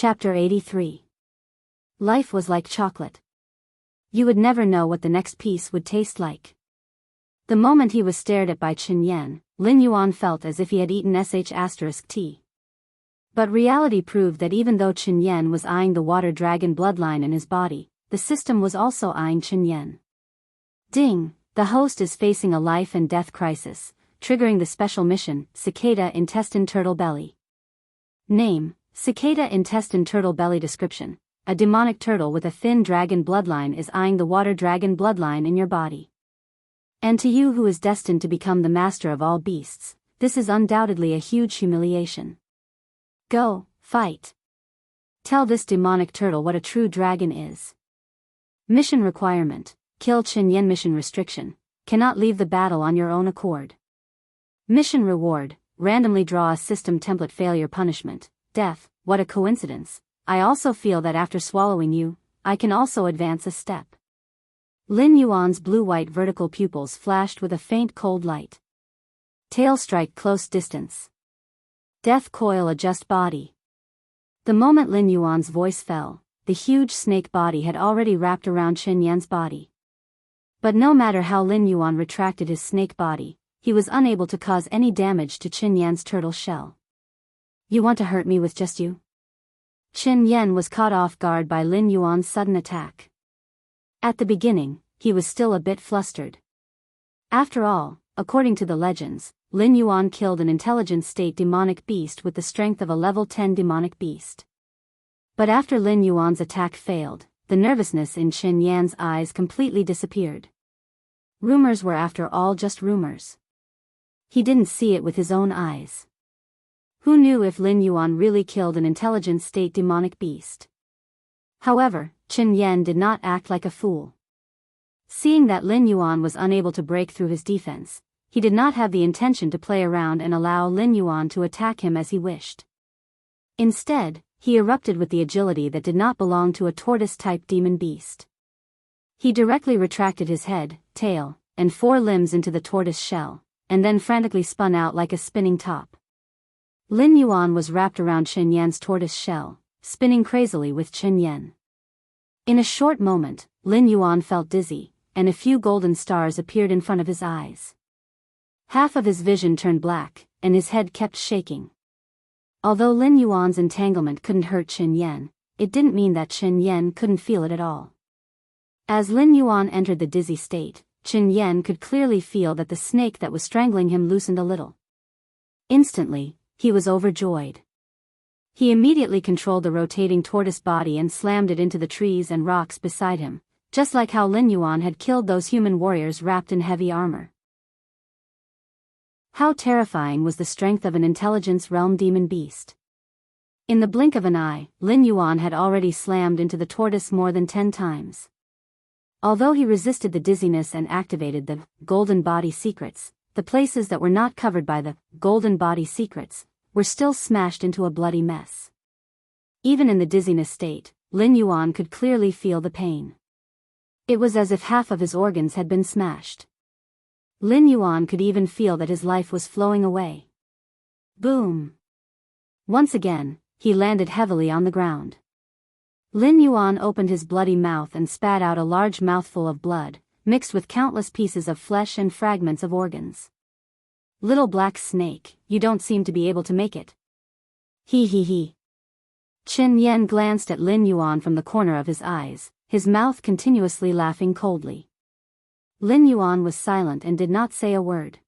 Chapter 83. Life was like chocolate. You would never know what the next piece would taste like. The moment he was stared at by Chen Yan, Lin Yuan felt as if he had eaten *T. But reality proved that even though Chen Yan was eyeing the water dragon bloodline in his body, the system was also eyeing Chen Yan. Ding! The host is facing a life and death crisis, triggering the special mission, Cicada Intestine Turtle Belly. Name: Cicada Intestine Turtle Belly. Description: a demonic turtle with a thin dragon bloodline is eyeing the water dragon bloodline in your body. And to you who is destined to become the master of all beasts, this is undoubtedly a huge humiliation. Go, fight. Tell this demonic turtle what a true dragon is. Mission requirement: kill Chen Yan. Mission restriction: cannot leave the battle on your own accord. Mission reward: randomly draw a system template. Failure punishment: death. What a coincidence. I also feel that after swallowing you, I can also advance a step. Lin Yuan's blue-white vertical pupils flashed with a faint cold light. Tail strike close distance. Death coil adjust body. The moment Lin Yuan's voice fell, the huge snake body had already wrapped around Chen Yan's body. But no matter how Lin Yuan retracted his snake body, he was unable to cause any damage to Chen Yan's turtle shell. You want to hurt me with just you? Chen Yan was caught off guard by Lin Yuan's sudden attack. At the beginning, he was still a bit flustered. After all, according to the legends, Lin Yuan killed an intelligent state demonic beast with the strength of a level 10 demonic beast. But after Lin Yuan's attack failed, the nervousness in Chen Yan's eyes completely disappeared. Rumors were after all just rumors. He didn't see it with his own eyes. Who knew if Lin Yuan really killed an intelligent state demonic beast? However, Chen Yan did not act like a fool. Seeing that Lin Yuan was unable to break through his defense, he did not have the intention to play around and allow Lin Yuan to attack him as he wished. Instead, he erupted with the agility that did not belong to a tortoise-type demon beast. He directly retracted his head, tail, and 4 limbs into the tortoise shell, and then frantically spun out like a spinning top. Lin Yuan was wrapped around Chen Yan's tortoise shell, spinning crazily with Chen Yan. In a short moment, Lin Yuan felt dizzy, and a few golden stars appeared in front of his eyes. Half of his vision turned black, and his head kept shaking. Although Lin Yuan's entanglement couldn't hurt Chen Yan, it didn't mean that Chen Yan couldn't feel it at all. As Lin Yuan entered the dizzy state, Chen Yan could clearly feel that the snake that was strangling him loosened a little. Instantly, he was overjoyed. He immediately controlled the rotating tortoise body and slammed it into the trees and rocks beside him, just like how Lin Yuan had killed those human warriors wrapped in heavy armor. How terrifying was the strength of an intelligence realm demon beast. In the blink of an eye, Lin Yuan had already slammed into the tortoise more than 10 times. Although he resisted the dizziness and activated the golden body secrets, the places that were not covered by the golden body secrets were still smashed into a bloody mess. Even in the dizziness state, Lin Yuan could clearly feel the pain. It was as if half of his organs had been smashed. Lin Yuan could even feel that his life was flowing away. Boom! Once again, he landed heavily on the ground. Lin Yuan opened his bloody mouth and spat out a large mouthful of blood, mixed with countless pieces of flesh and fragments of organs. Little black snake, you don't seem to be able to make it. He. Chen Yan glanced at Lin Yuan from the corner of his eyes, his mouth continuously laughing coldly. Lin Yuan was silent and did not say a word.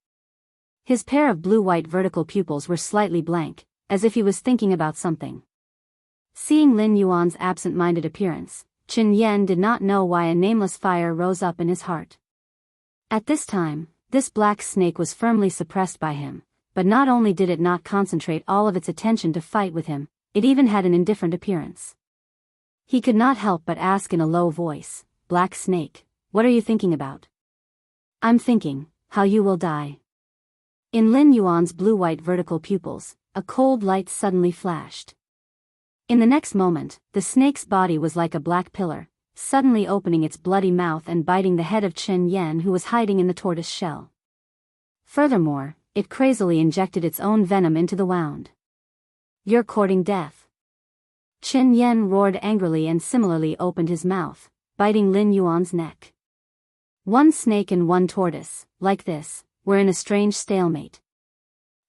His pair of blue-white vertical pupils were slightly blank, as if he was thinking about something. Seeing Lin Yuan's absent-minded appearance, Chen Yan did not know why a nameless fire rose up in his heart. At this time, this black snake was firmly suppressed by him, but not only did it not concentrate all of its attention to fight with him, it even had an indifferent appearance. He could not help but ask in a low voice, "Black snake, what are you thinking about?" "I'm thinking, how you will die." In Lin Yuan's blue-white vertical pupils, a cold light suddenly flashed. In the next moment, the snake's body was like a black pillar, suddenly opening its bloody mouth and biting the head of Chen Yan, who was hiding in the tortoise shell. Furthermore, it crazily injected its own venom into the wound. "You're courting death." Qin Yan roared angrily and similarly opened his mouth, biting Lin Yuan's neck. One snake and one tortoise, like this, were in a strange stalemate.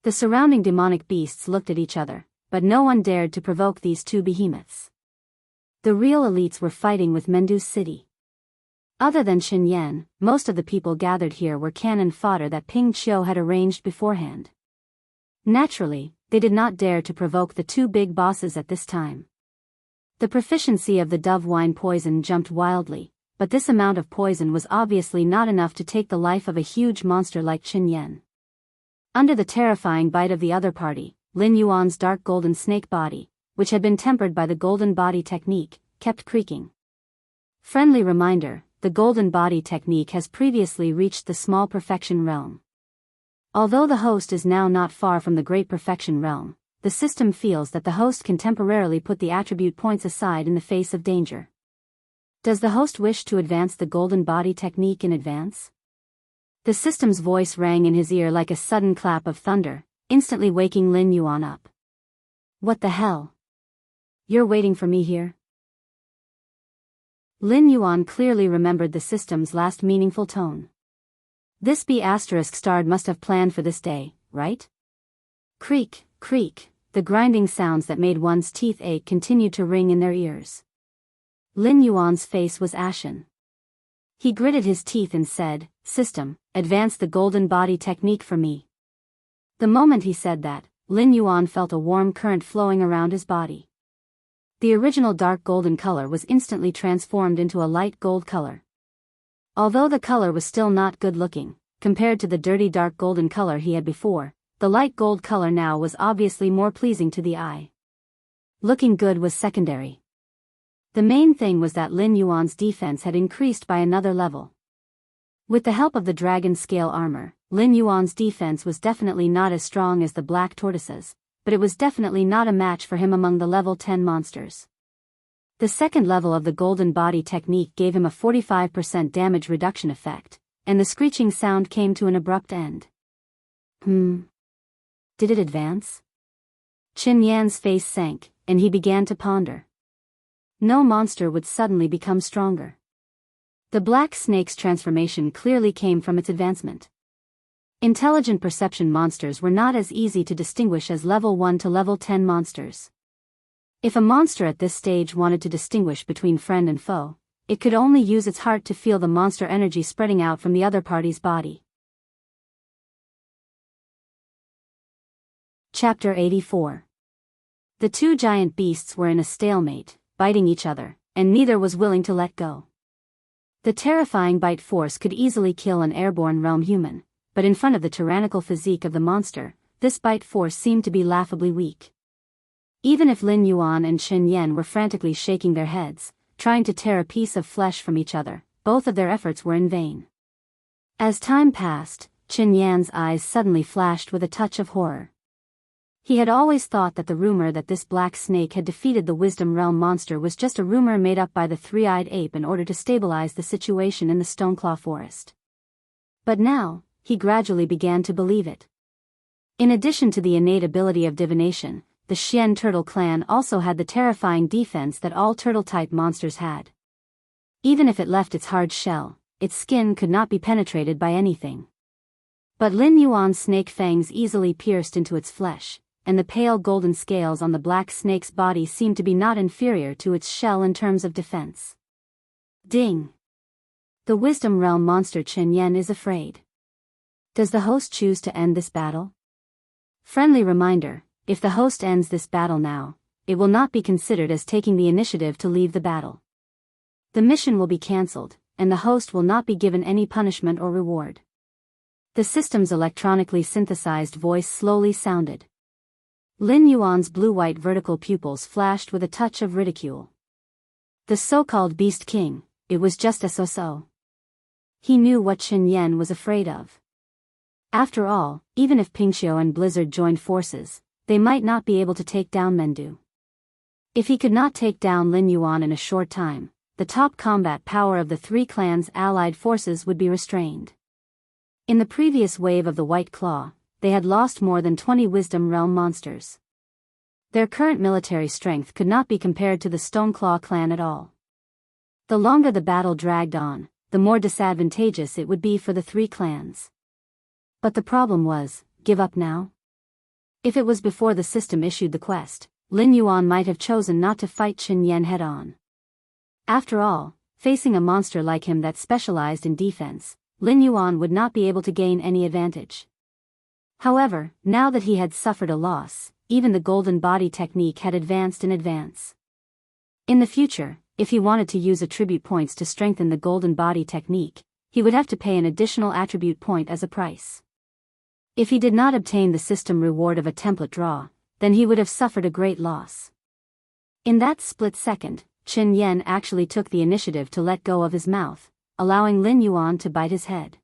The surrounding demonic beasts looked at each other, but no one dared to provoke these two behemoths. The real elites were fighting with Mendu's city. Other than Qin Yan, most of the people gathered here were cannon fodder that Ping Qiu had arranged beforehand. Naturally, they did not dare to provoke the two big bosses at this time. The proficiency of the dove wine poison jumped wildly, but this amount of poison was obviously not enough to take the life of a huge monster like Qin Yan. Under the terrifying bite of the other party, Lin Yuan's dark golden snake body, which had been tempered by the golden body technique, kept creaking. Friendly reminder, the golden body technique has previously reached the small perfection realm. Although the host is now not far from the great perfection realm, the system feels that the host can temporarily put the attribute points aside in the face of danger. Does the host wish to advance the golden body technique in advance? The system's voice rang in his ear like a sudden clap of thunder, instantly waking Lin Yuan up. What the hell? You're waiting for me here? Lin Yuan clearly remembered the system's last meaningful tone. This B***starred must have planned for this day, right? Creak, creak, the grinding sounds that made one's teeth ache continued to ring in their ears. Lin Yuan's face was ashen. He gritted his teeth and said, "System, advance the golden body technique for me." The moment he said that, Lin Yuan felt a warm current flowing around his body. The original dark golden color was instantly transformed into a light gold color. Although the color was still not good looking, compared to the dirty dark golden color he had before, the light gold color now was obviously more pleasing to the eye. Looking good was secondary. The main thing was that Lin Yuan's defense had increased by another level. With the help of the dragon scale armor, Lin Yuan's defense was definitely not as strong as the black tortoises, but it was definitely not a match for him among the level 10 monsters. The second level of the golden body technique gave him a 45% damage reduction effect, and the screeching sound came to an abrupt end. Did it advance? Qin Yan's face sank, and he began to ponder. No monster would suddenly become stronger. The black snake's transformation clearly came from its advancement. Intelligent perception monsters were not as easy to distinguish as level 1 to level 10 monsters. If a monster at this stage wanted to distinguish between friend and foe, it could only use its heart to feel the monster energy spreading out from the other party's body. Chapter 84. The two giant beasts were in a stalemate, biting each other, and neither was willing to let go. The terrifying bite force could easily kill an airborne realm human, but in front of the tyrannical physique of the monster, this bite force seemed to be laughably weak. Even if Lin Yuan and Qin Yan were frantically shaking their heads, trying to tear a piece of flesh from each other, both of their efforts were in vain. As time passed, Qin Yan's eyes suddenly flashed with a touch of horror. He had always thought that the rumor that this black snake had defeated the Wisdom Realm monster was just a rumor made up by the three-eyed ape in order to stabilize the situation in the Stoneclaw Forest. But now, he gradually began to believe it. In addition to the innate ability of divination, the Xian Turtle clan also had the terrifying defense that all turtle-type monsters had. Even if it left its hard shell, its skin could not be penetrated by anything. But Lin Yuan's snake fangs easily pierced into its flesh, and the pale golden scales on the black snake's body seemed to be not inferior to its shell in terms of defense. Ding! The Wisdom Realm monster Qin Yan is afraid. Does the host choose to end this battle? Friendly reminder, if the host ends this battle now, it will not be considered as taking the initiative to leave the battle. The mission will be cancelled, and the host will not be given any punishment or reward. The system's electronically synthesized voice slowly sounded. Lin Yuan's blue-white vertical pupils flashed with a touch of ridicule. The so-called Beast King, it was just a so-so. He knew what Qin Yan was afraid of. After all, even if Ping Qiu and Blizzard joined forces, they might not be able to take down Mendu. If he could not take down Lin Yuan in a short time, the top combat power of the three clans' allied forces would be restrained. In the previous wave of the White Claw, they had lost more than 20 Wisdom Realm monsters. Their current military strength could not be compared to the Stoneclaw clan at all. The longer the battle dragged on, the more disadvantageous it would be for the three clans. But the problem was, give up now? If it was before the system issued the quest, Lin Yuan might have chosen not to fight Qin Yan head-on. After all, facing a monster like him that specialized in defense, Lin Yuan would not be able to gain any advantage. However, now that he had suffered a loss, even the golden body technique had advanced in advance. In the future, if he wanted to use attribute points to strengthen the golden body technique, he would have to pay an additional attribute point as a price. If he did not obtain the system reward of a template draw, then he would have suffered a great loss. In that split second, Qin Yan actually took the initiative to let go of his mouth, allowing Lin Yuan to bite his head.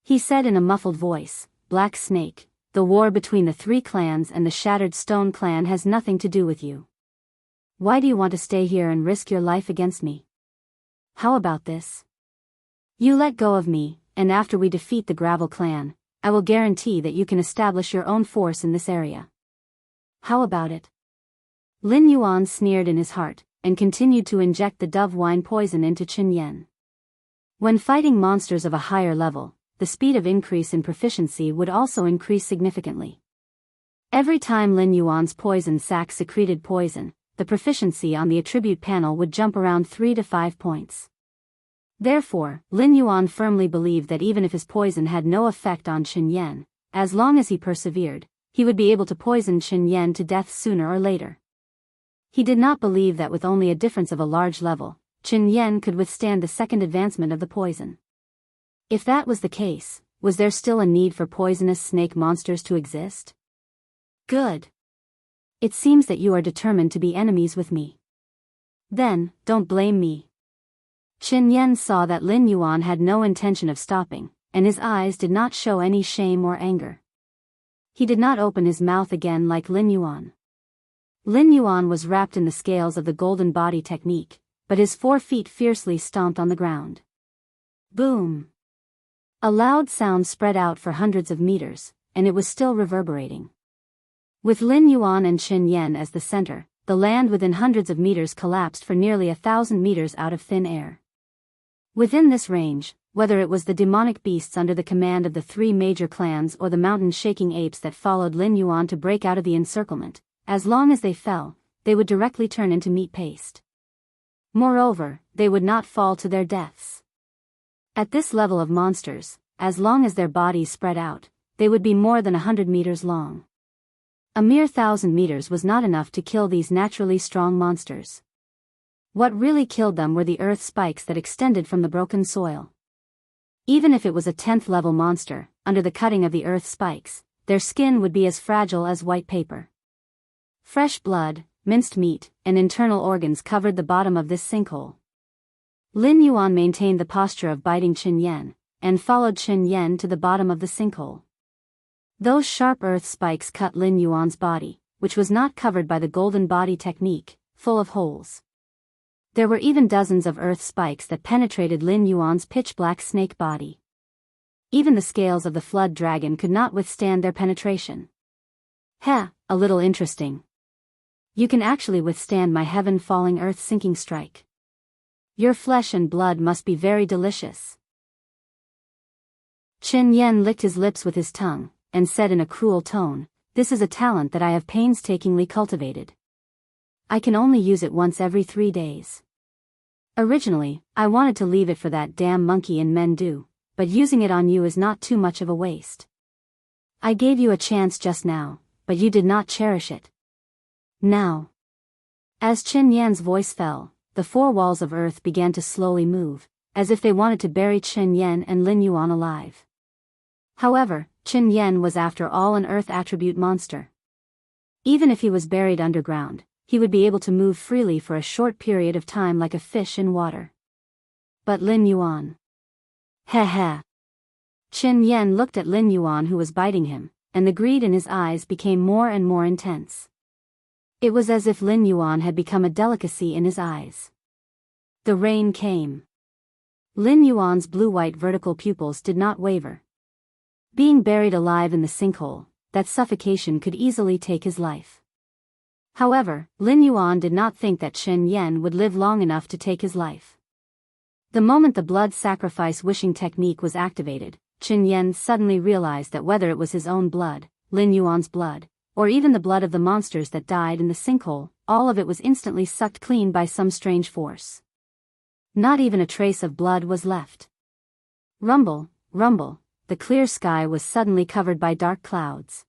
He said in a muffled voice, "Black Snake, the war between the three clans and the Shattered Stone clan has nothing to do with you. Why do you want to stay here and risk your life against me? How about this? You let go of me, and after we defeat the Gravel clan, I will guarantee that you can establish your own force in this area. How about it?" Lin Yuan sneered in his heart, and continued to inject the dove wine poison into Qin Yan. When fighting monsters of a higher level, the speed of increase in proficiency would also increase significantly. Every time Lin Yuan's poison sac secreted poison, the proficiency on the attribute panel would jump around 3 to 5 points. Therefore, Lin Yuan firmly believed that even if his poison had no effect on Qin Yan, as long as he persevered, he would be able to poison Qin Yan to death sooner or later. He did not believe that with only a difference of a large level, Qin Yan could withstand the second advancement of the poison. If that was the case, was there still a need for poisonous snake monsters to exist? Good. It seems that you are determined to be enemies with me. Then, don't blame me. Qin Yan saw that Lin Yuan had no intention of stopping, and his eyes did not show any shame or anger. He did not open his mouth again like Lin Yuan. Lin Yuan was wrapped in the scales of the golden body technique, but his 4 feet fiercely stomped on the ground. Boom! A loud sound spread out for hundreds of meters, and it was still reverberating. With Lin Yuan and Qin Yan as the center, the land within hundreds of meters collapsed for nearly 1,000 meters out of thin air. Within this range, whether it was the demonic beasts under the command of the 3 major clans or the mountain-shaking apes that followed Lin Yuan to break out of the encirclement, as long as they fell, they would directly turn into meat paste. Moreover, they would not fall to their deaths. At this level of monsters, as long as their bodies spread out, they would be more than 100 meters long. A mere 1,000 meters was not enough to kill these naturally strong monsters. What really killed them were the earth spikes that extended from the broken soil. Even if it was a 10th level monster, under the cutting of the earth spikes, their skin would be as fragile as white paper. Fresh blood, minced meat, and internal organs covered the bottom of this sinkhole. Lin Yuan maintained the posture of biting Qin Yan, and followed Qin Yan to the bottom of the sinkhole. Those sharp earth spikes cut Lin Yuan's body, which was not covered by the golden body technique, full of holes. There were even dozens of earth spikes that penetrated Lin Yuan's pitch-black snake body. Even the scales of the flood dragon could not withstand their penetration. Heh, a little interesting. You can actually withstand my heaven-falling earth-sinking strike. Your flesh and blood must be very delicious. Qin Yan licked his lips with his tongue, and said in a cruel tone, "This is a talent that I have painstakingly cultivated. I can only use it once every 3 days. Originally, I wanted to leave it for that damn monkey in Mendu, but using it on you is not too much of a waste. I gave you a chance just now, but you did not cherish it. Now." As Qin Yan's voice fell, the 4 walls of earth began to slowly move, as if they wanted to bury Qin Yan and Lin Yuan alive. However, Qin Yan was after all an earth attribute monster. Even if he was buried underground, he would be able to move freely for a short period of time like a fish in water. But Lin Yuan. Heh heh. Qin Yan looked at Lin Yuan who was biting him, and the greed in his eyes became more and more intense. It was as if Lin Yuan had become a delicacy in his eyes. The rain came. Lin Yuan's blue-white vertical pupils did not waver. Being buried alive in the sinkhole, that suffocation could easily take his life. However, Lin Yuan did not think that Chen Yan would live long enough to take his life. The moment the blood sacrifice wishing technique was activated, Chen Yan suddenly realized that whether it was his own blood, Lin Yuan's blood, or even the blood of the monsters that died in the sinkhole, all of it was instantly sucked clean by some strange force. Not even a trace of blood was left. Rumble, rumble, the clear sky was suddenly covered by dark clouds.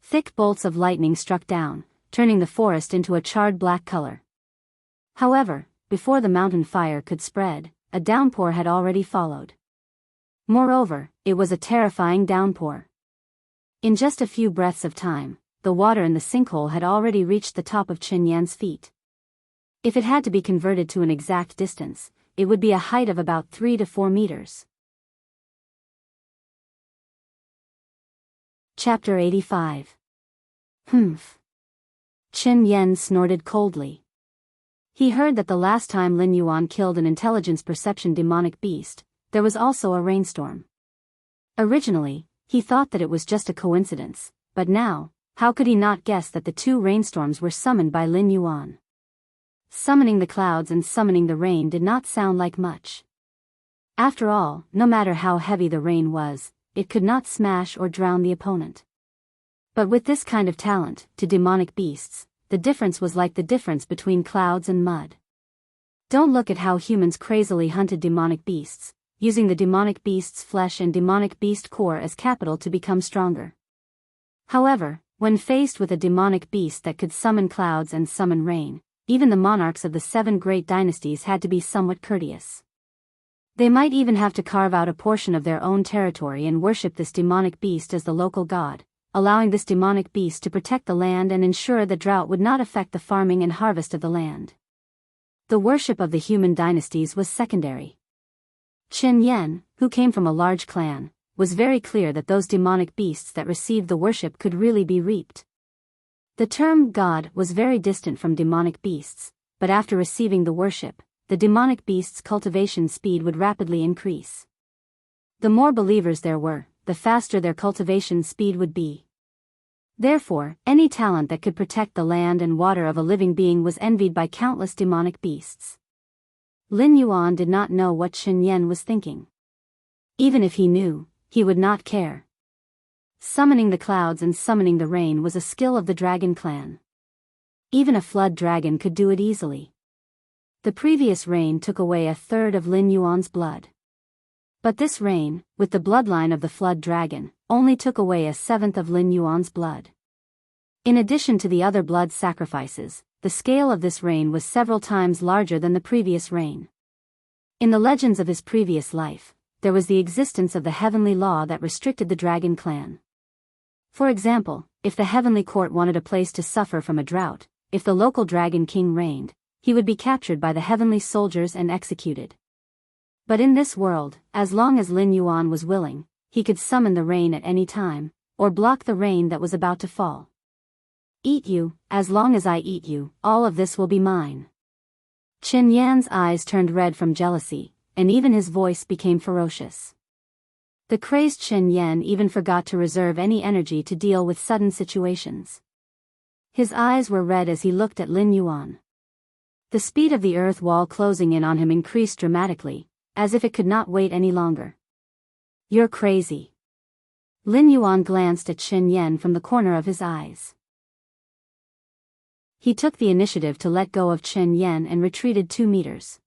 Thick bolts of lightning struck down, turning the forest into a charred black color. However, before the mountain fire could spread, a downpour had already followed. Moreover, it was a terrifying downpour. In just a few breaths of time, the water in the sinkhole had already reached the top of Chen Yan's feet. If it had to be converted to an exact distance, it would be a height of about 3 to 4 meters. Chapter 85. Humph. Chen Yan snorted coldly. He heard that the last time Lin Yuan killed an intelligence perception demonic beast, there was also a rainstorm. Originally, he thought that it was just a coincidence, but now, how could he not guess that the 2 rainstorms were summoned by Lin Yuan? Summoning the clouds and summoning the rain did not sound like much. After all, no matter how heavy the rain was, it could not smash or drown the opponent. But with this kind of talent, to demonic beasts, the difference was like the difference between clouds and mud. Don't look at how humans crazily hunted demonic beasts, using the demonic beast's flesh and demonic beast core as capital to become stronger. However, when faced with a demonic beast that could summon clouds and summon rain, even the monarchs of the 7 great dynasties had to be somewhat courteous. They might even have to carve out a portion of their own territory and worship this demonic beast as the local god, allowing this demonic beast to protect the land and ensure the drought would not affect the farming and harvest of the land. The worship of the human dynasties was secondary. Chen Yan, who came from a large clan, was very clear that those demonic beasts that received the worship could really be reaped. The term god was very distant from demonic beasts, but after receiving the worship, the demonic beast's cultivation speed would rapidly increase. The more believers there were, the faster their cultivation speed would be. Therefore, any talent that could protect the land and water of a living being was envied by countless demonic beasts. Lin Yuan did not know what Chen Yan was thinking. Even if he knew, he would not care. Summoning the clouds and summoning the rain was a skill of the dragon clan. Even a flood dragon could do it easily. The previous rain took away a third of Lin Yuan's blood. But this rain, with the bloodline of the flood dragon, only took away a seventh of Lin Yuan's blood. In addition to the other blood sacrifices, the scale of this rain was several times larger than the previous rain. In the legends of his previous life, there was the existence of the heavenly law that restricted the dragon clan. For example, if the heavenly court wanted a place to suffer from a drought, if the local dragon king reigned, he would be captured by the heavenly soldiers and executed. But in this world, as long as Lin Yuan was willing, he could summon the rain at any time, or block the rain that was about to fall. Eat you, as long as I eat you, all of this will be mine. Chen Yan's eyes turned red from jealousy, and even his voice became ferocious. The crazed Chen Yan even forgot to reserve any energy to deal with sudden situations. His eyes were red as he looked at Lin Yuan. The speed of the earth wall closing in on him increased dramatically, as if it could not wait any longer. You're crazy. Lin Yuan glanced at Chen Yan from the corner of his eyes. He took the initiative to let go of Chen Yan and retreated 2 meters.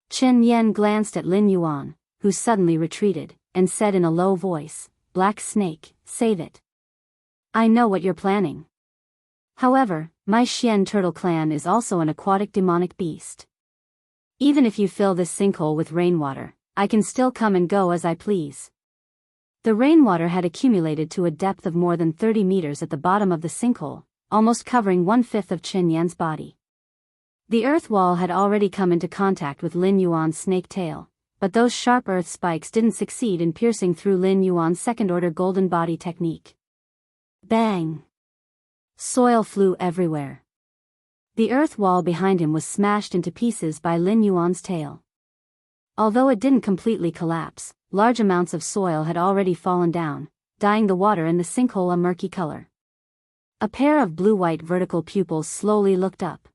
Chen Yan glanced at Lin Yuan, who suddenly retreated, and said in a low voice, "Black Snake, save it. I know what you're planning. However, my Xian Turtle clan is also an aquatic demonic beast. Even if you fill this sinkhole with rainwater, I can still come and go as I please." The rainwater had accumulated to a depth of more than 30 meters at the bottom of the sinkhole, almost covering 1/5 of Chen Yan's body. The earth wall had already come into contact with Lin Yuan's snake tail, but those sharp earth spikes didn't succeed in piercing through Lin Yuan's second-order golden body technique. Bang! Soil flew everywhere. The earth wall behind him was smashed into pieces by Lin Yuan's tail. Although it didn't completely collapse, large amounts of soil had already fallen down, dyeing the water in the sinkhole a murky color. A pair of blue-white vertical pupils slowly looked up.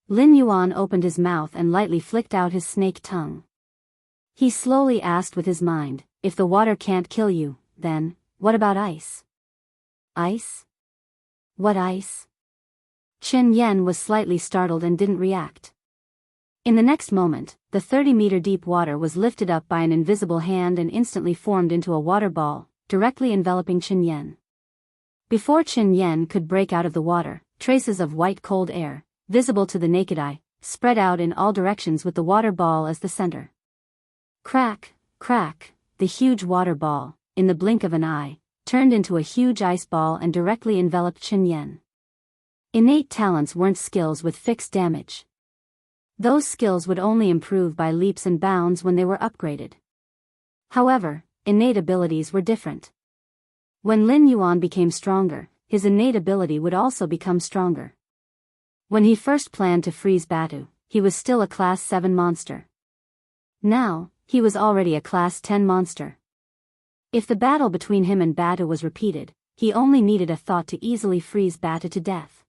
Lin Yuan opened his mouth and lightly flicked out his snake tongue. He slowly asked with his mind, if the water can't kill you, then, what about ice? Ice? What ice? Chen Yan was slightly startled and didn't react. In the next moment, the 30-meter deep water was lifted up by an invisible hand and instantly formed into a water ball, directly enveloping Chen Yan. Before Chen Yan could break out of the water, traces of white cold air, visible to the naked eye, spread out in all directions with the water ball as the center. Crack, crack, the huge water ball, in the blink of an eye, turned into a huge ice ball and directly enveloped Chen Yan. Innate talents weren't skills with fixed damage. Those skills would only improve by leaps and bounds when they were upgraded. However, innate abilities were different. When Lin Yuan became stronger, his innate ability would also become stronger. When he first planned to freeze Batu, he was still a Class 7 monster. Now, he was already a Class 10 monster. If the battle between him and Batu was repeated, he only needed a thought to easily freeze Batu to death.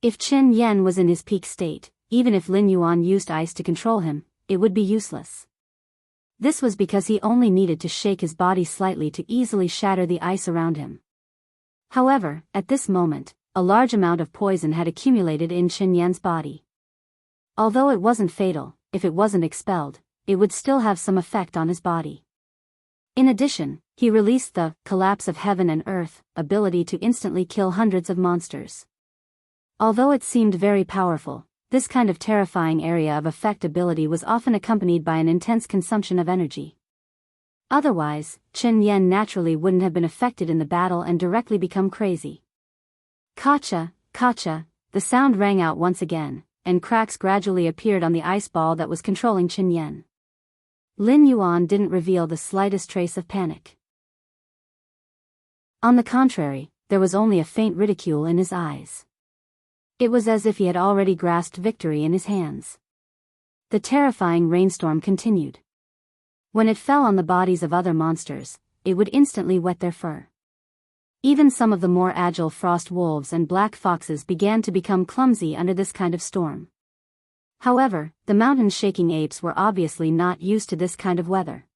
If Chen Yan was in his peak state, even if Lin Yuan used ice to control him, it would be useless. This was because he only needed to shake his body slightly to easily shatter the ice around him. However, at this moment, a large amount of poison had accumulated in Chen Yan's body. Although it wasn't fatal, if it wasn't expelled, it would still have some effect on his body. In addition, he released the Collapse of Heaven and Earth ability to instantly kill hundreds of monsters. Although it seemed very powerful, this kind of terrifying area of effect ability was often accompanied by an intense consumption of energy. Otherwise, Chen Yan naturally wouldn't have been affected in the battle and directly become crazy. Kacha, kacha, the sound rang out once again, and cracks gradually appeared on the ice ball that was controlling Chen Yan. Lin Yuan didn't reveal the slightest trace of panic. On the contrary, there was only a faint ridicule in his eyes. It was as if he had already grasped victory in his hands. The terrifying rainstorm continued. When it fell on the bodies of other monsters, it would instantly wet their fur. Even some of the more agile frost wolves and black foxes began to become clumsy under this kind of storm. However, the mountain-shaking apes were obviously not used to this kind of weather.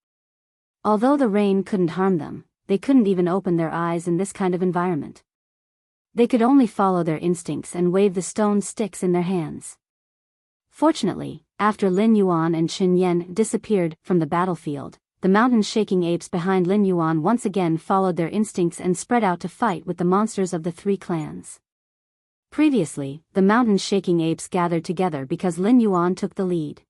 Although the rain couldn't harm them, they couldn't even open their eyes in this kind of environment. They could only follow their instincts and wave the stone sticks in their hands. Fortunately, after Lin Yuan and Chen Yan disappeared from the battlefield, the mountain-shaking apes behind Lin Yuan once again followed their instincts and spread out to fight with the monsters of the three clans. Previously, the mountain-shaking apes gathered together because Lin Yuan took the lead.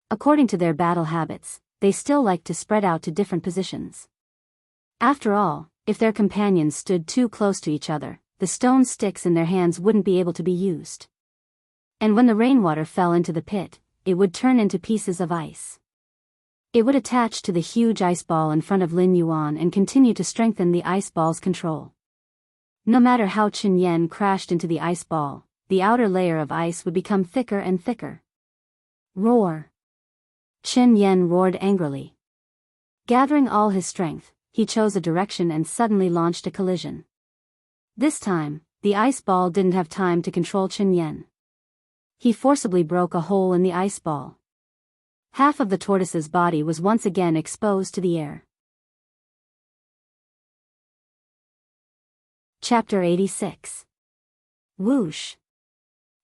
According to their battle habits, they still liked to spread out to different positions. After all, if their companions stood too close to each other, the stone sticks in their hands wouldn't be able to be used. And when the rainwater fell into the pit, it would turn into pieces of ice. It would attach to the huge ice ball in front of Lin Yuan and continue to strengthen the ice ball's control. No matter how Chen Yan crashed into the ice ball, the outer layer of ice would become thicker and thicker. Roar! Chen Yan roared angrily. Gathering all his strength, he chose a direction and suddenly launched a collision. This time, the ice ball didn't have time to control Chen Yan. He forcibly broke a hole in the ice ball. Half of the tortoise's body was once again exposed to the air. Chapter 86. Whoosh!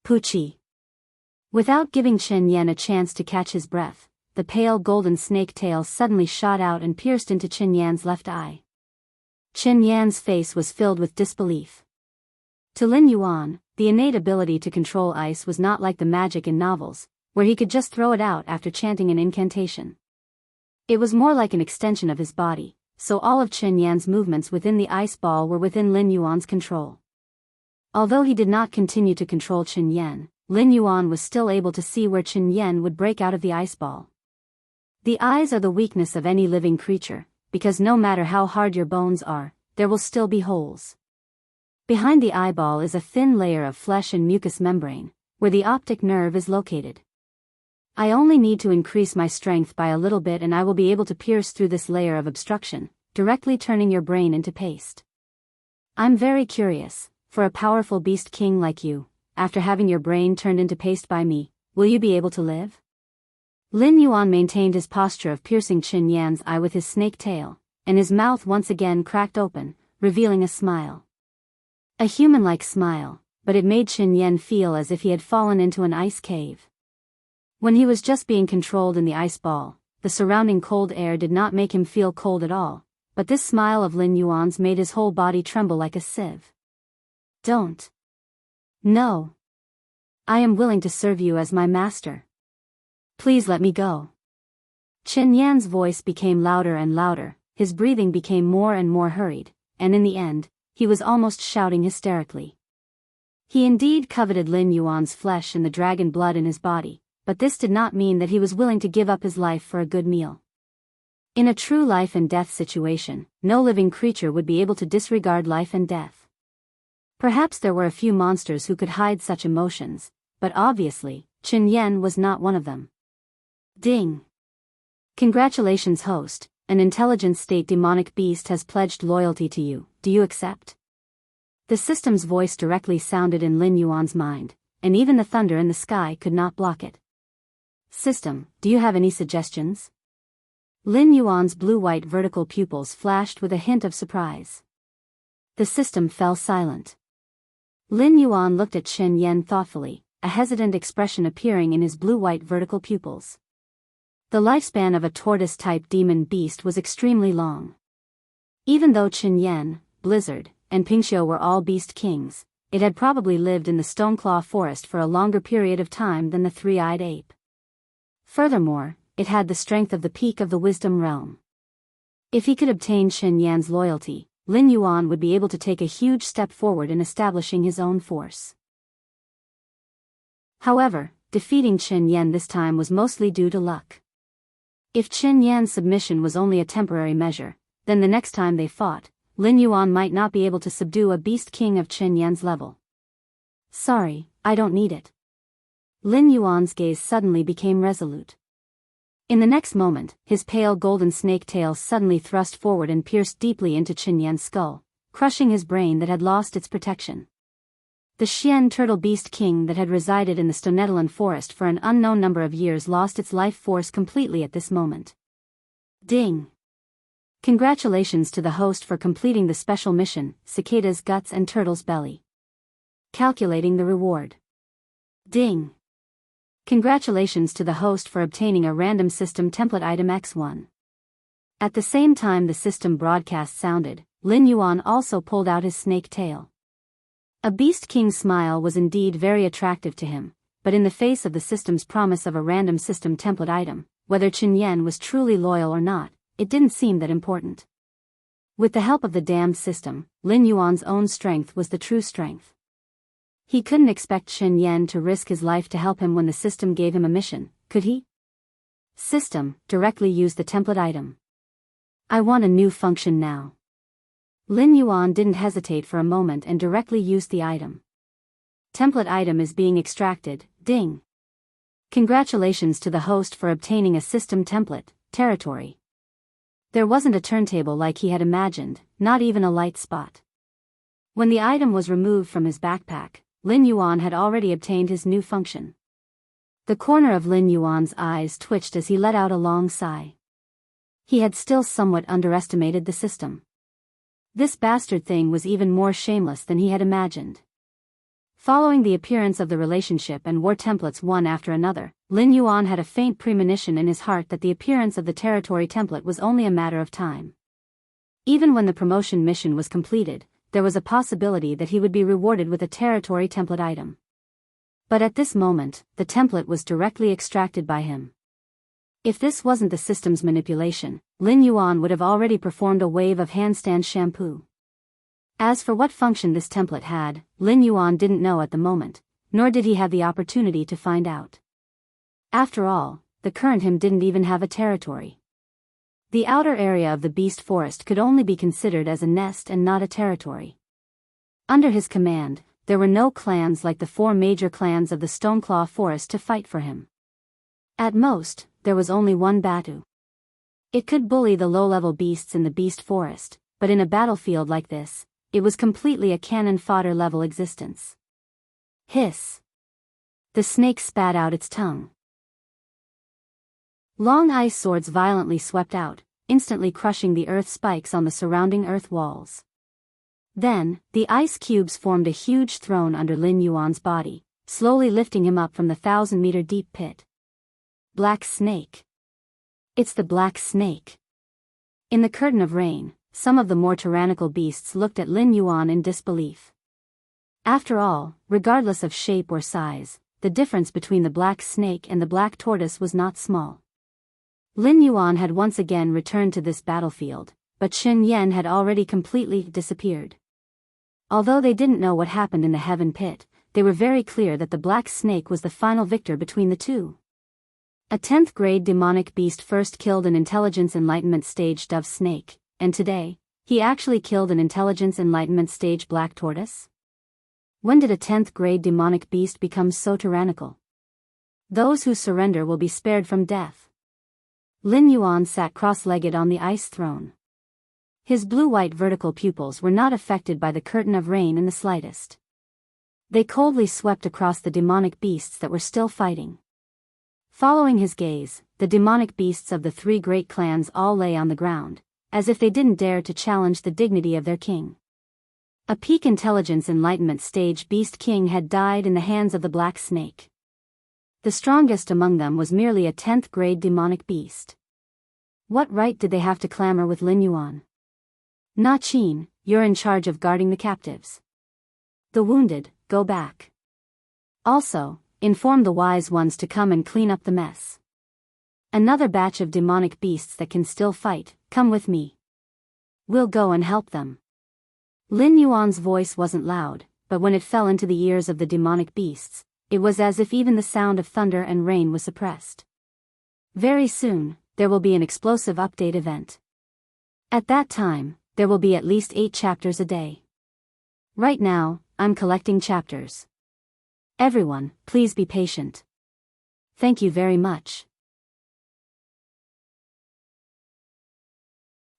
Poochie! Without giving Chen Yan a chance to catch his breath, the pale golden snake tail suddenly shot out and pierced into Chen Yan's left eye. Chen Yan's face was filled with disbelief. To Lin Yuan, the innate ability to control ice was not like the magic in novels, where he could just throw it out after chanting an incantation. It was more like an extension of his body, so all of Chen Yan's movements within the ice ball were within Lin Yuan's control. Although he did not continue to control Chen Yan, Lin Yuan was still able to see where Chen Yan would break out of the ice ball. The eyes are the weakness of any living creature, because no matter how hard your bones are, there will still be holes. Behind the eyeball is a thin layer of flesh and mucous membrane, where the optic nerve is located. I only need to increase my strength by a little bit and I will be able to pierce through this layer of obstruction, directly turning your brain into paste. I'm very curious, for a powerful beast king like you, after having your brain turned into paste by me, will you be able to live? Lin Yuan maintained his posture of piercing Qin Yan's eye with his snake tail, and his mouth once again cracked open, revealing a smile. A human-like smile, but it made Qin Yan feel as if he had fallen into an ice cave. When he was just being controlled in the ice ball, the surrounding cold air did not make him feel cold at all, but this smile of Lin Yuan's made his whole body tremble like a sieve. Don't. No. I am willing to serve you as my master. Please let me go. Qin Yan's voice became louder and louder, his breathing became more and more hurried, and in the end, he was almost shouting hysterically. He indeed coveted Lin Yuan's flesh and the dragon blood in his body, but this did not mean that he was willing to give up his life for a good meal. In a true life and death situation, no living creature would be able to disregard life and death. Perhaps there were a few monsters who could hide such emotions, but obviously, Qin Yan was not one of them. Ding! Congratulations, host, an intelligent state demonic beast has pledged loyalty to you, do you accept? The system's voice directly sounded in Lin Yuan's mind, and even the thunder in the sky could not block it. System, do you have any suggestions? Lin Yuan's blue-white vertical pupils flashed with a hint of surprise. The system fell silent. Lin Yuan looked at Qin Yan thoughtfully, a hesitant expression appearing in his blue-white vertical pupils. The lifespan of a tortoise-type demon beast was extremely long. Even though Qin Yan, Blizzard, and Pingxiu were all beast kings, it had probably lived in the Stoneclaw forest for a longer period of time than the three-eyed ape. Furthermore, it had the strength of the peak of the wisdom realm. If he could obtain Qin Yan's loyalty, Lin Yuan would be able to take a huge step forward in establishing his own force. However, defeating Qin Yan this time was mostly due to luck. If Qin Yan's submission was only a temporary measure, then the next time they fought, Lin Yuan might not be able to subdue a beast king of Qin Yan's level. Sorry, I don't need it. Lin Yuan's gaze suddenly became resolute. In the next moment, his pale golden snake tail suddenly thrust forward and pierced deeply into Qin Yan's skull, crushing his brain that had lost its protection. The Xian turtle beast king that had resided in the Stonetalan forest for an unknown number of years lost its life force completely at this moment. Ding! Congratulations to the host for completing the special mission, Cicada's Guts and Turtle's Belly. Calculating the reward. Ding! Congratulations to the host for obtaining a random system template item X1. At the same time the system broadcast sounded, Lin Yuan also pulled out his snake tail. A Beast King's smile was indeed very attractive to him, but in the face of the system's promise of a random system template item, whether Qin Yan was truly loyal or not, it didn't seem that important. With the help of the damned system, Lin Yuan's own strength was the true strength. He couldn't expect Qin Yan to risk his life to help him when the system gave him a mission, could he? System, directly use the template item. I want a new function now. Lin Yuan didn't hesitate for a moment and directly used the item. Template item is being extracted, ding. Congratulations to the host for obtaining a system template, territory. There wasn't a turntable like he had imagined, not even a light spot. When the item was removed from his backpack, Lin Yuan had already obtained his new function. The corner of Lin Yuan's eyes twitched as he let out a long sigh. He had still somewhat underestimated the system. This bastard thing was even more shameless than he had imagined. Following the appearance of the relationship and war templates one after another, Lin Yuan had a faint premonition in his heart that the appearance of the territory template was only a matter of time. Even when the promotion mission was completed, there was a possibility that he would be rewarded with a territory template item. But at this moment, the template was directly extracted by him. If this wasn't the system's manipulation, Lin Yuan would have already performed a wave of handstand shampoo. As for what function this template had, Lin Yuan didn't know at the moment, nor did he have the opportunity to find out. After all, the current him didn't even have a territory. The outer area of the beast forest could only be considered as a nest and not a territory. Under his command, there were no clans like the 4 major clans of the Stoneclaw forest to fight for him. At most, there was only one Batu. It could bully the low-level beasts in the beast forest, but in a battlefield like this, it was completely a cannon fodder-level existence. Hiss! The snake spat out its tongue. Long ice swords violently swept out, instantly crushing the earth spikes on the surrounding earth walls. Then, the ice cubes formed a huge throne under Lin Yuan's body, slowly lifting him up from the 1,000-meter deep pit. Black Snake. It's the Black Snake. In the curtain of rain, some of the more tyrannical beasts looked at Lin Yuan in disbelief. After all, regardless of shape or size, the difference between the Black Snake and the Black Tortoise was not small. Lin Yuan had once again returned to this battlefield, but Xun Yan had already completely disappeared. Although they didn't know what happened in the heaven pit, they were very clear that the Black Snake was the final victor between the two. A 10th grade demonic beast first killed an intelligence enlightenment stage dove snake, and today, he actually killed an intelligence enlightenment stage black tortoise? When did a 10th grade demonic beast become so tyrannical? Those who surrender will be spared from death. Lin Yuan sat cross-legged on the ice throne. His blue-white vertical pupils were not affected by the curtain of rain in the slightest. They coldly swept across the demonic beasts that were still fighting. Following his gaze, the demonic beasts of the 3 great clans all lay on the ground, as if they didn't dare to challenge the dignity of their king. A peak intelligence enlightenment stage beast king had died in the hands of the Black Snake. The strongest among them was merely a 10th grade demonic beast. What right did they have to clamor with Lin Yuan? Na Qin, you're in charge of guarding the captives. The wounded, go back. Also, inform the wise ones to come and clean up the mess. Another batch of demonic beasts that can still fight, come with me. We'll go and help them. Lin Yuan's voice wasn't loud, but when it fell into the ears of the demonic beasts, it was as if even the sound of thunder and rain was suppressed. Very soon, there will be an explosive update event. At that time, there will be at least 8 chapters a day. Right now, I'm collecting chapters. Everyone, please be patient. Thank you very much.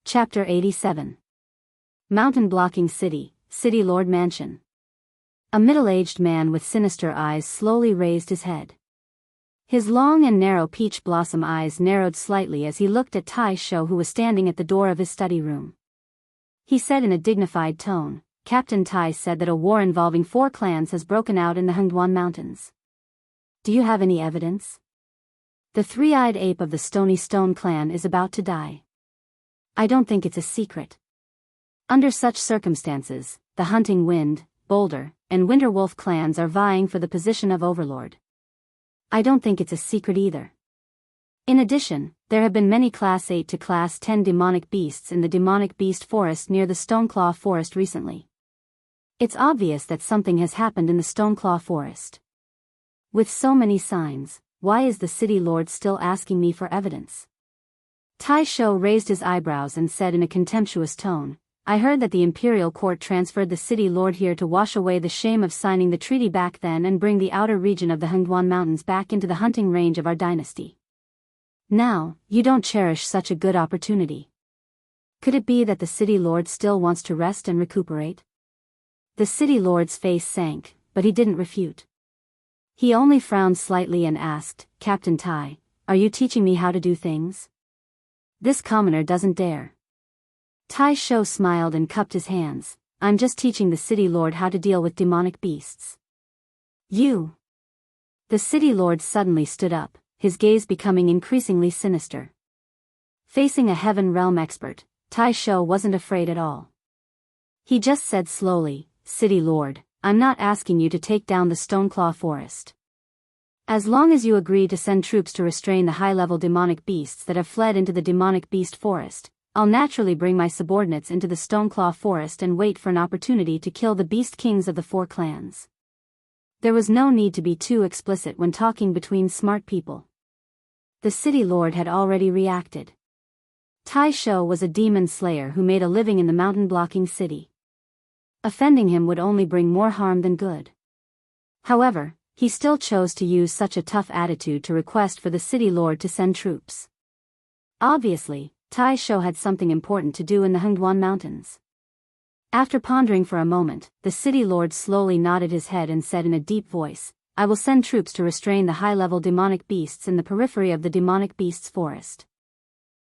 Chapter 87. Mountain Blocking City, City Lord Mansion. A middle-aged man with sinister eyes slowly raised his head. His long and narrow peach blossom eyes narrowed slightly as he looked at Tai Shou, who was standing at the door of his study room. He said in a dignified tone, Captain Tai said that a war involving 4 clans has broken out in the Hengduan Mountains. Do you have any evidence? The 3-eyed ape of the Stony Stone clan is about to die. I don't think it's a secret. Under such circumstances, the Hunting Wind, Boulder, and Winterwolf clans are vying for the position of overlord. I don't think it's a secret either. In addition, there have been many Class 8 to Class 10 demonic beasts in the demonic beast forest near the Stoneclaw forest recently. It's obvious that something has happened in the Stoneclaw forest. With so many signs, why is the city lord still asking me for evidence? Tai Shou raised his eyebrows and said in a contemptuous tone, I heard that the imperial court transferred the city lord here to wash away the shame of signing the treaty back then and bring the outer region of the Hengduan Mountains back into the hunting range of our dynasty. Now, you don't cherish such a good opportunity. Could it be that the city lord still wants to rest and recuperate? The city lord's face sank, but he didn't refute. He only frowned slightly and asked, Captain Tai, are you teaching me how to do things? This commoner doesn't dare. Tai Shou smiled and cupped his hands. I'm just teaching the city lord how to deal with demonic beasts. You. The city lord suddenly stood up, his gaze becoming increasingly sinister. Facing a Heaven Realm expert, Tai Shou wasn't afraid at all. He just said slowly, City Lord, I'm not asking you to take down the Stoneclaw forest. As long as you agree to send troops to restrain the high-level demonic beasts that have fled into the demonic beast forest, I'll naturally bring my subordinates into the Stoneclaw forest and wait for an opportunity to kill the beast kings of the 4 clans. There was no need to be too explicit when talking between smart people. The city lord had already reacted. Tai Shou was a demon slayer who made a living in the mountain-blocking city. Offending him would only bring more harm than good. However, he still chose to use such a tough attitude to request for the city lord to send troops. Obviously, Tai Shou had something important to do in the Hengduan Mountains. After pondering for a moment, the city lord slowly nodded his head and said in a deep voice, "I will send troops to restrain the high-level demonic beasts in the periphery of the demonic beasts forest.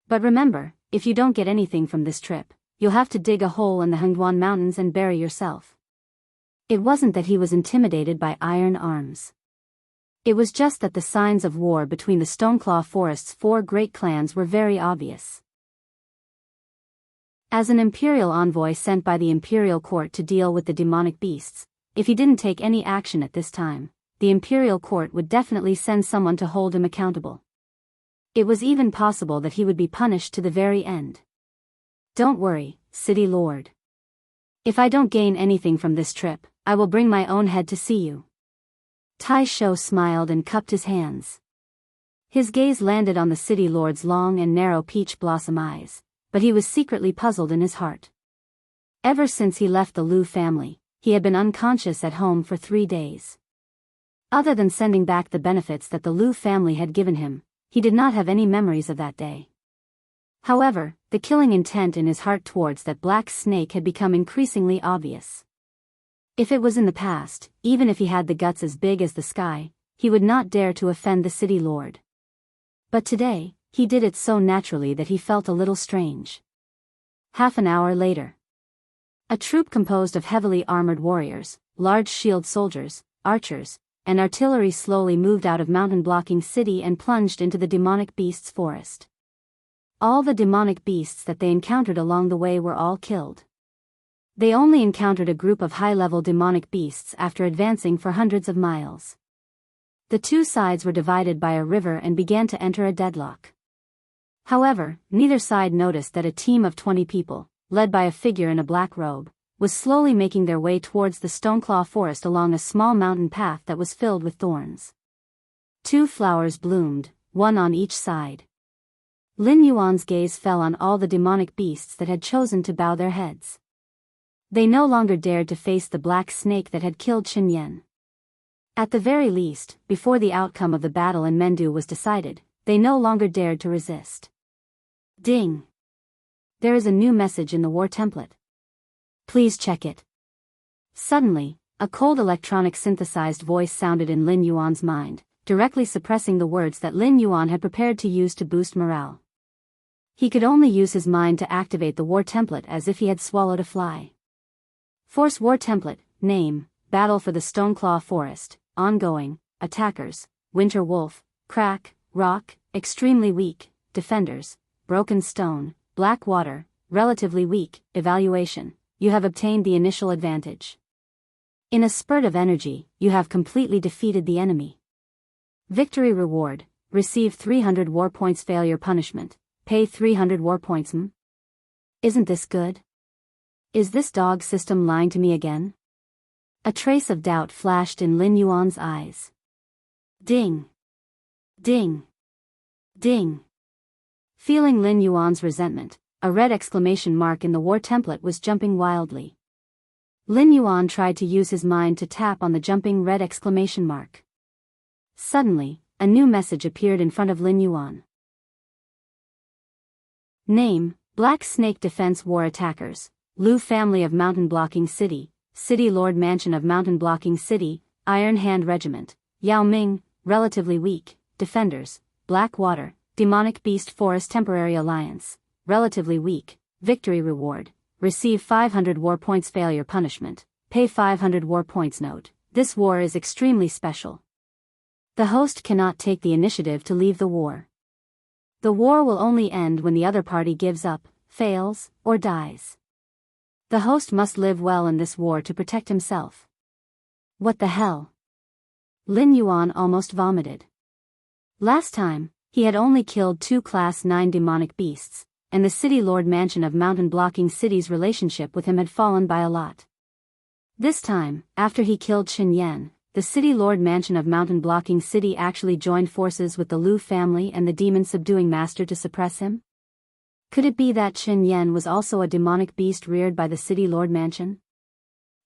But remember, if you don't get anything from this trip, you'll have to dig a hole in the Hengduan Mountains and bury yourself." It wasn't that he was intimidated by iron arms. It was just that the signs of war between the Stoneclaw Forest's 4 great clans were very obvious. As an imperial envoy sent by the imperial court to deal with the demonic beasts, if he didn't take any action at this time, the imperial court would definitely send someone to hold him accountable. It was even possible that he would be punished to the very end. "Don't worry, city lord. If I don't gain anything from this trip, I will bring my own head to see you." Tai Shou smiled and cupped his hands. His gaze landed on the city lord's long and narrow peach blossom eyes, but he was secretly puzzled in his heart. Ever since he left the Liu family, he had been unconscious at home for 3 days. Other than sending back the benefits that the Liu family had given him, he did not have any memories of that day. However, the killing intent in his heart towards that black snake had become increasingly obvious. If it was in the past, even if he had the guts as big as the sky, he would not dare to offend the city lord. But today, he did it so naturally that he felt a little strange. Half an hour later, a troop composed of heavily armored warriors, large shield soldiers, archers, and artillery slowly moved out of mountain-blocking city and plunged into the demonic beasts forest. All the demonic beasts that they encountered along the way were all killed. They only encountered a group of high-level demonic beasts after advancing for hundreds of miles. The 2 sides were divided by a river and began to enter a deadlock. However, neither side noticed that a team of 20 people, led by a figure in a black robe, was slowly making their way towards the Stoneclaw Forest along a small mountain path that was filled with thorns. 2 flowers bloomed, one on each side. Lin Yuan's gaze fell on all the demonic beasts that had chosen to bow their heads. They no longer dared to face the black snake that had killed Qin Yan. At the very least, before the outcome of the battle in Mendu was decided, they no longer dared to resist. Ding! There is a new message in the war template. Please check it. Suddenly, a cold electronic synthesized voice sounded in Lin Yuan's mind, directly suppressing the words that Lin Yuan had prepared to use to boost morale. He could only use his mind to activate the war template as if he had swallowed a fly. Force War Template, Name, Battle for the Stoneclaw Forest, Ongoing, Attackers, Winter Wolf, Crack, Rock, Extremely Weak, Defenders, Broken Stone, Black Water, Relatively Weak, Evaluation, you have obtained the initial advantage. In a spurt of energy, you have completely defeated the enemy. Victory Reward, receive 300 war points. Failure Punishment, pay 300 war points. Isn't this good? Is this dog system lying to me again? A trace of doubt flashed in Lin Yuan's eyes. Ding! Ding! Ding! Feeling Lin Yuan's resentment, a red exclamation mark in the war template was jumping wildly. Lin Yuan tried to use his mind to tap on the jumping red exclamation mark. Suddenly, a new message appeared in front of Lin Yuan. Name, Black Snake Defense War Attackers, Liu Family of Mountain Blocking City, City Lord Mansion of Mountain Blocking City, Iron Hand Regiment, Yao Ming, Relatively Weak, Defenders, Black Water, Demonic Beast Forest Temporary Alliance, Relatively Weak, Victory Reward, receive 500 war points. Failure Punishment, pay 500 war points. Note, this war is extremely special. The host cannot take the initiative to leave the war. The war will only end when the other party gives up, fails, or dies. The host must live well in this war to protect himself. What the hell? Lin Yuan almost vomited. Last time, he had only killed 2 Class 9 demonic beasts, and the City Lord Mansion of Mountain Blocking City's relationship with him had fallen by a lot. This time, after he killed Qin Yan, the City Lord Mansion of Mountain Blocking City actually joined forces with the Liu family and the demon subduing master to suppress him? Could it be that Qin Yan was also a demonic beast reared by the City Lord Mansion?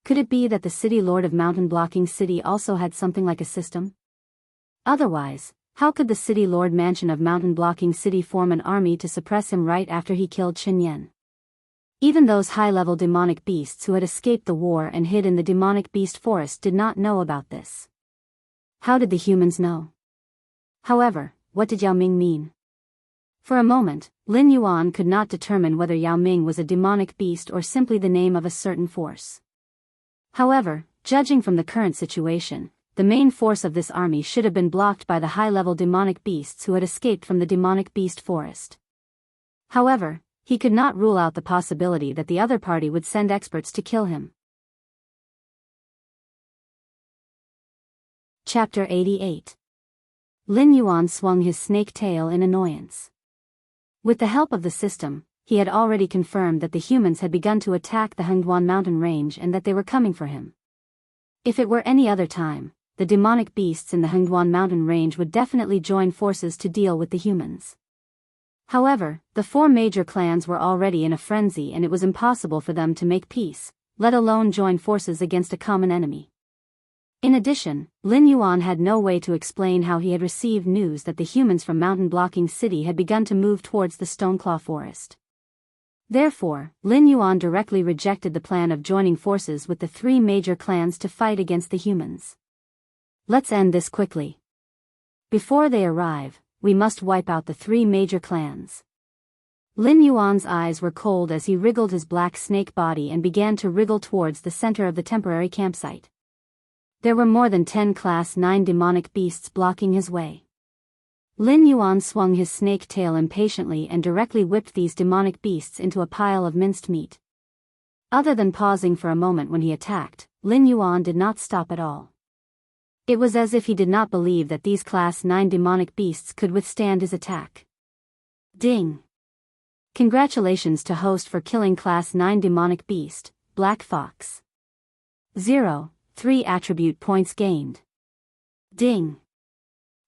Could it be that the City Lord of Mountain Blocking City also had something like a system? Otherwise, How could the city lord mansion of mountain-blocking city form an army to suppress him right after he killed Qin? Even those high-level demonic beasts who had escaped the war and hid in the demonic beast forest did not know about this. How did the humans know? However, what did Yao Ming mean? For a moment, Lin Yuan could not determine whether Yao Ming was a demonic beast or simply the name of a certain force. However, judging from the current situation, the main force of this army should have been blocked by the high-level demonic beasts who had escaped from the demonic beast forest. However, he could not rule out the possibility that the other party would send experts to kill him. Chapter 88. Lin Yuan swung his snake tail in annoyance. With the help of the system, he had already confirmed that the humans had begun to attack the Hengduan mountain range and that they were coming for him. If it were any other time, the demonic beasts in the Hengduan mountain range would definitely join forces to deal with the humans. However, the four major clans were already in a frenzy and it was impossible for them to make peace, let alone join forces against a common enemy. In addition, Lin Yuan had no way to explain how he had received news that the humans from mountain-blocking city had begun to move towards the Stoneclaw forest. Therefore, Lin Yuan directly rejected the plan of joining forces with the three major clans to fight against the humans. Let's end this quickly. Before they arrive, we must wipe out the three major clans. Lin Yuan's eyes were cold as he wriggled his black snake body and began to wriggle towards the center of the temporary campsite. There were more than 10 Class 9 demonic beasts blocking his way. Lin Yuan swung his snake tail impatiently and directly whipped these demonic beasts into a pile of minced meat. Other than pausing for a moment when he attacked, Lin Yuan did not stop at all. It was as if he did not believe that these Class 9 demonic beasts could withstand his attack. Ding! Congratulations to host for killing Class 9 demonic beast, Black Fox. 0.3 attribute points gained. Ding!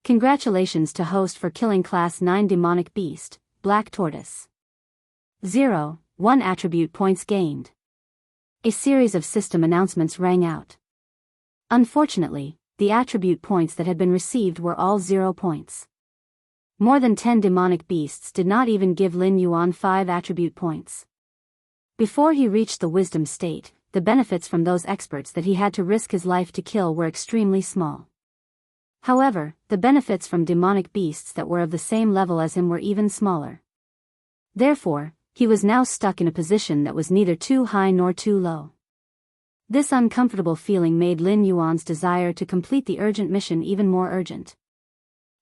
Congratulations to host for killing Class 9 demonic beast, Black Tortoise. 0.1 attribute points gained. A series of system announcements rang out. Unfortunately, the attribute points that had been received were all 0 points. More than 10 demonic beasts did not even give Lin Yuan 5 attribute points. Before he reached the wisdom state, the benefits from those experts that he had to risk his life to kill were extremely small. However, the benefits from demonic beasts that were of the same level as him were even smaller. Therefore, he was now stuck in a position that was neither too high nor too low. This uncomfortable feeling made Lin Yuan's desire to complete the urgent mission even more urgent.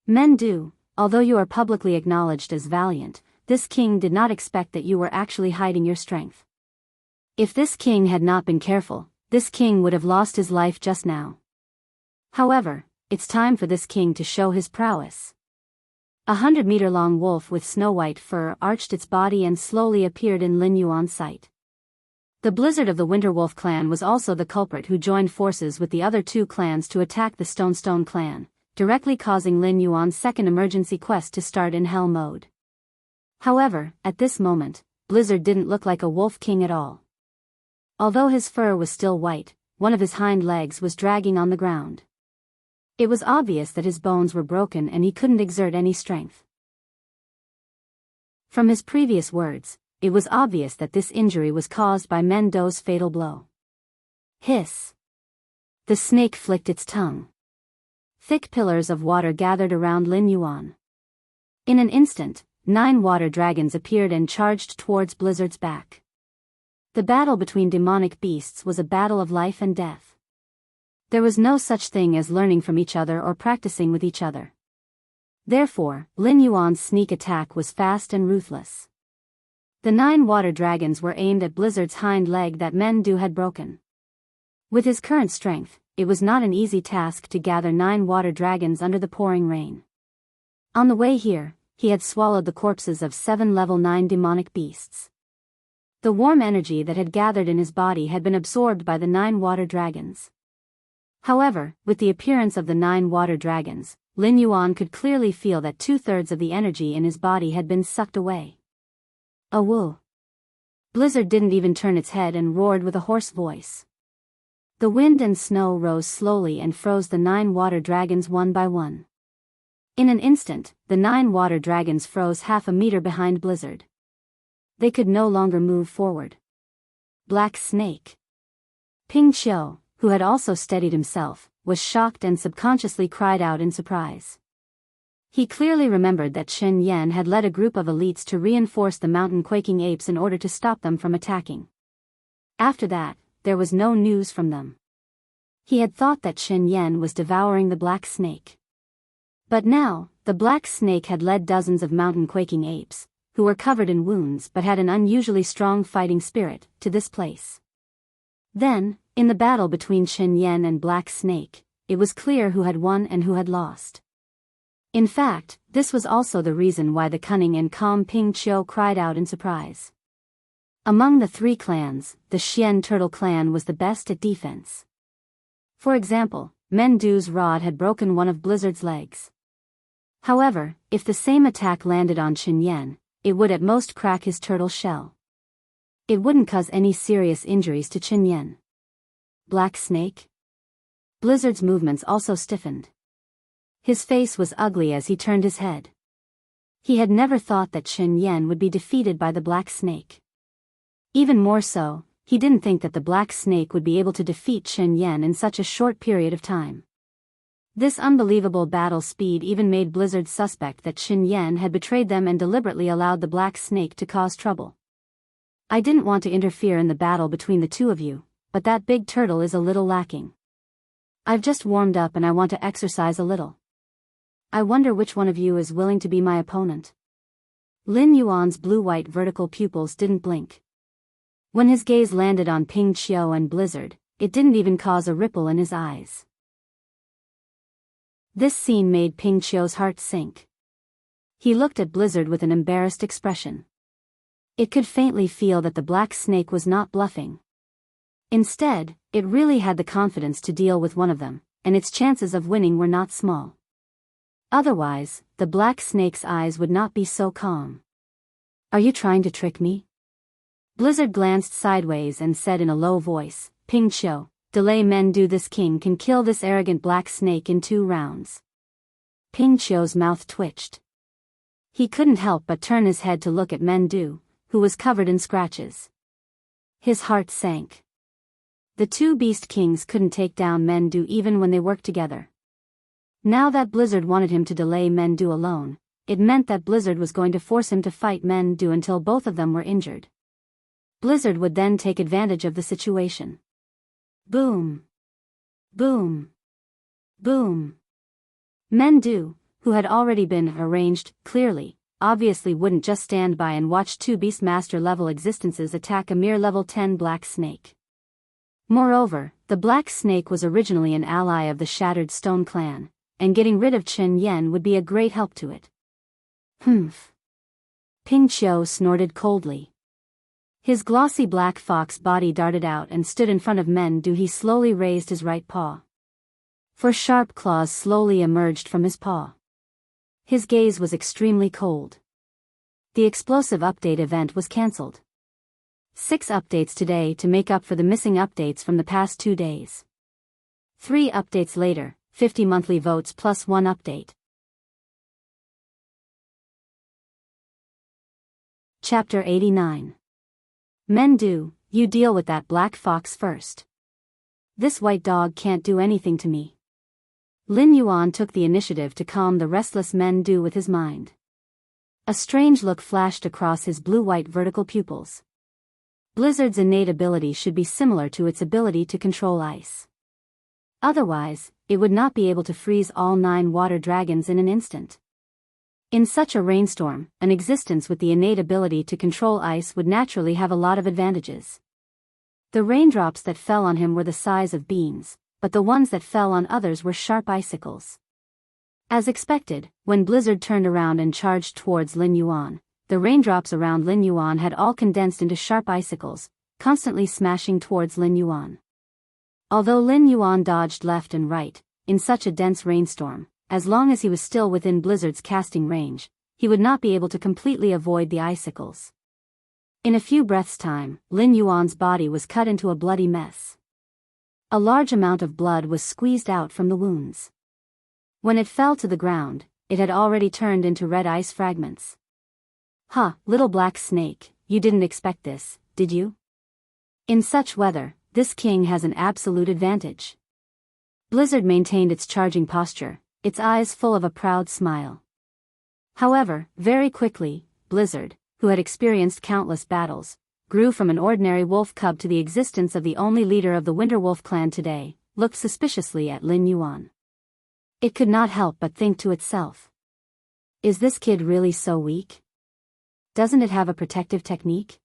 Men do, although you are publicly acknowledged as valiant, this king did not expect that you were actually hiding your strength. If this king had not been careful, this king would have lost his life just now. However, it's time for this king to show his prowess. 100-meter-long wolf with snow-white fur arched its body and slowly appeared in Lin Yuan's sight. The Blizzard of the Winterwolf clan was also the culprit who joined forces with the other two clans to attack the Stone clan, directly causing Lin Yuan's second emergency quest to start in hell mode. However, at this moment, Blizzard didn't look like a wolf king at all. Although his fur was still white, one of his hind legs was dragging on the ground. It was obvious that his bones were broken and he couldn't exert any strength. From his previous words, it was obvious that this injury was caused by Men Dou's fatal blow. Hiss! The snake flicked its tongue. Thick pillars of water gathered around Lin Yuan. In an instant, 9 water dragons appeared and charged towards Blizzard's back. The battle between demonic beasts was a battle of life and death. There was no such thing as learning from each other or practicing with each other. Therefore, Lin Yuan's sneak attack was fast and ruthless. The 9 water dragons were aimed at Blizzard's hind leg that Men Dou had broken. With his current strength, it was not an easy task to gather 9 water dragons under the pouring rain. On the way here, he had swallowed the corpses of 7 level 9 demonic beasts. The warm energy that had gathered in his body had been absorbed by the 9 water dragons. However, with the appearance of the 9 water dragons, Lin Yuan could clearly feel that 2/3 of the energy in his body had been sucked away. Awoo! Blizzard didn't even turn its head and roared with a hoarse voice. The wind and snow rose slowly and froze the 9 water dragons one by one. In an instant, the 9 water dragons froze half a meter behind Blizzard. They could no longer move forward. Black Snake. Ping Qiu, who had also steadied himself, was shocked and subconsciously cried out in surprise. He clearly remembered that Chen Yan had led a group of elites to reinforce the mountain-quaking apes in order to stop them from attacking. After that, there was no news from them. He had thought that Chen Yan was devouring the Black Snake. But now, the Black Snake had led dozens of mountain-quaking apes, who were covered in wounds but had an unusually strong fighting spirit, to this place. Then, in the battle between Chen Yan and Black Snake, it was clear who had won and who had lost. In fact, this was also the reason why the cunning and calm Ping Qiu cried out in surprise. Among the 3 clans, the Xian Turtle clan was the best at defense. For example, Mendu's rod had broken one of Blizzard's legs. However, if the same attack landed on Chen Yan, it would at most crack his turtle shell. It wouldn't cause any serious injuries to Chen Yan. Black Snake? Blizzard's movements also stiffened. His face was ugly as he turned his head. He had never thought that Chen Yan would be defeated by the Black Snake. Even more so, he didn't think that the Black Snake would be able to defeat Chen Yan in such a short period of time. This unbelievable battle speed even made Blizzard suspect that Chen Yan had betrayed them and deliberately allowed the Black Snake to cause trouble. I didn't want to interfere in the battle between the 2 of you, but that big turtle is a little lacking. I've just warmed up and I want to exercise a little. I wonder which one of you is willing to be my opponent. Lin Yuan's blue-white vertical pupils didn't blink. When his gaze landed on Ping Qiu and Blizzard, it didn't even cause a ripple in his eyes. This scene made Ping Qiu's heart sink. He looked at Blizzard with an embarrassed expression. It could faintly feel that the Black Snake was not bluffing. Instead, it really had the confidence to deal with one of them, and its chances of winning were not small. Otherwise, the Black Snake's eyes would not be so calm. Are you trying to trick me? Blizzard glanced sideways and said in a low voice, Ping Qiu, delay Mendu. This king can kill this arrogant Black Snake in 2 rounds. Ping Qiu's mouth twitched. He couldn't help but turn his head to look at Mendu, who was covered in scratches. His heart sank. The 2 beast kings couldn't take down Mendu even when they worked together. Now that Blizzard wanted him to delay Mendu alone, it meant that Blizzard was going to force him to fight Mendu until both of them were injured. Blizzard would then take advantage of the situation. Boom! Boom! Boom! Mendu, who had already been arranged, clearly, obviously wouldn't just stand by and watch 2 Beastmaster-level existences attack a mere level 10 Black Snake. Moreover, the Black Snake was originally an ally of the Shattered Stone clan, and getting rid of Chen Yan would be a great help to it. Humph. Ping Qiu snorted coldly. His glossy black fox body darted out and stood in front of Mendu. He slowly raised his right paw. 4 sharp claws slowly emerged from his paw. His gaze was extremely cold. The explosive update event was cancelled. 6 updates today to make up for the missing updates from the past 2 days. 3 updates later, 50 monthly votes plus 1 update. Chapter 89. Mendu, you deal with that black fox first. This white dog can't do anything to me. Lin Yuan took the initiative to calm the restless Mendu with his mind. A strange look flashed across his blue-white vertical pupils. Blizzard's innate ability should be similar to its ability to control ice. Otherwise, it would not be able to freeze all 9 water dragons in an instant. In such a rainstorm, an existence with the innate ability to control ice would naturally have a lot of advantages. The raindrops that fell on him were the size of beans, but the ones that fell on others were sharp icicles. As expected, when Blizzard turned around and charged towards Lin Yuan, the raindrops around Lin Yuan had all condensed into sharp icicles, constantly smashing towards Lin Yuan. Although Lin Yuan dodged left and right, in such a dense rainstorm, as long as he was still within Blizzard's casting range, he would not be able to completely avoid the icicles. In a few breaths' time, Lin Yuan's body was cut into a bloody mess. A large amount of blood was squeezed out from the wounds. When it fell to the ground, it had already turned into red ice fragments. "Huh, little black snake, you didn't expect this, did you? In such weather, this king has an absolute advantage." Blizzard maintained its charging posture, its eyes full of a proud smile. However, very quickly, Blizzard, who had experienced countless battles, grew from an ordinary wolf cub to the existence of the only leader of the Winter Wolf clan today, looked suspiciously at Lin Yuan. It could not help but think to itself. Is this kid really so weak? Doesn't it have a protective technique?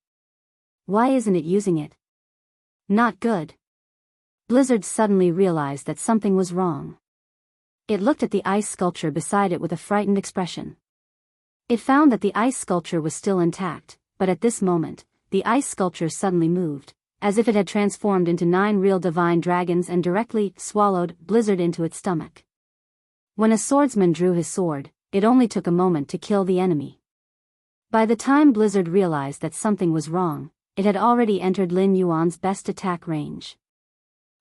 Why isn't it using it? Not good. Blizzard suddenly realized that something was wrong. It looked at the ice sculpture beside it with a frightened expression. It found that the ice sculpture was still intact, but at this moment, the ice sculpture suddenly moved, as if it had transformed into 9 real divine dragons and directly swallowed Blizzard into its stomach. When a swordsman drew his sword, it only took a moment to kill the enemy. By the time Blizzard realized that something was wrong, it had already entered Lin Yuan's best attack range.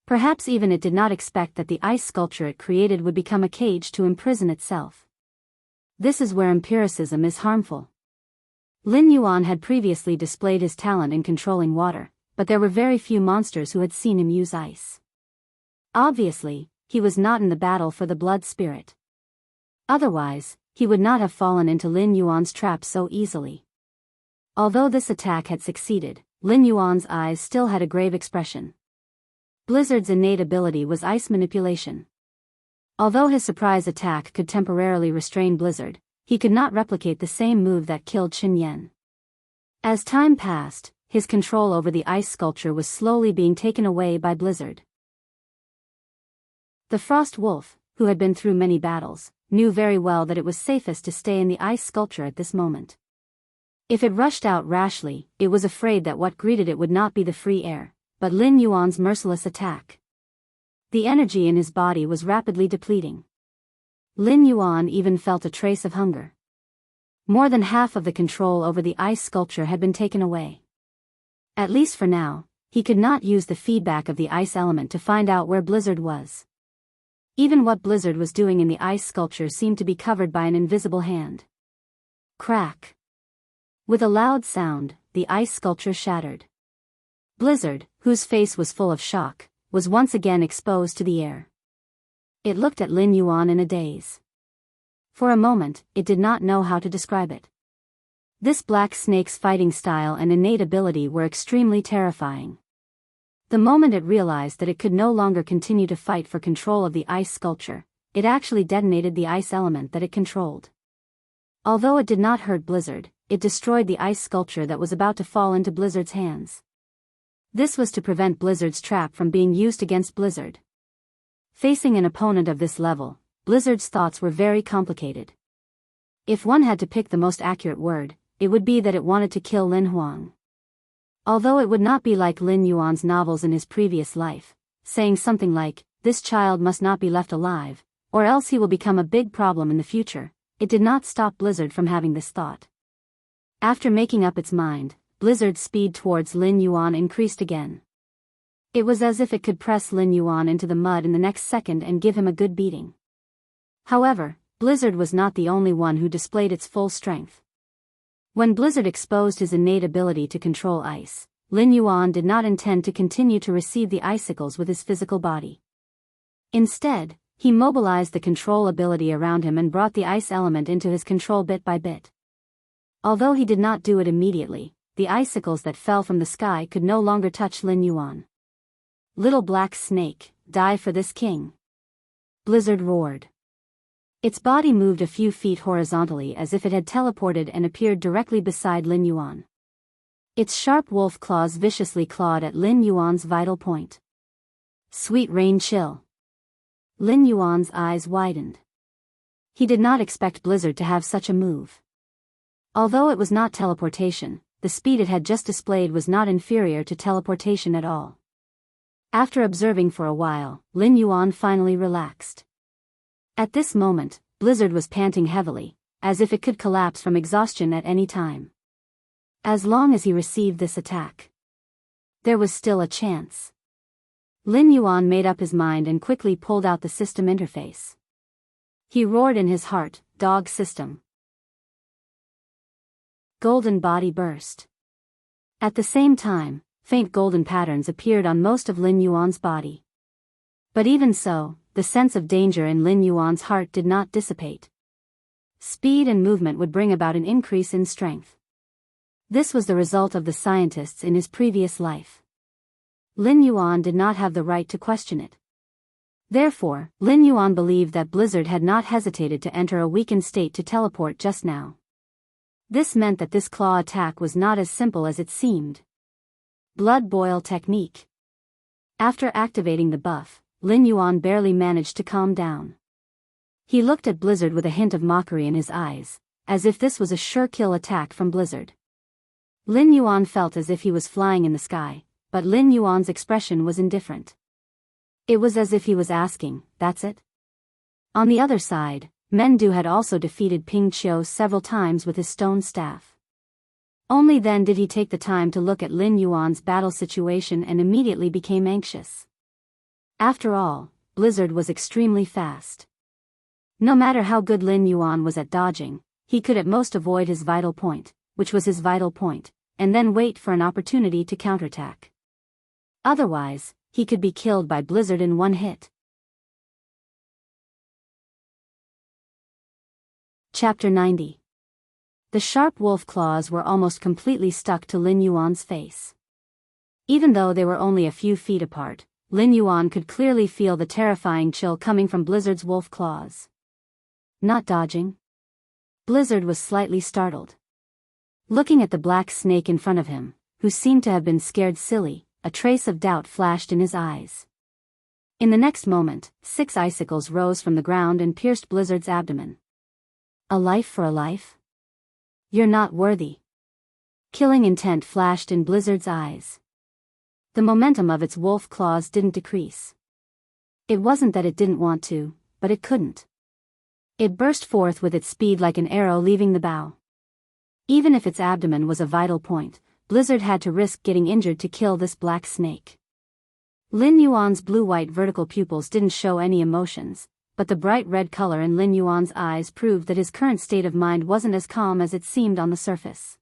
Perhaps even it did not expect that the ice sculpture it created would become a cage to imprison itself. This is where empiricism is harmful. Lin Yuan had previously displayed his talent in controlling water, but there were very few monsters who had seen him use ice. Obviously, he was not in the battle for the blood spirit. Otherwise, he would not have fallen into Lin Yuan's trap so easily. Although this attack had succeeded, Lin Yuan's eyes still had a grave expression. Blizzard's innate ability was ice manipulation. Although his surprise attack could temporarily restrain Blizzard, he could not replicate the same move that killed Qin Yan. As time passed, his control over the ice sculpture was slowly being taken away by Blizzard. The Frost Wolf, who had been through many battles, knew very well that it was safest to stay in the ice sculpture at this moment. If it rushed out rashly, it was afraid that what greeted it would not be the free air, but Lin Yuan's merciless attack. The energy in his body was rapidly depleting. Lin Yuan even felt a trace of hunger. More than half of the control over the ice sculpture had been taken away. At least for now, he could not use the feedback of the ice element to find out where Blizzard was. Even what Blizzard was doing in the ice sculpture seemed to be covered by an invisible hand. Crack. With a loud sound, the ice sculpture shattered. Blizzard, whose face was full of shock, was once again exposed to the air. It looked at Lin Yuan in a daze. For a moment, it did not know how to describe it. This black snake's fighting style and innate ability were extremely terrifying. The moment it realized that it could no longer continue to fight for control of the ice sculpture, it actually detonated the ice element that it controlled. Although it did not hurt Blizzard, it destroyed the ice sculpture that was about to fall into Blizzard's hands. This was to prevent Blizzard's trap from being used against Blizzard. Facing an opponent of this level, Blizzard's thoughts were very complicated. If one had to pick the most accurate word, it would be that it wanted to kill Lin Huang. Although it would not be like Lin Yuan's novels in his previous life, saying something like, "This child must not be left alive, or else he will become a big problem in the future," it did not stop Blizzard from having this thought. After making up its mind, Blizzard's speed towards Lin Yuan increased again. It was as if it could press Lin Yuan into the mud in the next second and give him a good beating. However, Blizzard was not the only one who displayed its full strength. When Blizzard exposed his innate ability to control ice, Lin Yuan did not intend to continue to receive the icicles with his physical body. Instead, he mobilized the control ability around him and brought the ice element into his control bit by bit. Although he did not do it immediately, the icicles that fell from the sky could no longer touch Lin Yuan. "Little black snake, die for this king!" Blizzard roared. Its body moved a few feet horizontally as if it had teleported and appeared directly beside Lin Yuan. Its sharp wolf claws viciously clawed at Lin Yuan's vital point. Sweet rain chill. Lin Yuan's eyes widened. He did not expect Blizzard to have such a move. Although it was not teleportation, the speed it had just displayed was not inferior to teleportation at all. After observing for a while, Lin Yuan finally relaxed. At this moment, Blizzard was panting heavily, as if it could collapse from exhaustion at any time. As long as he received this attack, there was still a chance. Lin Yuan made up his mind and quickly pulled out the system interface. He roared in his heart, Dog system. Golden body burst. At the same time, faint golden patterns appeared on most of Lin Yuan's body. But even so, the sense of danger in Lin Yuan's heart did not dissipate. Speed and movement would bring about an increase in strength. This was the result of the scientists in his previous life. Lin Yuan did not have the right to question it. Therefore, Lin Yuan believed that Blizzard had not hesitated to enter a weakened state to teleport just now. This meant that this claw attack was not as simple as it seemed. Blood boil technique. After activating the buff, Lin Yuan barely managed to calm down. He looked at Blizzard with a hint of mockery in his eyes, as if this was a sure kill attack from Blizzard. Lin Yuan felt as if he was flying in the sky, but Lin Yuan's expression was indifferent. It was as if he was asking, "That's it?" On the other side, Mendu had also defeated Ping Qiu several times with his stone staff. Only then did he take the time to look at Lin Yuan's battle situation and immediately became anxious. After all, Blizzard was extremely fast. No matter how good Lin Yuan was at dodging, he could at most avoid his vital point, which was his vital point, and then wait for an opportunity to counterattack. Otherwise, he could be killed by Blizzard in one hit. Chapter 90. The sharp wolf claws were almost completely stuck to Lin Yuan's face. Even though they were only a few feet apart, Lin Yuan could clearly feel the terrifying chill coming from Blizzard's wolf claws. Not dodging? Blizzard was slightly startled. Looking at the black snake in front of him, who seemed to have been scared silly, a trace of doubt flashed in his eyes. In the next moment, 6 icicles rose from the ground and pierced Blizzard's abdomen. A life for a life? You're not worthy. Killing intent flashed in Blizzard's eyes. The momentum of its wolf claws didn't decrease. It wasn't that it didn't want to, but it couldn't. It burst forth with its speed like an arrow leaving the bow. Even if its abdomen was a vital point, Blizzard had to risk getting injured to kill this black snake. Lin Yuan's blue-white vertical pupils didn't show any emotions, but the bright red color in Lin Yuan's eyes proved that his current state of mind wasn't as calm as it seemed on the surface.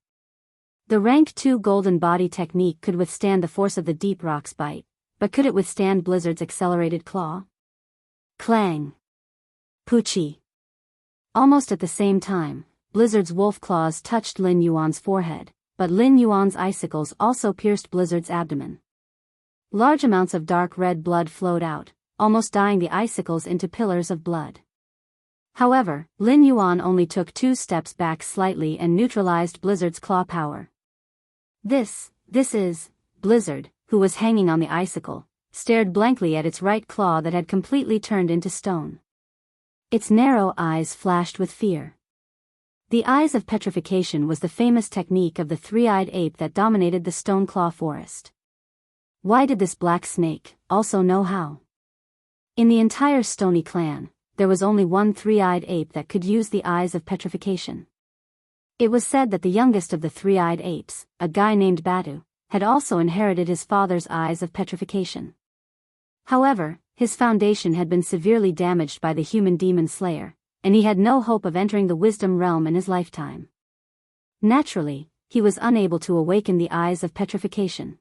The Rank 2 golden body technique could withstand the force of the deep rock's bite, but could it withstand Blizzard's accelerated claw? Clang! Poochie! Almost at the same time, Blizzard's wolf claws touched Lin Yuan's forehead, but Lin Yuan's icicles also pierced Blizzard's abdomen. Large amounts of dark red blood flowed out, almost dyeing the icicles into pillars of blood. However, Lin Yuan only took 2 steps back slightly and neutralized Blizzard's claw power. This is, Blizzard, who was hanging on the icicle, stared blankly at its right claw that had completely turned into stone. Its narrow eyes flashed with fear. The eyes of petrification was the famous technique of the 3-eyed ape that dominated the stone claw forest. Why did this black snake also know how? In the entire Stony clan, there was only one 3-eyed ape that could use the eyes of petrification. It was said that the youngest of the 3-eyed apes, a guy named Badu, had also inherited his father's eyes of petrification. However, his foundation had been severely damaged by the human demon slayer, and he had no hope of entering the wisdom realm in his lifetime. Naturally, he was unable to awaken the eyes of petrification.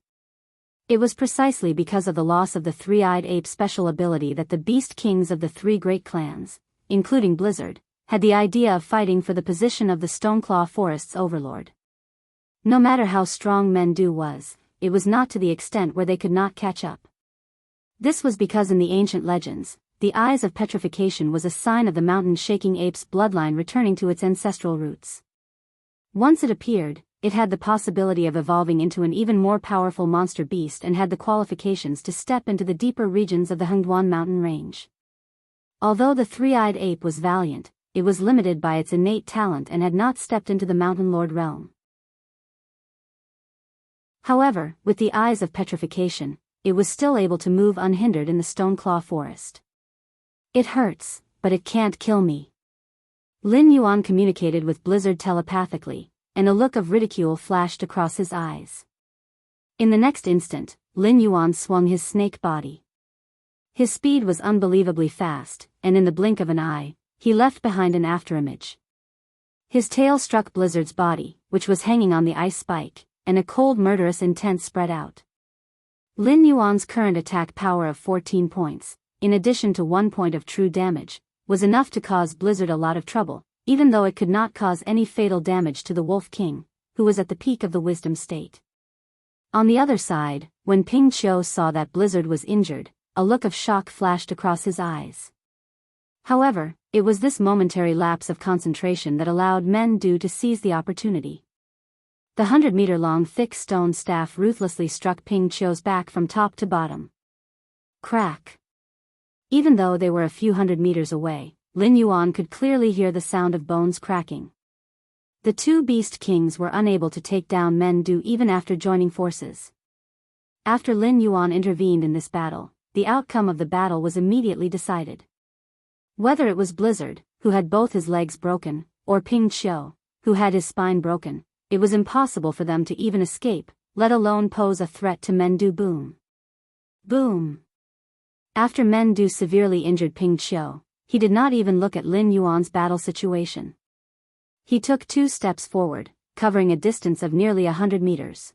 It was precisely because of the loss of the 3-eyed ape's special ability that the beast kings of the 3 great clans, including Blizzard, had the idea of fighting for the position of the Stoneclaw Forest's overlord. No matter how strong Mendu was, it was not to the extent where they could not catch up. This was because in the ancient legends, the eyes of petrification was a sign of the mountain-shaking ape's bloodline returning to its ancestral roots. Once it appeared, it had the possibility of evolving into an even more powerful monster beast and had the qualifications to step into the deeper regions of the Hengduan mountain range. Although the 3-eyed ape was valiant, it was limited by its innate talent and had not stepped into the mountain lord realm. However, with the eyes of petrification, it was still able to move unhindered in the Stoneclaw Forest. It hurts, but it can't kill me. Lin Yuan communicated with Blizzard telepathically, and a look of ridicule flashed across his eyes. In the next instant, Lin Yuan swung his snake body. His speed was unbelievably fast, and in the blink of an eye, he left behind an afterimage. His tail struck Blizzard's body, which was hanging on the ice spike, and a cold murderous intent spread out. Lin Yuan's current attack power of 14 points, in addition to 1 point of true damage, was enough to cause Blizzard a lot of trouble, even though it could not cause any fatal damage to the Wolf King, who was at the peak of the wisdom state. On the other side, when Ping Qiu saw that Blizzard was injured, a look of shock flashed across his eyes. However, it was this momentary lapse of concentration that allowed Men Du to seize the opportunity. The 100-meter-long thick stone staff ruthlessly struck Ping Qiu's back from top to bottom. Crack. Even though they were a few hundred meters away, Lin Yuan could clearly hear the sound of bones cracking. The two Beast Kings were unable to take down Men Du even after joining forces. After Lin Yuan intervened in this battle, the outcome of the battle was immediately decided. Whether it was Blizzard, who had both his legs broken, or Ping Qiu, who had his spine broken, it was impossible for them to even escape, let alone pose a threat to Men Du. Boom. Boom. After Men Du severely injured Ping Qiu, he did not even look at Lin Yuan's battle situation. He took 2 steps forward, covering a distance of nearly 100 meters.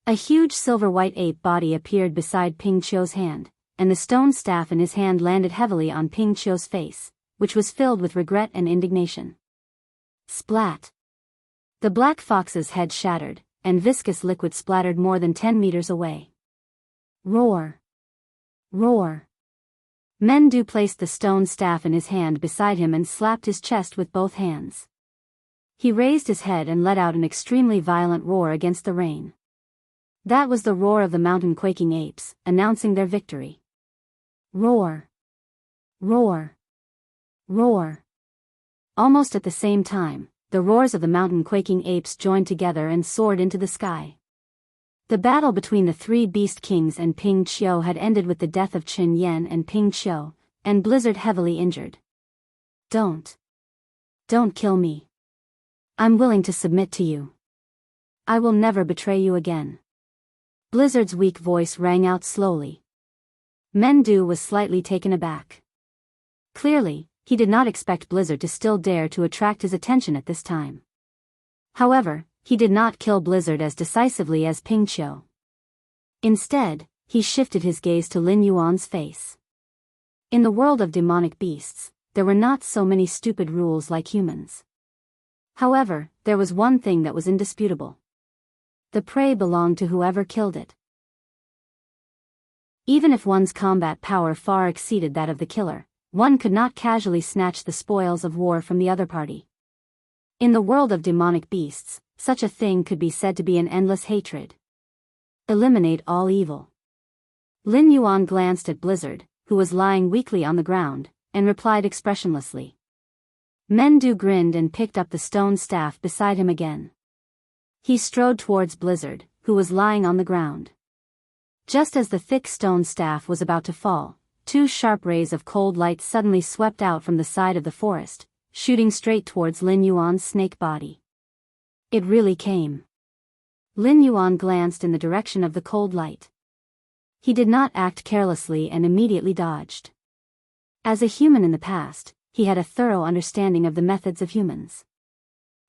A huge silver-white ape body appeared beside Ping Qiu's hand, and the stone staff in his hand landed heavily on Ping Qiu's face, which was filled with regret and indignation. Splat! The black fox's head shattered, and viscous liquid splattered more than 10 meters away. Roar! Roar! Men Du placed the stone staff in his hand beside him and slapped his chest with both hands. He raised his head and let out an extremely violent roar against the rain. That was the roar of the mountain quaking apes, announcing their victory. Roar! Roar! Roar! Almost at the same time, the roars of the mountain quaking apes joined together and soared into the sky. The battle between the 3 Beast Kings and Ping Qiu had ended with the death of Chen Yan and Ping Qiu, and Blizzard heavily injured. Don't kill me. I'm willing to submit to you. I will never betray you again. Blizzard's weak voice rang out slowly. Men Du was slightly taken aback. Clearly, he did not expect Blizzard to still dare to attract his attention at this time. However, he did not kill Blizzard as decisively as Ping Qiu. Instead, he shifted his gaze to Lin Yuan's face. In the world of demonic beasts, there were not so many stupid rules like humans. However, there was one thing that was indisputable. The prey belonged to whoever killed it. Even if one's combat power far exceeded that of the killer, one could not casually snatch the spoils of war from the other party. In the world of demonic beasts, such a thing could be said to be an endless hatred. Eliminate all evil. Lin Yuan glanced at Blizzard, who was lying weakly on the ground, and replied expressionlessly. Men Du grinned and picked up the stone staff beside him again. He strode towards Blizzard, who was lying on the ground. Just as the thick stone staff was about to fall, 2 sharp rays of cold light suddenly swept out from the side of the forest, shooting straight towards Lin Yuan's snake body. It really came. Lin Yuan glanced in the direction of the cold light. He did not act carelessly and immediately dodged. As a human in the past, he had a thorough understanding of the methods of humans.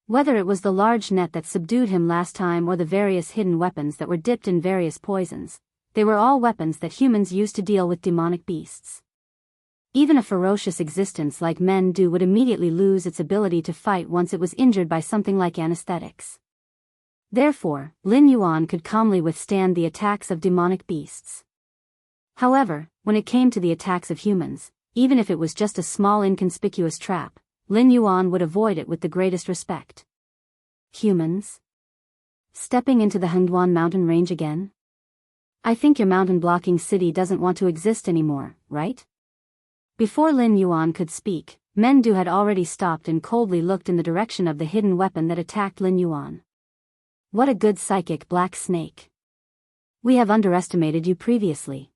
Whether it was the large net that subdued him last time or the various hidden weapons that were dipped in various poisons, they were all weapons that humans used to deal with demonic beasts. Even a ferocious existence like Men Du would immediately lose its ability to fight once it was injured by something like anesthetics. Therefore, Lin Yuan could calmly withstand the attacks of demonic beasts. However, when it came to the attacks of humans, even if it was just a small inconspicuous trap, Lin Yuan would avoid it with the greatest respect. Humans? Stepping into the Hengduan mountain range again? I think your mountain-blocking city doesn't want to exist anymore, right? Before Lin Yuan could speak, Men Du had already stopped and coldly looked in the direction of the hidden weapon that attacked Lin Yuan. What a good psychic black snake. We have underestimated you previously.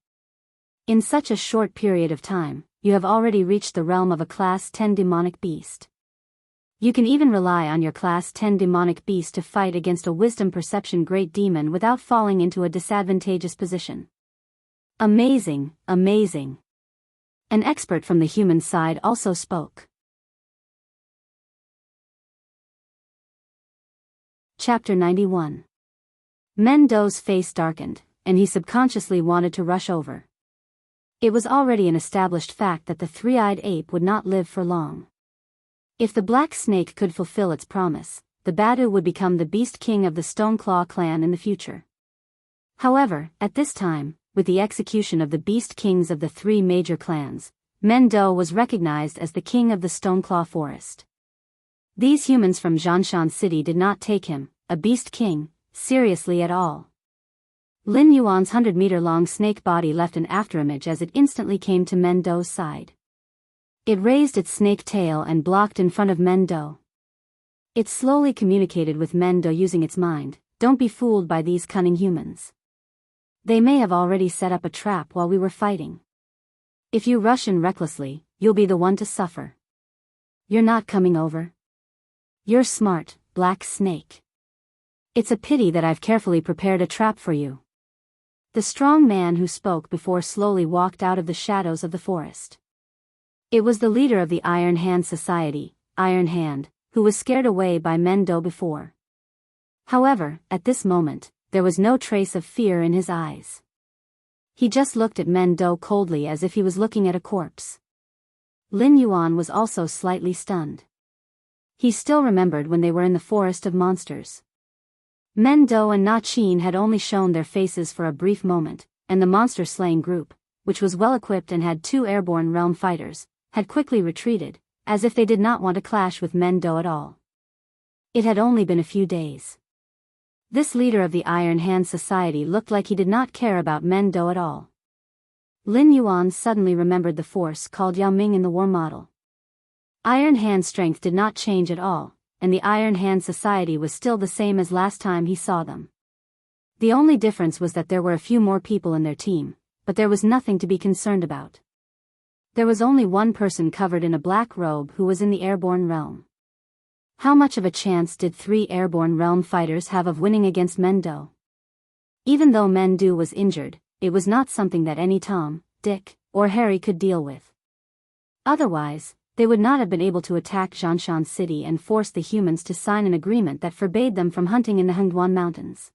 In such a short period of time, you have already reached the realm of a Class 10 demonic beast. You can even rely on your Class 10 demonic beast to fight against a wisdom perception great demon without falling into a disadvantageous position. Amazing, amazing. An expert from the human side also spoke. Chapter 91. Mendo's face darkened, and he subconsciously wanted to rush over. It was already an established fact that the three-eyed ape would not live for long. If the black snake could fulfill its promise, the Badu would become the beast king of the Stoneclaw clan in the future. However, at this time, with the execution of the beast kings of the three major clans, Mendo was recognized as the king of the Stoneclaw forest. These humans from Zhanshan City did not take him, a beast king, seriously at all. Lin Yuan's 100-meter-long snake body left an afterimage as it instantly came to Mendo's side. It raised its snake tail and blocked in front of Mendo. It slowly communicated with Mendo using its mind. Don't be fooled by these cunning humans. They may have already set up a trap while we were fighting. If you rush in recklessly, you'll be the one to suffer. You're not coming over. You're smart, black snake. It's a pity that I've carefully prepared a trap for you. The strong man who spoke before slowly walked out of the shadows of the forest. It was the leader of the Iron Hand Society, Iron Hand, who was scared away by Mendo before. However, at this moment, there was no trace of fear in his eyes. He just looked at Mendo coldly as if he was looking at a corpse. Lin Yuan was also slightly stunned. He still remembered when they were in the forest of monsters. Mendo and Na Qin had only shown their faces for a brief moment, and the monster-slaying group, which was well-equipped and had 2 airborne realm fighters, had quickly retreated, as if they did not want to clash with Mendo at all. It had only been a few days. This leader of the Iron Hand Society looked like he did not care about Mendo at all. Lin Yuan suddenly remembered the force called Yao Ming in the war model. Iron Hand strength did not change at all, and the Iron Hand Society was still the same as last time he saw them. The only difference was that there were a few more people in their team, but there was nothing to be concerned about. There was only one person covered in a black robe who was in the airborne realm. How much of a chance did 3 airborne realm fighters have of winning against Mendo? Even though Mendo was injured, it was not something that any Tom, Dick, or Harry could deal with. Otherwise, they would not have been able to attack Zhanshan City and force the humans to sign an agreement that forbade them from hunting in the Hengduan Mountains.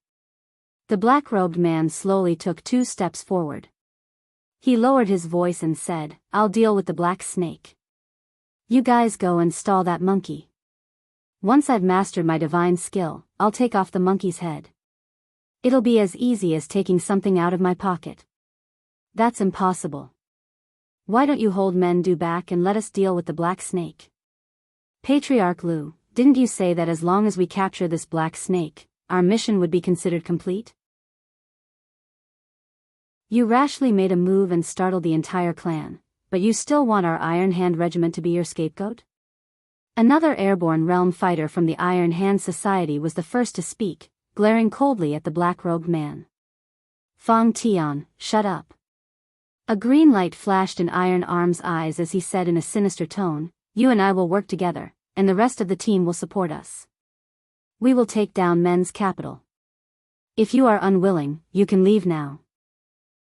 The black-robed man slowly took 2 steps forward. He lowered his voice and said, "I'll deal with the black snake. You guys go and stall that monkey. Once I've mastered my divine skill, I'll take off the monkey's head. It'll be as easy as taking something out of my pocket." "That's impossible. Why don't you hold Mendo back and let us deal with the black snake?" "Patriarch Lu, didn't you say that as long as we capture this black snake, our mission would be considered complete? You rashly made a move and startled the entire clan, but you still want our Iron Hand regiment to be your scapegoat?" Another airborne realm fighter from the Iron Hand Society was the first to speak, glaring coldly at the black-robed man. "Fang Tian, shut up." A green light flashed in Iron Arm's eyes as he said in a sinister tone, "You and I will work together, and the rest of the team will support us. We will take down Men's capital. If you are unwilling, you can leave now."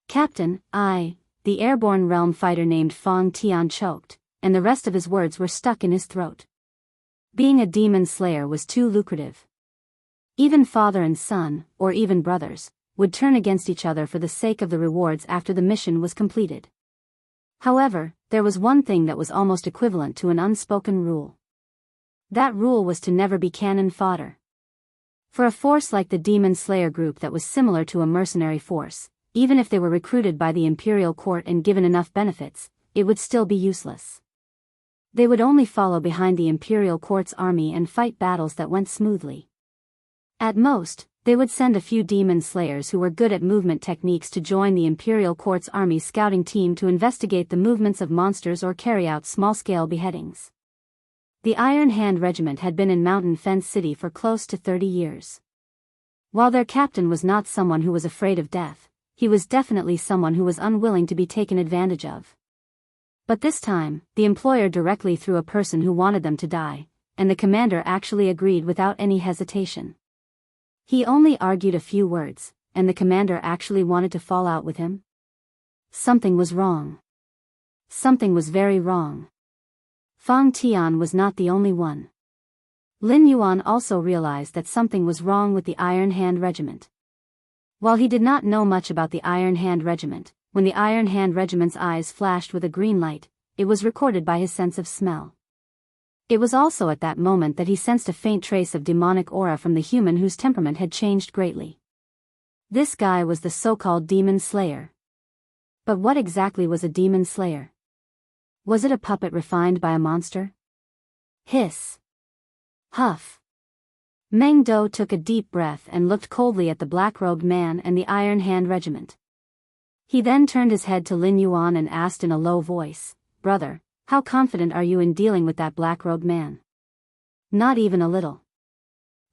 "Captain, the airborne realm fighter named Fang Tian choked, and the rest of his words were stuck in his throat. Being a demon slayer was too lucrative. Even father and son, or even brothers, would turn against each other for the sake of the rewards after the mission was completed. However, there was one thing that was almost equivalent to an unspoken rule. That rule was to never be cannon fodder. For a force like the Demon Slayer group that was similar to a mercenary force, even if they were recruited by the Imperial Court and given enough benefits, it would still be useless. They would only follow behind the Imperial Court's army and fight battles that went smoothly. At most, they would send a few demon slayers who were good at movement techniques to join the Imperial Court's army scouting team to investigate the movements of monsters or carry out small-scale beheadings. The Iron Hand Regiment had been in Mountain Fence City for close to 30 years. While their captain was not someone who was afraid of death, he was definitely someone who was unwilling to be taken advantage of. But this time, the employer directly threw a person who wanted them to die, and the commander actually agreed without any hesitation. He only argued a few words, and the commander actually wanted to fall out with him. Something was wrong. Something was very wrong. Fang Tian was not the only one. Lin Yuan also realized that something was wrong with the Iron Hand Regiment. While he did not know much about the Iron Hand Regiment, when the Iron Hand Regiment's eyes flashed with a green light, it was recorded by his sense of smell. It was also at that moment that he sensed a faint trace of demonic aura from the human whose temperament had changed greatly. This guy was the so-called Demon Slayer. But what exactly was a Demon Slayer? Was it a puppet refined by a monster? Hiss. Huff. Meng Do took a deep breath and looked coldly at the black-robed man and the Iron Hand Regiment. He then turned his head to Lin Yuan and asked in a low voice, "Brother, how confident are you in dealing with that black-robed man?" "Not even a little."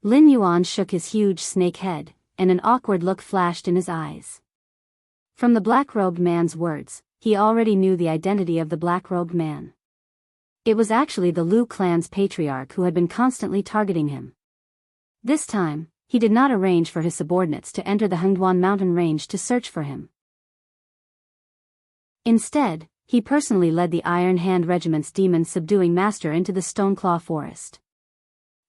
Lin Yuan shook his huge snake head, and an awkward look flashed in his eyes. From the black-robed man's words, he already knew the identity of the black-robed man. It was actually the Lu clan's patriarch who had been constantly targeting him. This time, he did not arrange for his subordinates to enter the Hengduan mountain range to search for him. Instead, he personally led the Iron Hand Regiment's demon-subduing master into the Stoneclaw forest.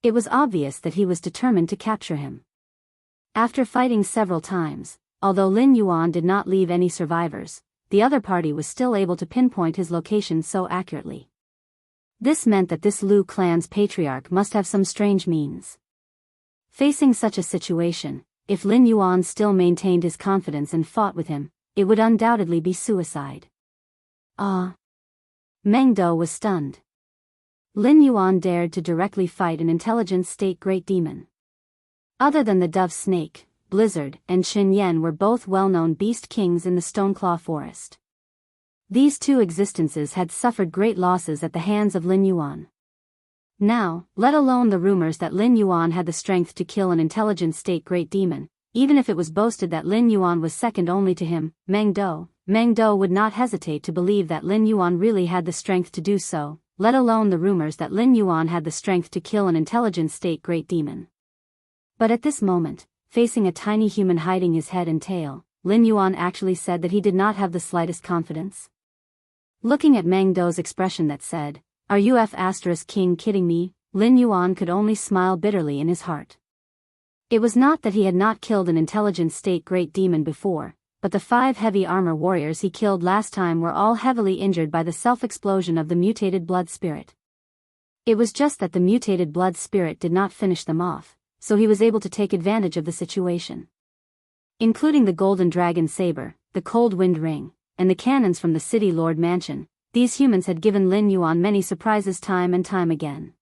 It was obvious that he was determined to capture him. After fighting several times, although Lin Yuan did not leave any survivors, the other party was still able to pinpoint his location so accurately. This meant that this Lu clan's patriarch must have some strange means. Facing such a situation, if Lin Yuan still maintained his confidence and fought with him, it would undoubtedly be suicide. Meng Do was stunned. Lin Yuan dared to directly fight an intelligent state great demon. Other than the Dove Snake, Blizzard, and Qin Yan were both well-known beast kings in the Stoneclaw forest. These two existences had suffered great losses at the hands of Lin Yuan. Now, let alone the rumors that Lin Yuan had the strength to kill an intelligent state great demon, even if it was boasted that Lin Yuan was second only to him, Meng Do would not hesitate to believe that Lin Yuan really had the strength to do so, let alone the rumors that Lin Yuan had the strength to kill an intelligent state great demon. But at this moment, facing a tiny human hiding his head and tail, Lin Yuan actually said that he did not have the slightest confidence. Looking at Meng Do's expression that said, "Are you king kidding me?" Lin Yuan could only smile bitterly in his heart. It was not that he had not killed an intelligent state great demon before, but the 5 heavy armor warriors he killed last time were all heavily injured by the self-explosion of the mutated blood spirit. It was just that the mutated blood spirit did not finish them off, so he was able to take advantage of the situation. Including the golden dragon saber, the cold wind ring, and the cannons from the city lord mansion, these humans had given Lin Yuan many surprises time and time again.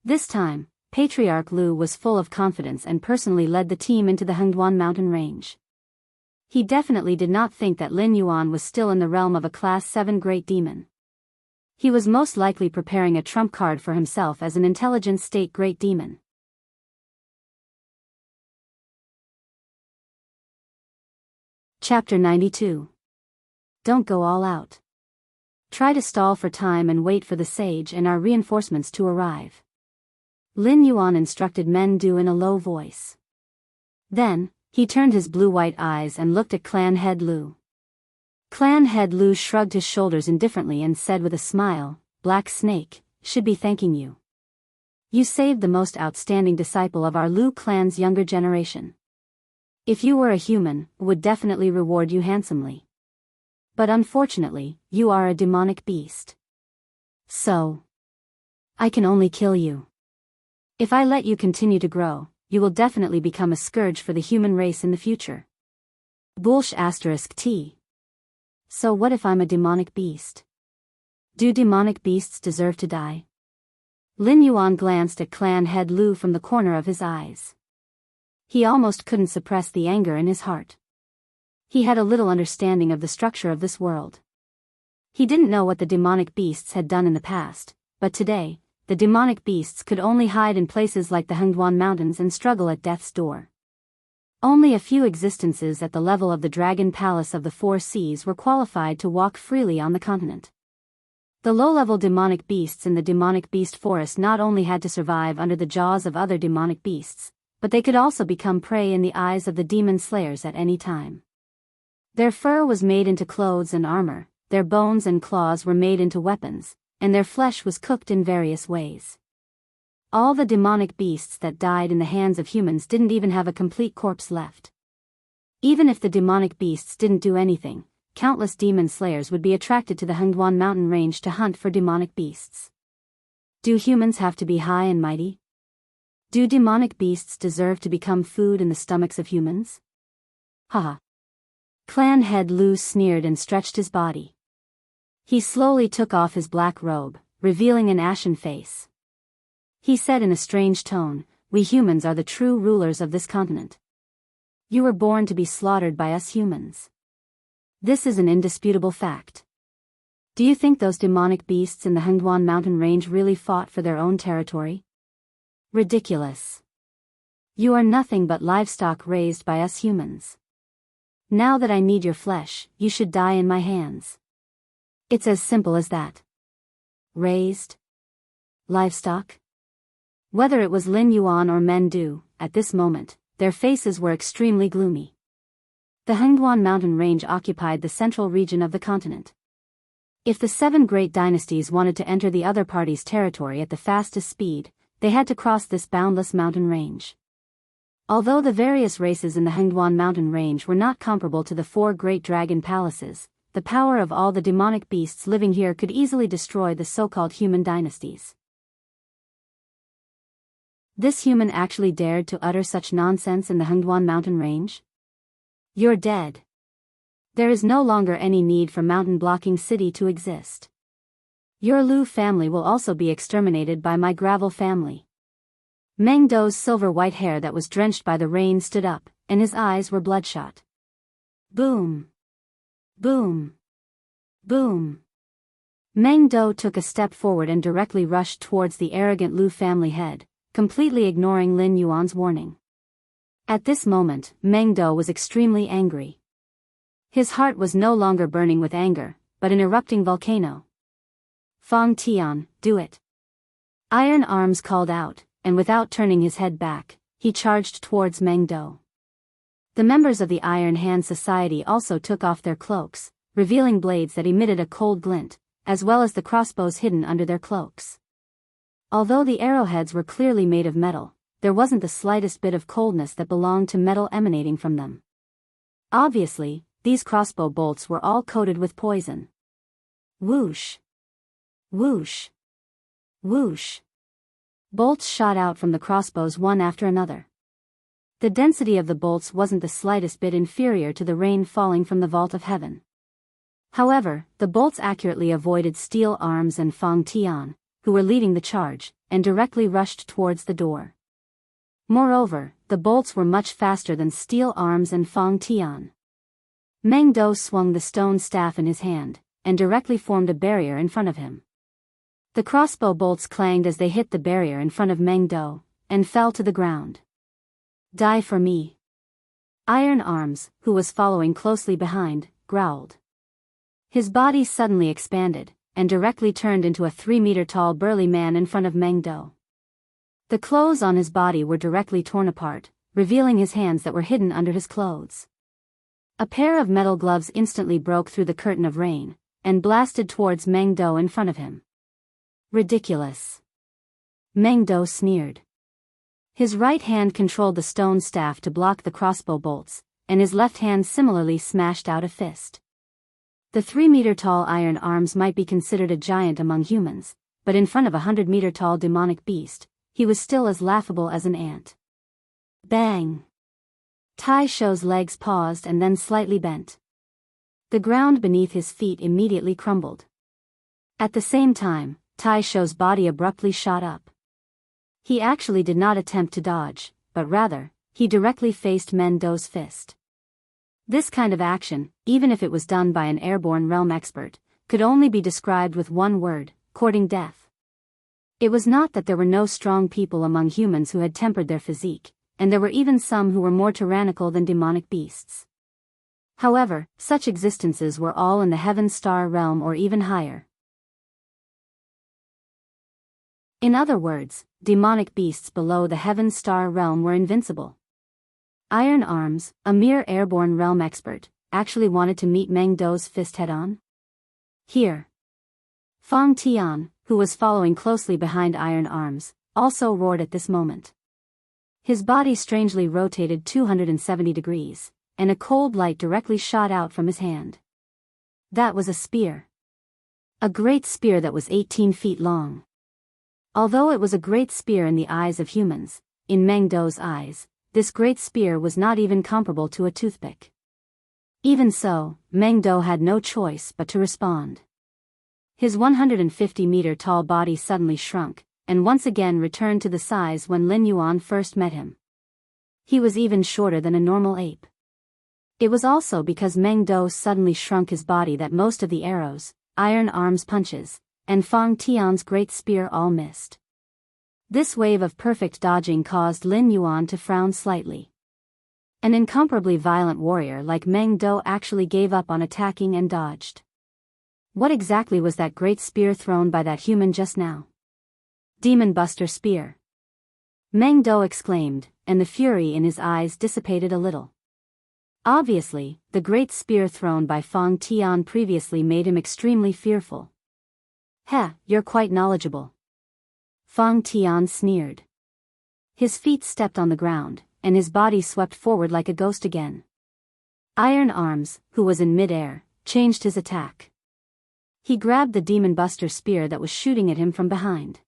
This time, Patriarch Lu was full of confidence and personally led the team into the Hengduan mountain range. He definitely did not think that Lin Yuan was still in the realm of a Class 7 great demon. He was most likely preparing a trump card for himself as an intelligent state great demon. Chapter 92. Don't go all out. Try to stall for time and wait for the sage and our reinforcements to arrive. Lin Yuan instructed Meng Do in a low voice. Then, he turned his blue-white eyes and looked at Clan Head Lu. Clan Head Lu shrugged his shoulders indifferently and said with a smile, "Black Snake should be thanking you. You saved the most outstanding disciple of our Lu clan's younger generation. If you were a human, would definitely reward you handsomely. But unfortunately, you are a demonic beast. So, I can only kill you. If I let you continue to grow, you will definitely become a scourge for the human race in the future." *T. So what if I'm a demonic beast? Do demonic beasts deserve to die? Lin Yuan glanced at Clan Head Lu from the corner of his eyes. He almost couldn't suppress the anger in his heart. He had a little understanding of the structure of this world. He didn't know what the demonic beasts had done in the past, but today, the demonic beasts could only hide in places like the Hengduan Mountains and struggle at death's door. Only a few existences at the level of the Dragon Palace of the Four Seas were qualified to walk freely on the continent. The low-level demonic beasts in the demonic beast forest not only had to survive under the jaws of other demonic beasts, but they could also become prey in the eyes of the demon slayers at any time. Their fur was made into clothes and armor, their bones and claws were made into weapons, and their flesh was cooked in various ways. All the demonic beasts that died in the hands of humans didn't even have a complete corpse left. Even if the demonic beasts didn't do anything, countless demon slayers would be attracted to the Hengduan mountain range to hunt for demonic beasts. Do humans have to be high and mighty? Do demonic beasts deserve to become food in the stomachs of humans? Haha. Clan head Lu sneered and stretched his body. He slowly took off his black robe, revealing an ashen face. He said in a strange tone, "We humans are the true rulers of this continent. You were born to be slaughtered by us humans. This is an indisputable fact. Do you think those demonic beasts in the Hengduan mountain range really fought for their own territory? Ridiculous. You are nothing but livestock raised by us humans. Now that I need your flesh, you should die in my hands. It's as simple as that." Raised? Livestock? Whether it was Lin Yuan or Men Du, at this moment, their faces were extremely gloomy. The Hengduan mountain range occupied the central region of the continent. If the 7 great dynasties wanted to enter the other party's territory at the fastest speed, they had to cross this boundless mountain range. Although the various races in the Hengduan mountain range were not comparable to the 4 great dragon palaces, the power of all the demonic beasts living here could easily destroy the so-called human dynasties. This human actually dared to utter such nonsense in the Hengduan mountain range? You're dead. There is no longer any need for mountain-blocking city to exist. Your Lu family will also be exterminated by my gravel family. Meng Dou's silver-white hair that was drenched by the rain stood up, and his eyes were bloodshot. Boom. Boom. Boom. Meng Dou took a step forward and directly rushed towards the arrogant Lu family head, completely ignoring Lin Yuan's warning. At this moment, Meng Dou was extremely angry. His heart was no longer burning with anger, but an erupting volcano. Fang Tian, do it. Iron Arms called out, and without turning his head back, he charged towards Meng Dou. The members of the Iron Hand Society also took off their cloaks, revealing blades that emitted a cold glint, as well as the crossbows hidden under their cloaks. Although the arrowheads were clearly made of metal, there wasn't the slightest bit of coldness that belonged to metal emanating from them. Obviously, these crossbow bolts were all coated with poison. Whoosh! Whoosh! Whoosh! Bolts shot out from the crossbows one after another. The density of the bolts wasn't the slightest bit inferior to the rain falling from the vault of heaven. However, the bolts accurately avoided Steel Arms and Fang Tian, who were leading the charge, and directly rushed towards the door. Moreover, the bolts were much faster than Steel Arms and Fang Tian. Meng Dou swung the stone staff in his hand, and directly formed a barrier in front of him. The crossbow bolts clanged as they hit the barrier in front of Meng Dou, and fell to the ground. Die for me. Iron Arms, who was following closely behind, growled. His body suddenly expanded, and directly turned into a 3-meter-tall burly man in front of Meng Dou. The clothes on his body were directly torn apart, revealing his hands that were hidden under his clothes. A pair of metal gloves instantly broke through the curtain of rain, and blasted towards Meng Dou in front of him. Ridiculous. Meng Dou sneered. His right hand controlled the stone staff to block the crossbow bolts, and his left hand similarly smashed out a fist. The 3-meter-tall Iron Arms might be considered a giant among humans, but in front of a 100-meter-tall demonic beast, he was still as laughable as an ant. Bang! Tai Shou's legs paused and then slightly bent. The ground beneath his feet immediately crumbled. At the same time, Tai Shou's body abruptly shot up. He actually did not attempt to dodge, but rather, he directly faced Meng Dou's fist. This kind of action, even if it was done by an airborne realm expert, could only be described with one word: courting death. It was not that there were no strong people among humans who had tempered their physique, and there were even some who were more tyrannical than demonic beasts. However, such existences were all in the Heaven Star realm or even higher. In other words, demonic beasts below the Heaven Star realm were invincible. Iron Arms, a mere airborne realm expert, actually wanted to meet Meng Dou's fist head-on? Here. Fang Tian, who was following closely behind Iron Arms, also roared at this moment. His body strangely rotated 270 degrees, and a cold light directly shot out from his hand. That was a spear. A great spear that was 18 feet long. Although it was a great spear in the eyes of humans, in Meng Dou's eyes, this great spear was not even comparable to a toothpick. Even so, Meng Dou had no choice but to respond. His 150-meter-tall body suddenly shrunk, and once again returned to the size when Lin Yuan first met him. He was even shorter than a normal ape. It was also because Meng Dou suddenly shrunk his body that most of the arrows, Iron Arm's punches, and Fang Tian's great spear all missed. This wave of perfect dodging caused Lin Yuan to frown slightly. An incomparably violent warrior like Meng Dou actually gave up on attacking and dodged. What exactly was that great spear thrown by that human just now? Demon Buster Spear. Meng Dou exclaimed, and the fury in his eyes dissipated a little. Obviously, the great spear thrown by Fang Tian previously made him extremely fearful. Heh, you're quite knowledgeable. Fang Tian sneered. His feet stepped on the ground, and his body swept forward like a ghost again. Iron Arms, who was in mid-air, changed his attack. He grabbed the Demon Buster Spear that was shooting at him from behind.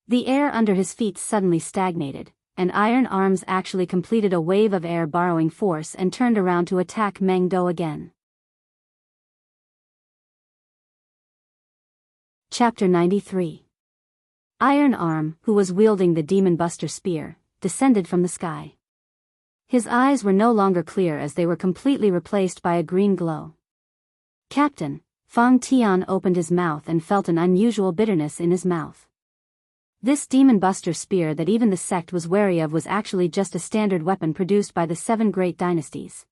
The air under his feet suddenly stagnated, and Iron Arms actually completed a wave of air borrowing force and turned around to attack Meng Dou again. Chapter 93. Iron Arm, who was wielding the Demon Buster Spear, descended from the sky. His eyes were no longer clear as they were completely replaced by a green glow. Captain, Fang Tian opened his mouth and felt an unusual bitterness in his mouth. This Demon Buster Spear that even the sect was wary of was actually just a standard weapon produced by the 7 great dynasties.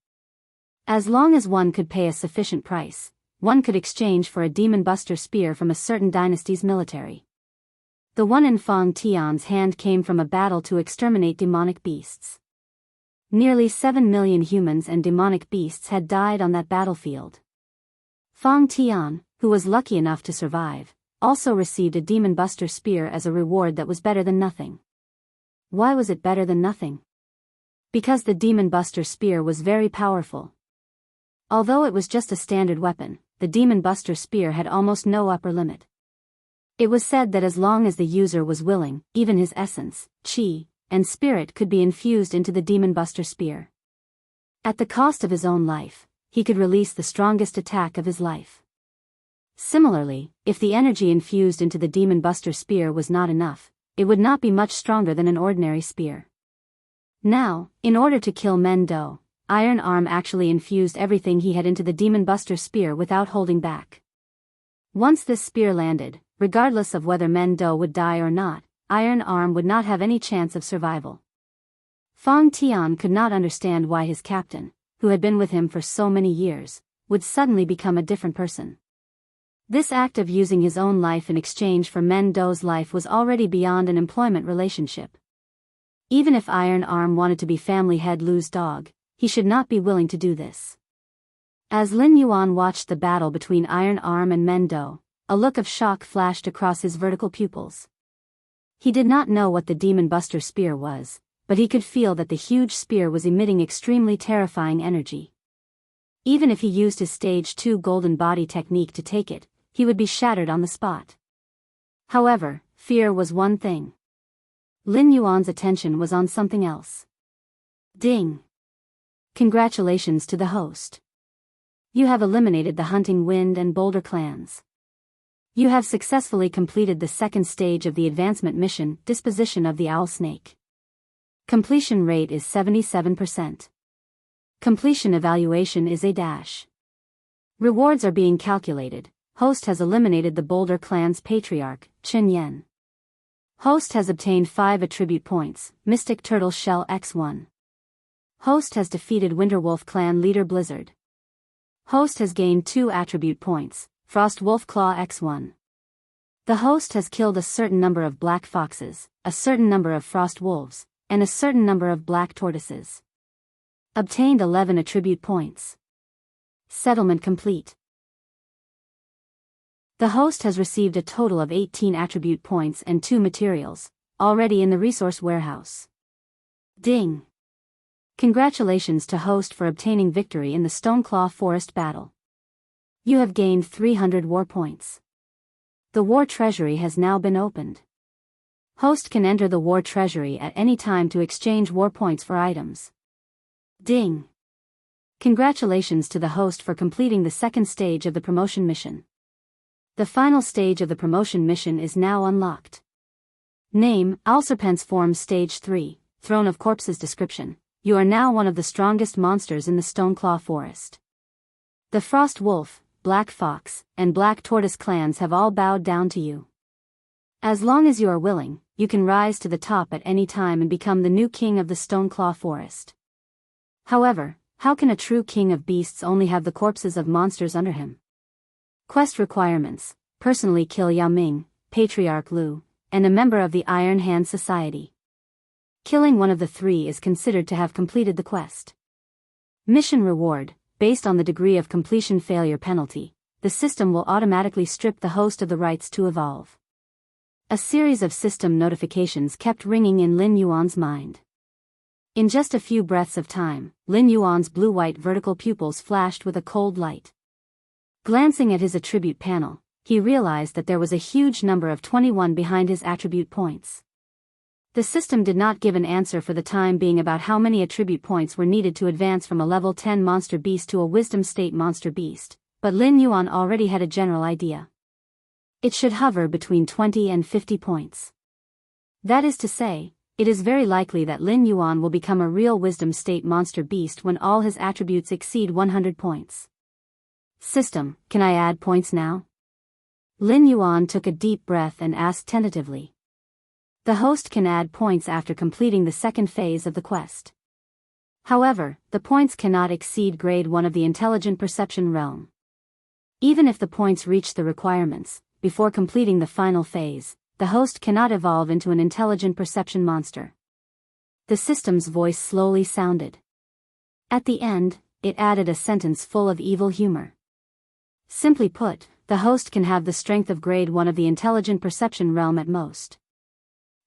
As long as one could pay a sufficient price, one could exchange for a Demon Buster Spear from a certain dynasty's military. The one in Fang Tian's hand came from a battle to exterminate demonic beasts. Nearly 7 million humans and demonic beasts had died on that battlefield. Fang Tian, who was lucky enough to survive, also received a Demon Buster Spear as a reward that was better than nothing. Why was it better than nothing? Because the Demon Buster Spear was very powerful. Although it was just a standard weapon, the Demon Buster Spear had almost no upper limit. It was said that as long as the user was willing, even his essence, chi, and spirit could be infused into the Demon Buster Spear. At the cost of his own life, he could release the strongest attack of his life. Similarly, if the energy infused into the Demon Buster Spear was not enough, it would not be much stronger than an ordinary spear. Now, in order to kill Meng Dou, Iron Arm actually infused everything he had into the Demon Buster Spear without holding back. Once this spear landed, regardless of whether Meng Dou would die or not, Iron Arm would not have any chance of survival. Fang Tian could not understand why his captain, who had been with him for so many years, would suddenly become a different person. This act of using his own life in exchange for Meng Dou's life was already beyond an employment relationship. Even if Iron Arm wanted to be family head Lu's dog, he should not be willing to do this. As Lin Yuan watched the battle between Iron Arm and Meng Dou, a look of shock flashed across his vertical pupils. He did not know what the Demon Buster Spear was, but he could feel that the huge spear was emitting extremely terrifying energy. Even if he used his Stage 2 Golden Body technique to take it, he would be shattered on the spot. However, fear was one thing. Lin Yuan's attention was on something else. Ding! Congratulations to the host. You have eliminated the Hunting Wind and Boulder clans. You have successfully completed the second stage of the advancement mission, Disposition of the Owl Snake. Completion rate is 77%. Completion evaluation is A-. Rewards are being calculated. Host has eliminated the Boulder clan's patriarch, Chen Yan. Host has obtained 5 attribute points, Mystic Turtle Shell X1. Host has defeated Winterwolf clan leader Blizzard. Host has gained 2 attribute points, Frost Wolf Claw X1. The host has killed a certain number of black foxes, a certain number of frost wolves, and a certain number of black tortoises. Obtained 11 attribute points. Settlement complete. The host has received a total of 18 attribute points and 2 materials, already in the resource warehouse. Ding! Congratulations to host for obtaining victory in the Stoneclaw Forest battle. You have gained 300 war points. The war treasury has now been opened. Host can enter the war treasury at any time to exchange war points for items. Ding! Congratulations to the host for completing the second stage of the promotion mission. The final stage of the promotion mission is now unlocked. Name, Alserpent's Form Stage 3, Throne of Corpses. Description: you are now one of the strongest monsters in the Stoneclaw Forest. The Frost Wolf, Black Fox, and Black Tortoise clans have all bowed down to you. As long as you are willing, you can rise to the top at any time and become the new king of the Stoneclaw Forest. However, how can a true king of beasts only have the corpses of monsters under him? Quest requirements: personally kill Yao Ming, Patriarch Lu, and a member of the Iron Hand Society. Killing one of the three is considered to have completed the quest. Mission reward: based on the degree of completion failure penalty, the system will automatically strip the host of the rights to evolve. A series of system notifications kept ringing in Lin Yuan's mind. In just a few breaths of time, Lin Yuan's blue-white vertical pupils flashed with a cold light. Glancing at his attribute panel, he realized that there was a huge number of 21 behind his attribute points. The system did not give an answer for the time being about how many attribute points were needed to advance from a level 10 monster beast to a wisdom state monster beast, but Lin Yuan already had a general idea. It should hover between 20 and 50 points. That is to say, it is very likely that Lin Yuan will become a real wisdom state monster beast when all his attributes exceed 100 points. System, can I add points now? Lin Yuan took a deep breath and asked tentatively. The host can add points after completing the second phase of the quest. However, the points cannot exceed grade 1 of the intelligent perception realm. Even if the points reach the requirements, before completing the final phase, the host cannot evolve into an intelligent perception monster. The system's voice slowly sounded. At the end, it added a sentence full of evil humor. Simply put, the host can have the strength of grade 1 of the intelligent perception realm at most.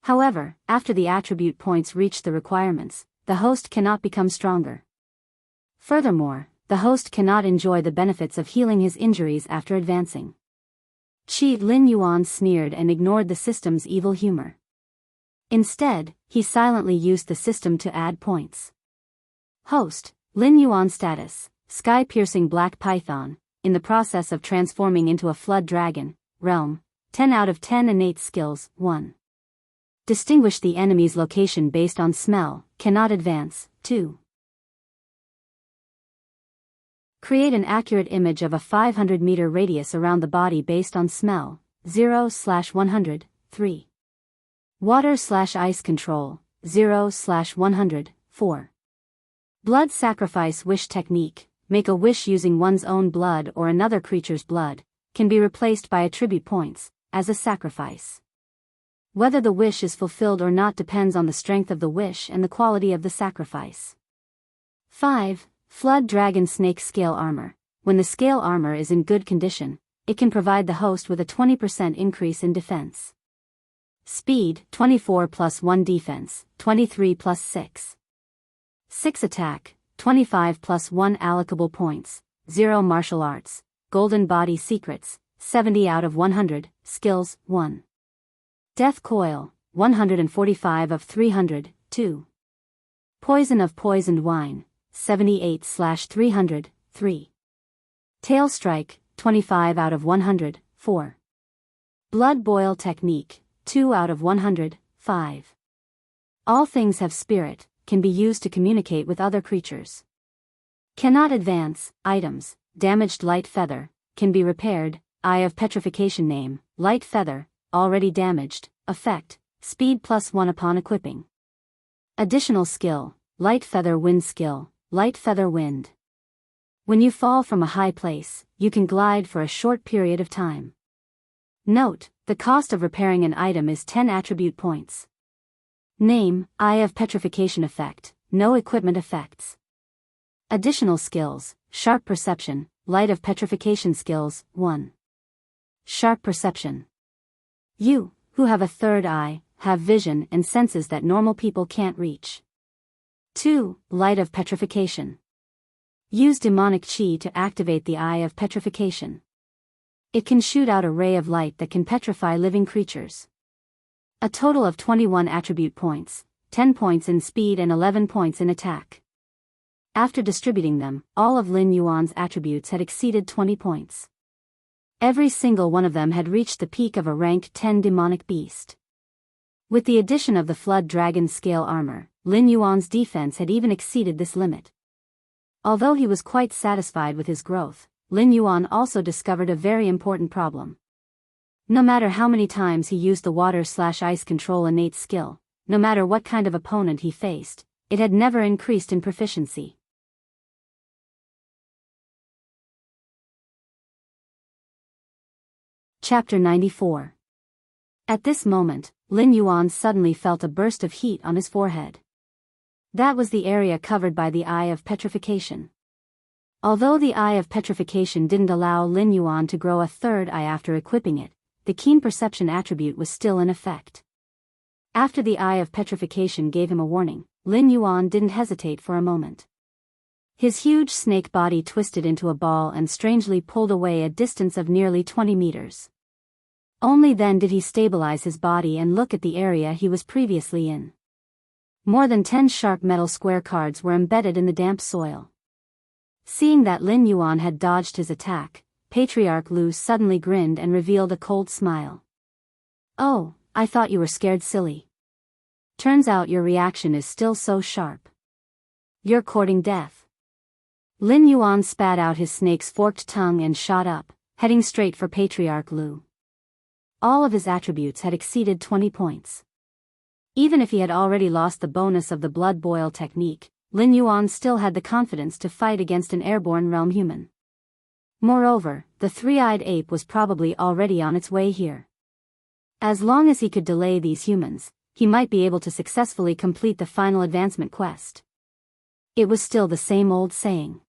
However, after the attribute points reach the requirements, the host cannot become stronger. Furthermore, the host cannot enjoy the benefits of healing his injuries after advancing. Lin Yuan sneered and ignored the system's evil humor. Instead, he silently used the system to add points. Host, Lin Yuan status, Sky-Piercing Black Python, in the process of transforming into a Flood Dragon, realm, 10 out of 10 innate skills, 1. Distinguish the enemy's location based on smell, cannot advance, 2. Create an accurate image of a 500-meter radius around the body based on smell, 0/100, 3. Water/ice control, 0/100, 4. Blood sacrifice wish technique, make a wish using one's own blood or another creature's blood, can be replaced by attribute points, as a sacrifice. Whether the wish is fulfilled or not depends on the strength of the wish and the quality of the sacrifice. 5. Flood Dragon Snake Scale Armor. When the scale armor is in good condition, it can provide the host with a 20% increase in defense. Speed, 24 plus 1 defense, 23 plus 6. 6 attack, 25 plus 1 allocable points, 0 martial arts, golden body secrets, 70 out of 100, skills, 1. Death Coil, 145 of 300, 2. Poison of Poisoned Wine, 78/300, 3. Tail Strike, 25 out of 100, 4. Blood Boil Technique, 2 out of 100, 5. All things have spirit, can be used to communicate with other creatures. Cannot advance, items, damaged light feather, can be repaired, Eye of Petrification name, light feather, already damaged, effect, speed +1 upon equipping. Additional skill, light feather wind skill, light feather wind. When you fall from a high place, you can glide for a short period of time. Note, the cost of repairing an item is 10 attribute points. Name, Eye of Petrification effect, no equipment effects. Additional skills, Sharp Perception, Light of Petrification skills, 1. Sharp Perception. You, who have a third eye, have vision and senses that normal people can't reach. 2. Light of petrification. Use demonic chi to activate the Eye of Petrification. It can shoot out a ray of light that can petrify living creatures. A total of 21 attribute points, 10 points in speed and 11 points in attack. After distributing them, all of Lin Yuan's attributes had exceeded 20 points. Every single one of them had reached the peak of a rank 10 demonic beast. With the addition of the Flood Dragon scale armor, Lin Yuan's defense had even exceeded this limit. Although he was quite satisfied with his growth, Lin Yuan also discovered a very important problem. No matter how many times he used the water/ice control innate skill, no matter what kind of opponent he faced, it had never increased in proficiency. Chapter 94. At this moment, Lin Yuan suddenly felt a burst of heat on his forehead. That was the area covered by the Eye of Petrification. Although the Eye of Petrification didn't allow Lin Yuan to grow a third eye after equipping it, the keen perception attribute was still in effect. After the Eye of Petrification gave him a warning, Lin Yuan didn't hesitate for a moment. His huge snake body twisted into a ball and strangely pulled away a distance of nearly 20 meters. Only then did he stabilize his body and look at the area he was previously in. More than 10 sharp metal square cards were embedded in the damp soil. Seeing that Lin Yuan had dodged his attack, Patriarch Lu suddenly grinned and revealed a cold smile. "Oh, I thought you were scared silly. Turns out your reaction is still so sharp. You're courting death." Lin Yuan spat out his snake's forked tongue and shot up, heading straight for Patriarch Lu. All of his attributes had exceeded 20 points. Even if he had already lost the bonus of the blood boil technique, Lin Yuan still had the confidence to fight against an airborne realm human. Moreover, the three-eyed ape was probably already on its way here. As long as he could delay these humans, he might be able to successfully complete the final advancement quest. It was still the same old saying.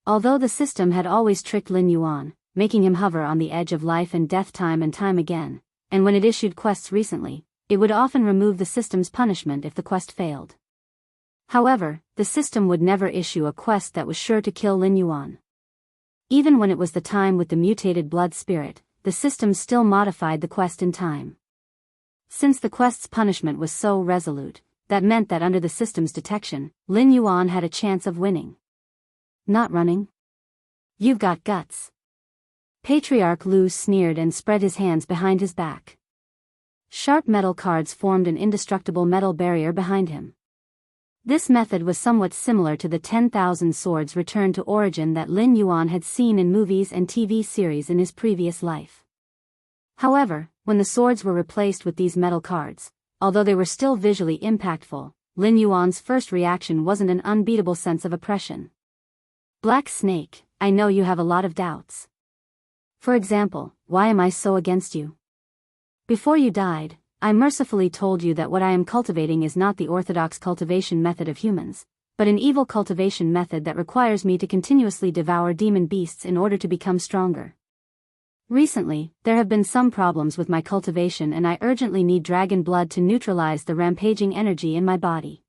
Although the system had always tricked Lin Yuan, making him hover on the edge of life and death time and time again, and when it issued quests recently, it would often remove the system's punishment if the quest failed. However, the system would never issue a quest that was sure to kill Lin Yuan. Even when it was the time with the mutated blood spirit, the system still modified the quest in time. Since the quest's punishment was so resolute, that meant that under the system's detection, Lin Yuan had a chance of winning. "Not running? You've got guts." Patriarch Lu sneered and spread his hands behind his back. Sharp metal cards formed an indestructible metal barrier behind him. This method was somewhat similar to the 10,000 swords return to origin that Lin Yuan had seen in movies and TV series in his previous life. However, when the swords were replaced with these metal cards, although they were still visually impactful, Lin Yuan's first reaction wasn't an unbeatable sense of oppression. "Black Snake, I know you have a lot of doubts. For example, why am I so against you? Before you died, I mercifully told you that what I am cultivating is not the orthodox cultivation method of humans, but an evil cultivation method that requires me to continuously devour demon beasts in order to become stronger. Recently, there have been some problems with my cultivation and I urgently need dragon blood to neutralize the rampaging energy in my body.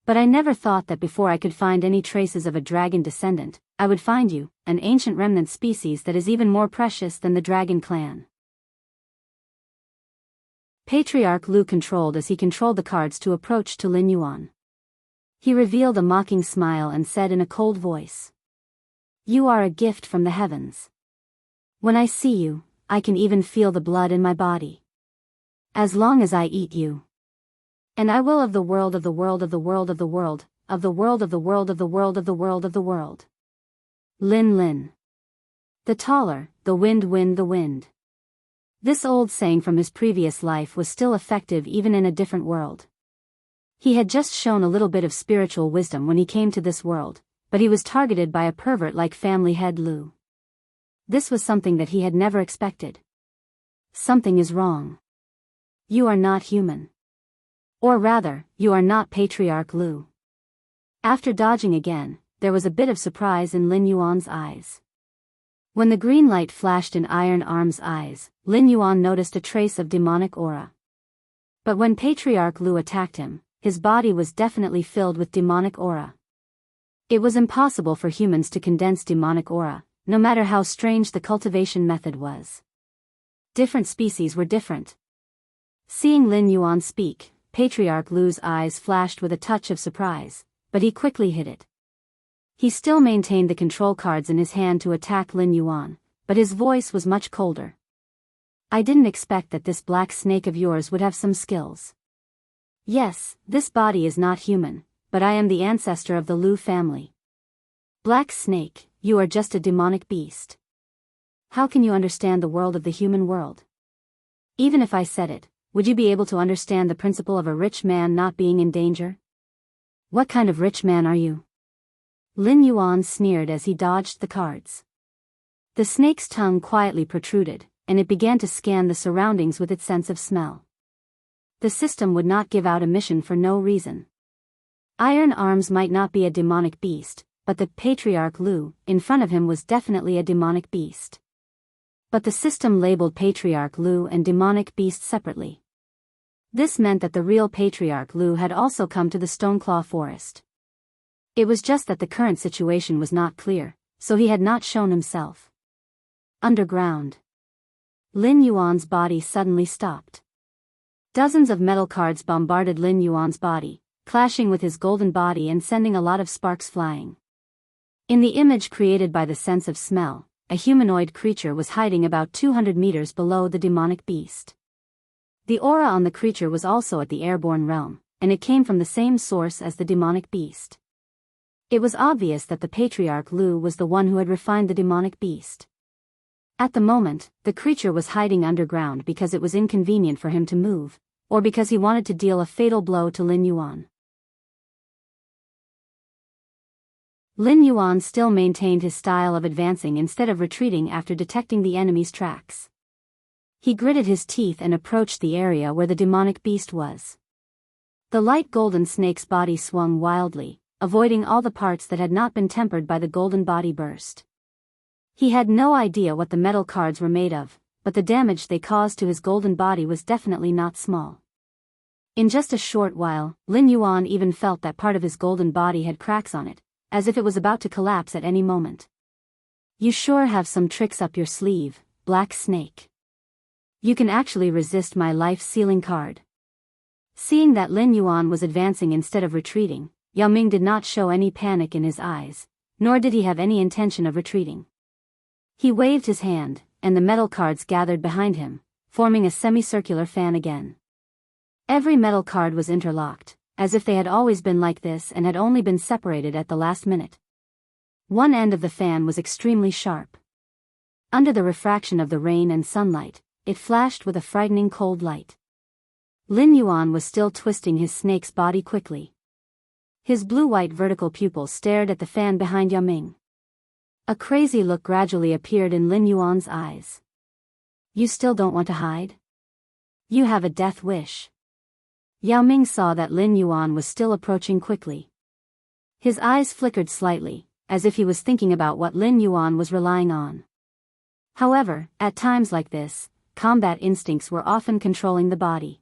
But I never thought that before I could find any traces of a dragon descendant, I would find you, an ancient remnant species that is even more precious than the dragon clan." Patriarch Lu controlled as he controlled the cards to approach to Lin Yuan. He revealed a mocking smile and said in a cold voice, "You are a gift from the heavens. When I see you, I can even feel the blood in my body. As long as I eat you. And I will of the world of the world of the world of the world, of the world of the world of the world of the world of the world. Lin Lin. The taller, the wind wind the wind." This old saying from his previous life was still effective even in a different world. He had just shown a little bit of spiritual wisdom when he came to this world, but he was targeted by a pervert like family head Lu. This was something that he had never expected. "Something is wrong. You are not human. Or rather, you are not Patriarch Lu." After dodging again, there was a bit of surprise in Lin Yuan's eyes. When the green light flashed in Iron Arm's eyes, Lin Yuan noticed a trace of demonic aura. But when Patriarch Lu attacked him, his body was definitely filled with demonic aura. It was impossible for humans to condense demonic aura, no matter how strange the cultivation method was. Different species were different. Seeing Lin Yuan speak, Patriarch Lu's eyes flashed with a touch of surprise, but he quickly hid it. He still maintained the control cards in his hand to attack Lin Yuan, but his voice was much colder. I didn't expect that this black snake of yours would have some skills. Yes, this body is not human, but I am the ancestor of the Lu family. Black snake, you are just a demonic beast. How can you understand the world of the human world? Even if I said it, would you be able to understand the principle of a rich man not being in danger? What kind of rich man are you? Lin Yuan sneered as he dodged the cards. The snake's tongue quietly protruded, and it began to scan the surroundings with its sense of smell. The system would not give out a mission for no reason. Iron Arms might not be a demonic beast, but the Patriarch Lu, in front of him, was definitely a demonic beast. But the system labeled Patriarch Lu and demonic beast separately. This meant that the real Patriarch Lu had also come to the Stoneclaw Forest. It was just that the current situation was not clear, so he had not shown himself. Underground. Lin Yuan's body suddenly stopped. Dozens of metal cards bombarded Lin Yuan's body, clashing with his golden body and sending a lot of sparks flying. In the image created by the sense of smell, a humanoid creature was hiding about 200 meters below the demonic beast. The aura on the creature was also at the airborne realm, and it came from the same source as the demonic beast. It was obvious that the Patriarch Lu was the one who had refined the demonic beast. At the moment, the creature was hiding underground because it was inconvenient for him to move, or because he wanted to deal a fatal blow to Lin Yuan. Lin Yuan still maintained his style of advancing instead of retreating after detecting the enemy's tracks. He gritted his teeth and approached the area where the demonic beast was. The light golden snake's body swung wildly, avoiding all the parts that had not been tempered by the golden body burst. He had no idea what the metal cards were made of, but the damage they caused to his golden body was definitely not small. In just a short while, Lin Yuan even felt that part of his golden body had cracks on it, as if it was about to collapse at any moment. You sure have some tricks up your sleeve, Black Snake. You can actually resist my life-sealing card. Seeing that Lin Yuan was advancing instead of retreating, Yao Ming did not show any panic in his eyes, nor did he have any intention of retreating. He waved his hand, and the metal cards gathered behind him, forming a semicircular fan again. Every metal card was interlocked, as if they had always been like this and had only been separated at the last minute. One end of the fan was extremely sharp. Under the refraction of the rain and sunlight, it flashed with a frightening cold light. Lin Yuan was still twisting his snake's body quickly. His blue-white vertical pupils stared at the fan behind Yao Ming. A crazy look gradually appeared in Lin Yuan's eyes. You still don't want to hide? You have a death wish. Yao Ming saw that Lin Yuan was still approaching quickly. His eyes flickered slightly, as if he was thinking about what Lin Yuan was relying on. However, at times like this, combat instincts were often controlling the body.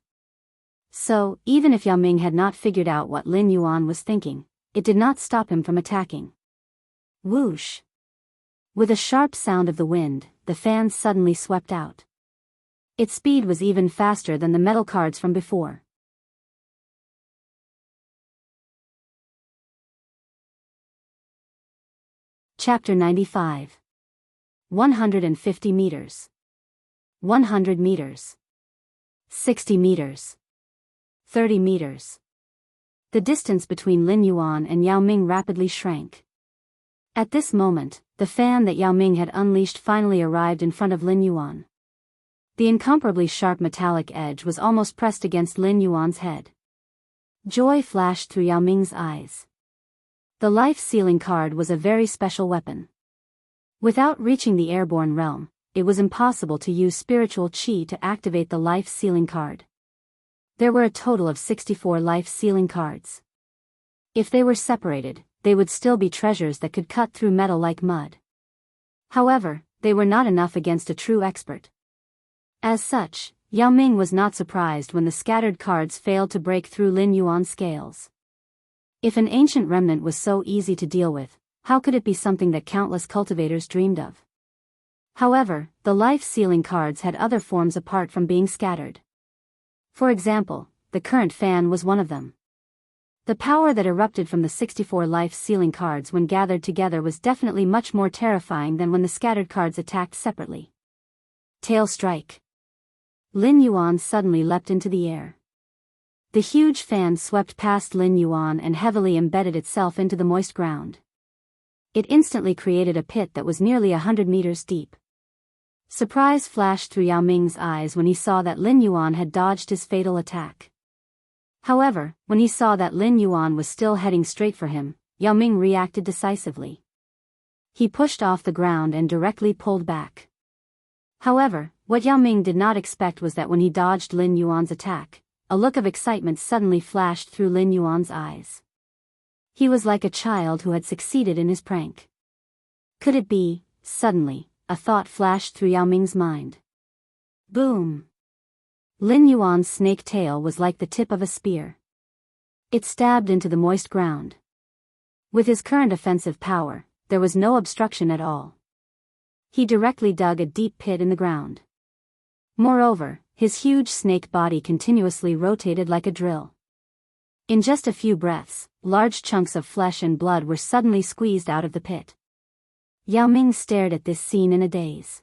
So, even if Yao Ming had not figured out what Lin Yuan was thinking, it did not stop him from attacking. Whoosh! With a sharp sound of the wind, the fan suddenly swept out. Its speed was even faster than the metal cards from before. Chapter 95. 150 meters. 100 meters. 60 meters. 30 meters. The distance between Lin Yuan and Yao Ming rapidly shrank. At this moment, the fan that Yao Ming had unleashed finally arrived in front of Lin Yuan. The incomparably sharp metallic edge was almost pressed against Lin Yuan's head. Joy flashed through Yao Ming's eyes. The life-sealing card was a very special weapon. Without reaching the airborne realm, it was impossible to use spiritual chi to activate the life-sealing card. There were a total of 64 life-sealing cards. If they were separated, they would still be treasures that could cut through metal like mud. However, they were not enough against a true expert. As such, Yao Ming was not surprised when the scattered cards failed to break through Lin Yuan's scales. If an ancient remnant was so easy to deal with, how could it be something that countless cultivators dreamed of? However, the life-sealing cards had other forms apart from being scattered. For example, the current fan was one of them. The power that erupted from the 64 life-sealing cards when gathered together was definitely much more terrifying than when the scattered cards attacked separately. Tail strike. Lin Yuan suddenly leapt into the air. The huge fan swept past Lin Yuan and heavily embedded itself into the moist ground. It instantly created a pit that was nearly 100 meters deep. Surprise flashed through Yao Ming's eyes when he saw that Lin Yuan had dodged his fatal attack. However, when he saw that Lin Yuan was still heading straight for him, Yao Ming reacted decisively. He pushed off the ground and directly pulled back. However, what Yao Ming did not expect was that when he dodged Lin Yuan's attack, a look of excitement suddenly flashed through Lin Yuan's eyes. He was like a child who had succeeded in his prank. Could it be? Suddenly, a thought flashed through Yao Ming's mind. Boom! Lin Yuan's snake tail was like the tip of a spear. It stabbed into the moist ground. With his current offensive power, there was no obstruction at all. He directly dug a deep pit in the ground. Moreover, his huge snake body continuously rotated like a drill. In just a few breaths, large chunks of flesh and blood were suddenly squeezed out of the pit. Yao Ming stared at this scene in a daze.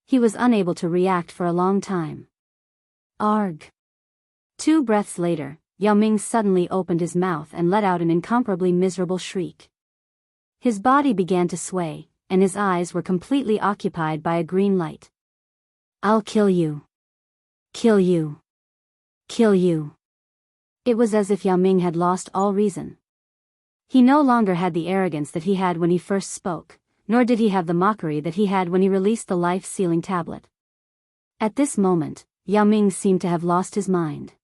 He was unable to react for a long time. Arg! 2 breaths later, Yao Ming suddenly opened his mouth and let out an incomparably miserable shriek. His body began to sway, and his eyes were completely occupied by a green light. I'll kill you. Kill you. Kill you. It was as if Yao Ming had lost all reason. He no longer had the arrogance that he had when he first spoke, nor did he have the mockery that he had when he released the life-sealing tablet. At this moment, Yao Ming seemed to have lost his mind.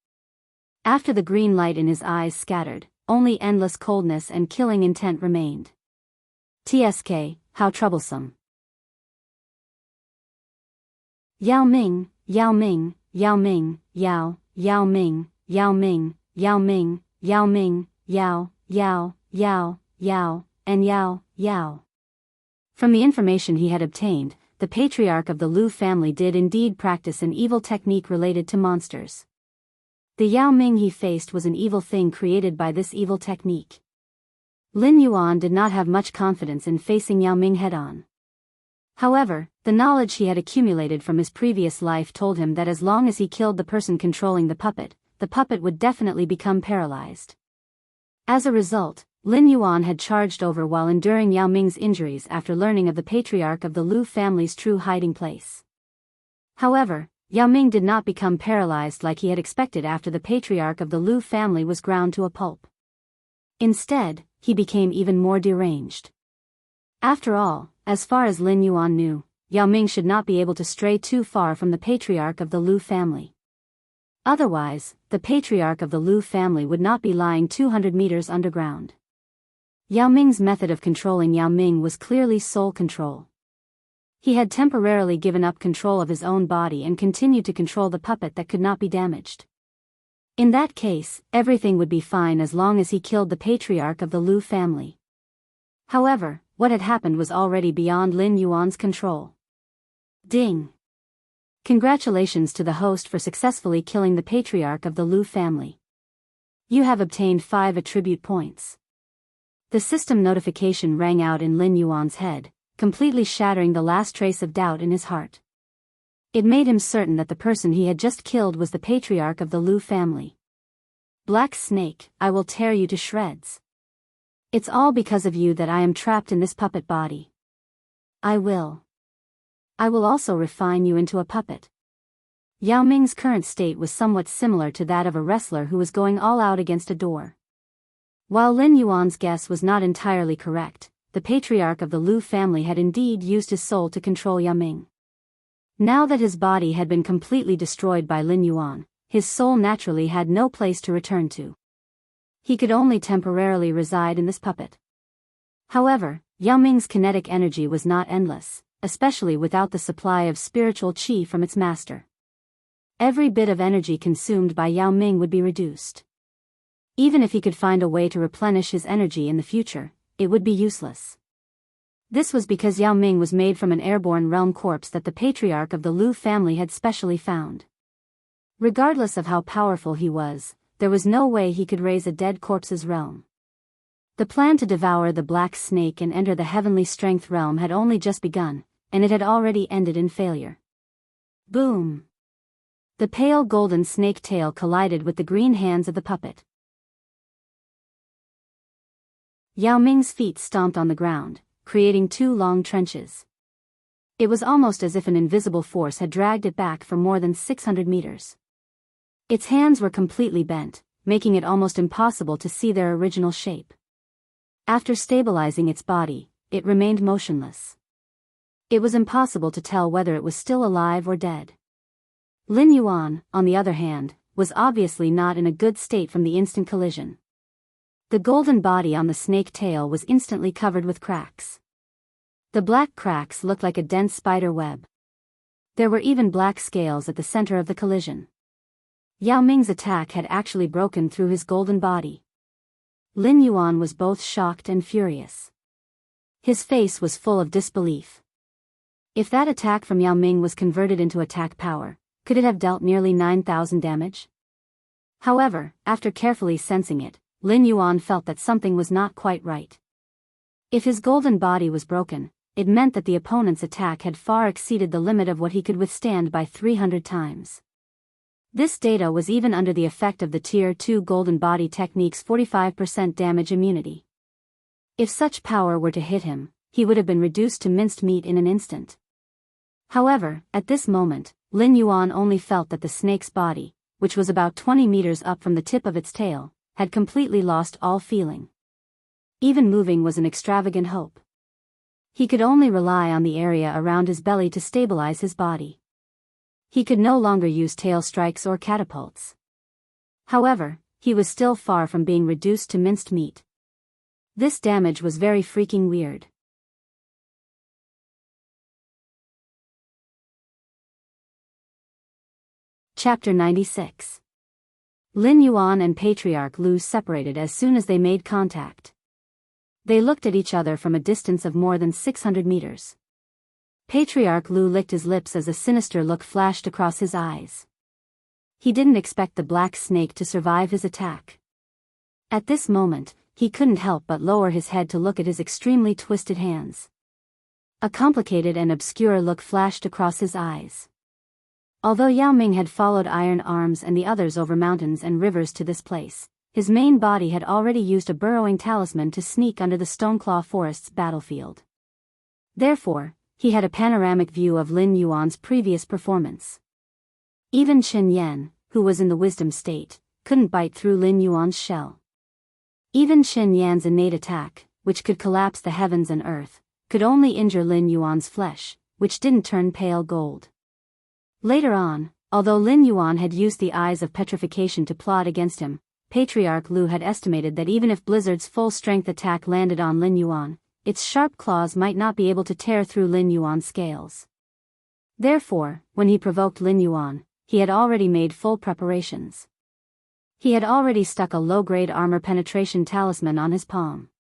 After the green light in his eyes scattered, only endless coldness and killing intent remained. TSK, how troublesome. Yao Ming, Yao Ming, Yao Ming, Yao, Yao Ming, Yao Ming, Yao Ming, Yao Ming, Yao, Yao, Yao, Yao, and Yao, Yao. From the information he had obtained, the patriarch of the Lu family did indeed practice an evil technique related to monsters. The Yao Ming he faced was an evil thing created by this evil technique. Lin Yuan did not have much confidence in facing Yao Ming head-on. However, the knowledge he had accumulated from his previous life told him that as long as he killed the person controlling the puppet would definitely become paralyzed. As a result, Lin Yuan had charged over while enduring Yao Ming's injuries after learning of the patriarch of the Lu family's true hiding place. However, Yao Ming did not become paralyzed like he had expected after the patriarch of the Lu family was ground to a pulp. Instead, he became even more deranged. After all, as far as Lin Yuan knew, Yao Ming should not be able to stray too far from the patriarch of the Lu family. Otherwise, the patriarch of the Lu family would not be lying 200 meters underground. Yao Ming's method of controlling Yao Ming was clearly soul control. He had temporarily given up control of his own body and continued to control the puppet that could not be damaged. In that case, everything would be fine as long as he killed the patriarch of the Lu family. However, what had happened was already beyond Lin Yuan's control. Ding! Congratulations to the host for successfully killing the patriarch of the Lu family. You have obtained 5 attribute points. The system notification rang out in Lin Yuan's head, completely shattering the last trace of doubt in his heart. It made him certain that the person he had just killed was the patriarch of the Lu family. Black Snake, I will tear you to shreds. It's all because of you that I am trapped in this puppet body. I will also refine you into a puppet. Yao Ming's current state was somewhat similar to that of a wrestler who was going all out against a door. While Lin Yuan's guess was not entirely correct, the patriarch of the Lu family had indeed used his soul to control Yao Ming. Now that his body had been completely destroyed by Lin Yuan, his soul naturally had no place to return to. He could only temporarily reside in this puppet. However, Yao Ming's kinetic energy was not endless, especially without the supply of spiritual qi from its master. Every bit of energy consumed by Yao Ming would be reduced. Even if he could find a way to replenish his energy in the future, it would be useless. This was because Yao Ming was made from an airborne realm corpse that the patriarch of the Lu family had specially found. Regardless of how powerful he was, there was no way he could raise a dead corpse's realm. The plan to devour the black snake and enter the heavenly strength realm had only just begun, and it had already ended in failure. Boom! The pale golden snake tail collided with the green hands of the puppet. Yao Ming's feet stomped on the ground, creating 2 long trenches. It was almost as if an invisible force had dragged it back for more than 600 meters. Its hands were completely bent, making it almost impossible to see their original shape. After stabilizing its body, it remained motionless. It was impossible to tell whether it was still alive or dead. Lin Yuan, on the other hand, was obviously not in a good state from the instant collision. The golden body on the snake tail was instantly covered with cracks. The black cracks looked like a dense spider web. There were even black scales at the center of the collision. Yao Ming's attack had actually broken through his golden body. Lin Yuan was both shocked and furious. His face was full of disbelief. If that attack from Yao Ming was converted into attack power, could it have dealt nearly 9,000 damage? However, after carefully sensing it, Lin Yuan felt that something was not quite right. If his golden body was broken, it meant that the opponent's attack had far exceeded the limit of what he could withstand by 300 times. This data was even under the effect of the Tier 2 Golden Body Technique's 45% damage immunity. If such power were to hit him, he would have been reduced to minced meat in an instant. However, at this moment, Lin Yuan only felt that the snake's body, which was about 20 meters up from the tip of its tail, had completely lost all feeling. Even moving was an extravagant hope. He could only rely on the area around his belly to stabilize his body. He could no longer use tail strikes or catapults. However, he was still far from being reduced to minced meat. This damage was very freaking weird. Chapter 96. Lin Yuan and Patriarch Lu separated as soon as they made contact. They looked at each other from a distance of more than 600 meters. Patriarch Lu licked his lips as a sinister look flashed across his eyes. He didn't expect the black snake to survive his attack. At this moment, he couldn't help but lower his head to look at his extremely twisted hands. A complicated and obscure look flashed across his eyes. Although Yao Ming had followed Iron Arms and the others over mountains and rivers to this place, his main body had already used a burrowing talisman to sneak under the Stoneclaw Forest's battlefield. Therefore, he had a panoramic view of Lin Yuan's previous performance. Even Chen Yan, who was in the wisdom state, couldn't bite through Lin Yuan's shell. Even Chen Yan's innate attack, which could collapse the heavens and earth, could only injure Lin Yuan's flesh, which didn't turn pale gold. Later on, although Lin Yuan had used the Eyes of Petrification to plot against him, Patriarch Lu had estimated that even if Blizzard's full-strength attack landed on Lin Yuan, its sharp claws might not be able to tear through Lin Yuan's scales. Therefore, when he provoked Lin Yuan, he had already made full preparations. He had already stuck a low-grade armor penetration talisman on his palm.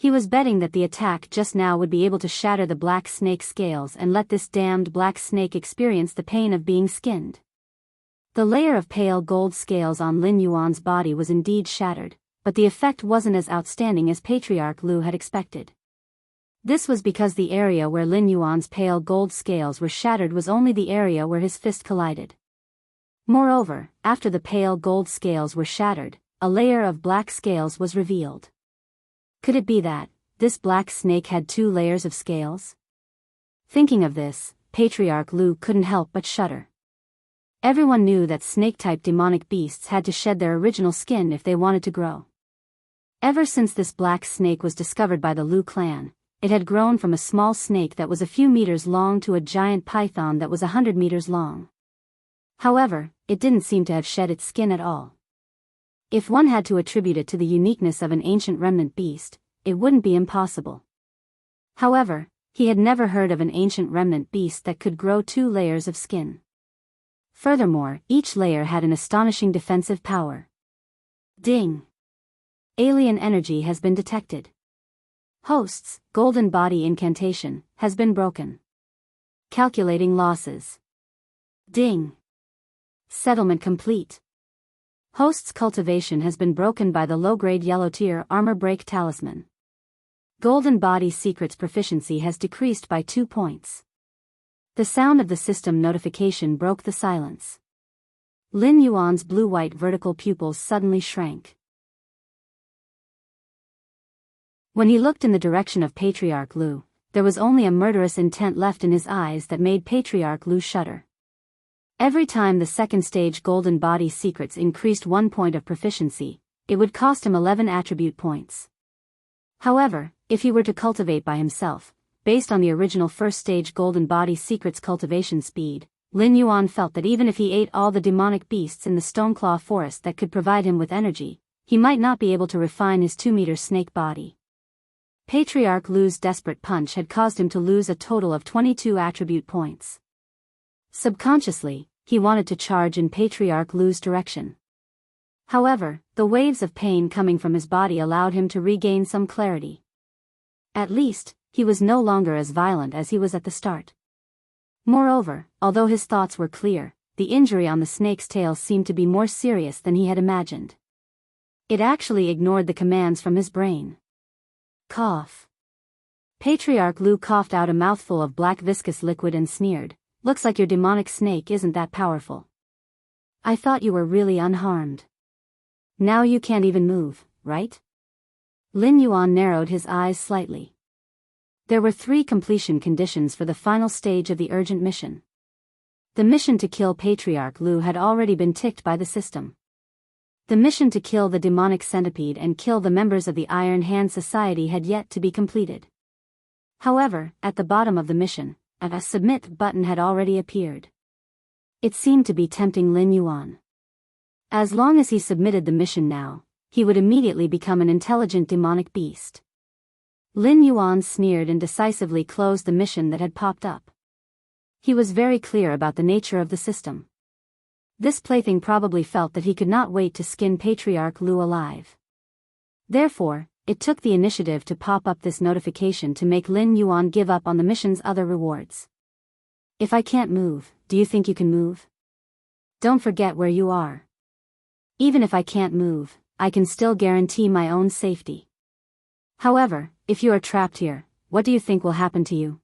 He was betting that the attack just now would be able to shatter the black snake's scales and let this damned black snake experience the pain of being skinned. The layer of pale gold scales on Lin Yuan's body was indeed shattered, but the effect wasn't as outstanding as Patriarch Lu had expected. This was because the area where Lin Yuan's pale gold scales were shattered was only the area where his fist collided. Moreover, after the pale gold scales were shattered, a layer of black scales was revealed. Could it be that this black snake had 2 layers of scales? Thinking of this, Patriarch Lu couldn't help but shudder. Everyone knew that snake-type demonic beasts had to shed their original skin if they wanted to grow. Ever since this black snake was discovered by the Lu clan, it had grown from a small snake that was a few meters long to a giant python that was 100 meters long. However, it didn't seem to have shed its skin at all. If one had to attribute it to the uniqueness of an ancient remnant beast, it wouldn't be impossible. However, he had never heard of an ancient remnant beast that could grow 2 layers of skin. Furthermore, each layer had an astonishing defensive power. Ding! Alien energy has been detected. Host's golden body incantation has been broken. Calculating losses. Ding! Settlement complete. Host's cultivation has been broken by the low-grade yellow tier armor break talisman. Golden body secrets proficiency has decreased by 2 points. The sound of the system notification broke the silence. Lin Yuan's blue-white vertical pupils suddenly shrank. When he looked in the direction of Patriarch Lu, there was only a murderous intent left in his eyes that made Patriarch Lu shudder. Every time the second stage golden body secrets increased 1 point of proficiency, it would cost him 11 attribute points. However, if he were to cultivate by himself, based on the original first stage golden body secrets cultivation speed, Lin Yuan felt that even if he ate all the demonic beasts in the Stoneclaw forest that could provide him with energy, he might not be able to refine his 2-meter snake body. Patriarch Lu's desperate punch had caused him to lose a total of 22 attribute points. Subconsciously, he wanted to charge in Patriarch Lu's direction. However, the waves of pain coming from his body allowed him to regain some clarity. At least, he was no longer as violent as he was at the start. Moreover, although his thoughts were clear, the injury on the snake's tail seemed to be more serious than he had imagined. It actually ignored the commands from his brain. Cough. Patriarch Lu coughed out a mouthful of black viscous liquid and sneered, "Looks like your demonic snake isn't that powerful. I thought you were really unharmed. Now you can't even move, right?" Lin Yuan narrowed his eyes slightly. There were 3 completion conditions for the final stage of the urgent mission. The mission to kill Patriarch Lu had already been ticked by the system. The mission to kill the demonic centipede and kill the members of the Iron Hand Society had yet to be completed. However, at the bottom of the mission, a submit button had already appeared. It seemed to be tempting Lin Yuan. As long as he submitted the mission now, he would immediately become an intelligent demonic beast. Lin Yuan sneered and decisively closed the mission that had popped up. He was very clear about the nature of the system. This plaything probably felt that he could not wait to skin Patriarch Lu alive. Therefore, it took the initiative to pop up this notification to make Lin Yuan give up on the mission's other rewards. "If I can't move, do you think you can move? Don't forget where you are. Even if I can't move, I can still guarantee my own safety. However, if you are trapped here, what do you think will happen to you?"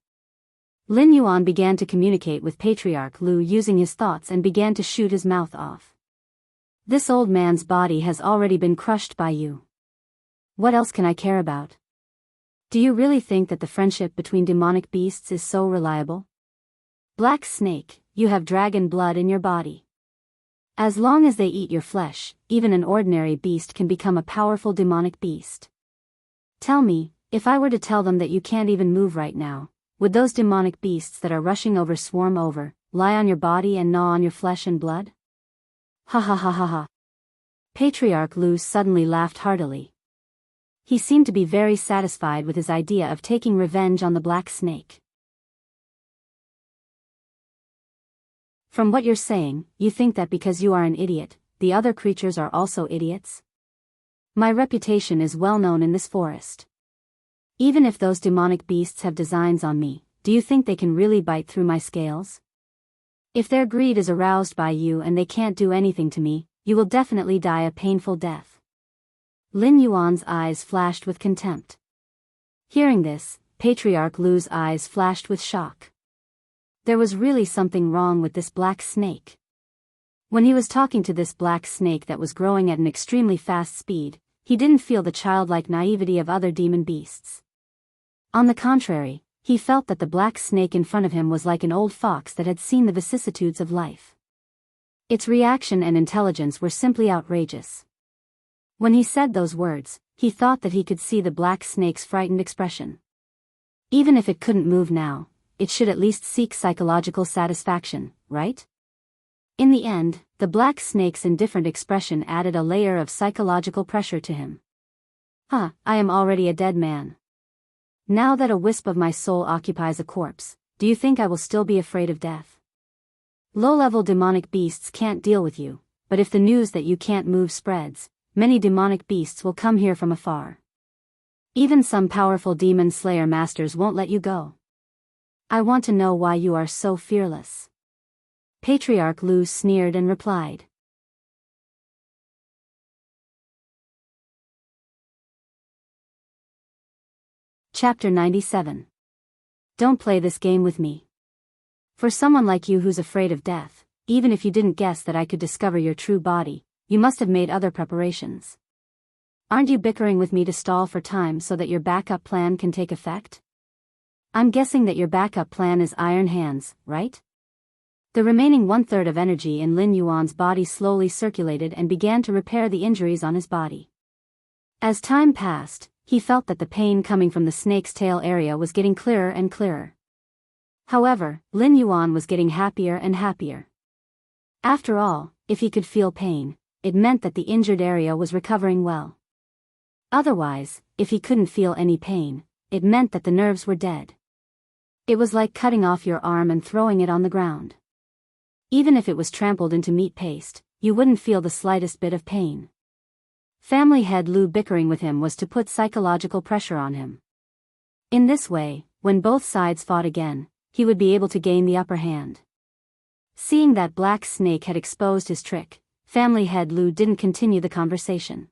Lin Yuan began to communicate with Patriarch Lu using his thoughts and began to shoot his mouth off. "This old man's body has already been crushed by you. What else can I care about? Do you really think that the friendship between demonic beasts is so reliable? Black Snake, you have dragon blood in your body. As long as they eat your flesh, even an ordinary beast can become a powerful demonic beast. Tell me, if I were to tell them that you can't even move right now, would those demonic beasts that are rushing over swarm over, lie on your body and gnaw on your flesh and blood?" Ha ha ha ha ha. Patriarch Lu suddenly laughed heartily. He seemed to be very satisfied with his idea of taking revenge on the Black Snake. "From what you're saying, you think that because you are an idiot, the other creatures are also idiots? My reputation is well known in this forest. Even if those demonic beasts have designs on me, do you think they can really bite through my scales? If their greed is aroused by you and they can't do anything to me, you will definitely die a painful death." Lin Yuan's eyes flashed with contempt. Hearing this, Patriarch Lu's eyes flashed with shock. There was really something wrong with this black snake. When he was talking to this black snake that was growing at an extremely fast speed, he didn't feel the childlike naivety of other demon beasts. On the contrary, he felt that the black snake in front of him was like an old fox that had seen the vicissitudes of life. Its reaction and intelligence were simply outrageous. When he said those words, he thought that he could see the black snake's frightened expression. Even if it couldn't move now, it should at least seek psychological satisfaction, right? In the end, the black snake's indifferent expression added a layer of psychological pressure to him. "I am already a dead man. Now that a wisp of my soul occupies a corpse, do you think I will still be afraid of death? Low-level demonic beasts can't deal with you, but if the news that you can't move spreads, many demonic beasts will come here from afar. Even some powerful demon slayer masters won't let you go. I want to know why you are so fearless." Patriarch Lu sneered and replied. Chapter 97. Don't play this game with me. For someone like you who's afraid of death, even if you didn't guess that I could discover your true body, you must have made other preparations. Aren't you bickering with me to stall for time so that your backup plan can take effect? I'm guessing that your backup plan is Iron Hands, right? The remaining one-third of energy in Lin Yuan's body slowly circulated and began to repair the injuries on his body. As time passed, he felt that the pain coming from the snake's tail area was getting clearer and clearer. However, Lin Yuan was getting happier and happier. After all, if he could feel pain, it meant that the injured area was recovering well. Otherwise, if he couldn't feel any pain, it meant that the nerves were dead. It was like cutting off your arm and throwing it on the ground. Even if it was trampled into meat paste, you wouldn't feel the slightest bit of pain. Family head Lu bickering with him was to put psychological pressure on him. In this way, when both sides fought again, he would be able to gain the upper hand. Seeing that Black Snake had exposed his trick, family head Lu didn't continue the conversation.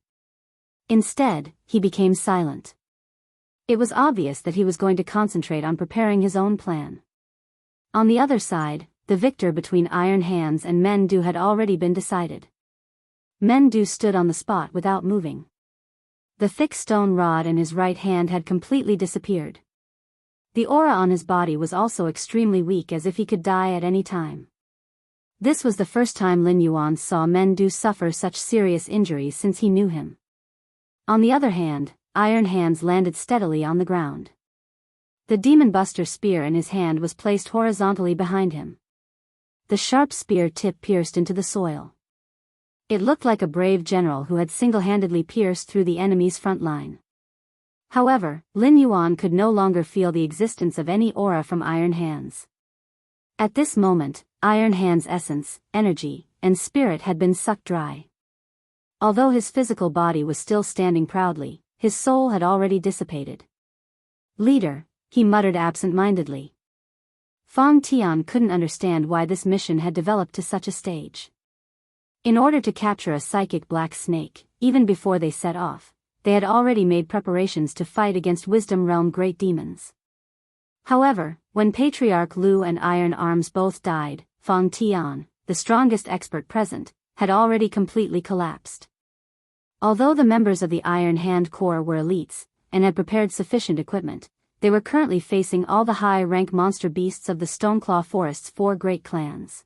Instead, he became silent. It was obvious that he was going to concentrate on preparing his own plan. On the other side, the victor between Iron Hands and Mendu had already been decided. Mendu stood on the spot without moving. The thick stone rod in his right hand had completely disappeared. The aura on his body was also extremely weak, as if he could die at any time. This was the first time Lin Yuan saw Mendu suffer such serious injuries since he knew him. On the other hand, Iron Hands landed steadily on the ground. The Demon Buster spear in his hand was placed horizontally behind him. The sharp spear tip pierced into the soil. It looked like a brave general who had single-handedly pierced through the enemy's front line. However, Lin Yuan could no longer feel the existence of any aura from Iron Hands. At this moment, Iron Hands' essence, energy, and spirit had been sucked dry. Although his physical body was still standing proudly, his soul had already dissipated. "Leader," he muttered absent-mindedly. Fang Tian couldn't understand why this mission had developed to such a stage. In order to capture a psychic black snake, even before they set off, they had already made preparations to fight against Wisdom Realm great demons. However, when Patriarch Lu and Iron Arms both died, Fang Tian, the strongest expert present, had already completely collapsed. Although the members of the Iron Hand Corps were elites, and had prepared sufficient equipment, they were currently facing all the high-rank monster beasts of the Stoneclaw Forest's 4 great clans.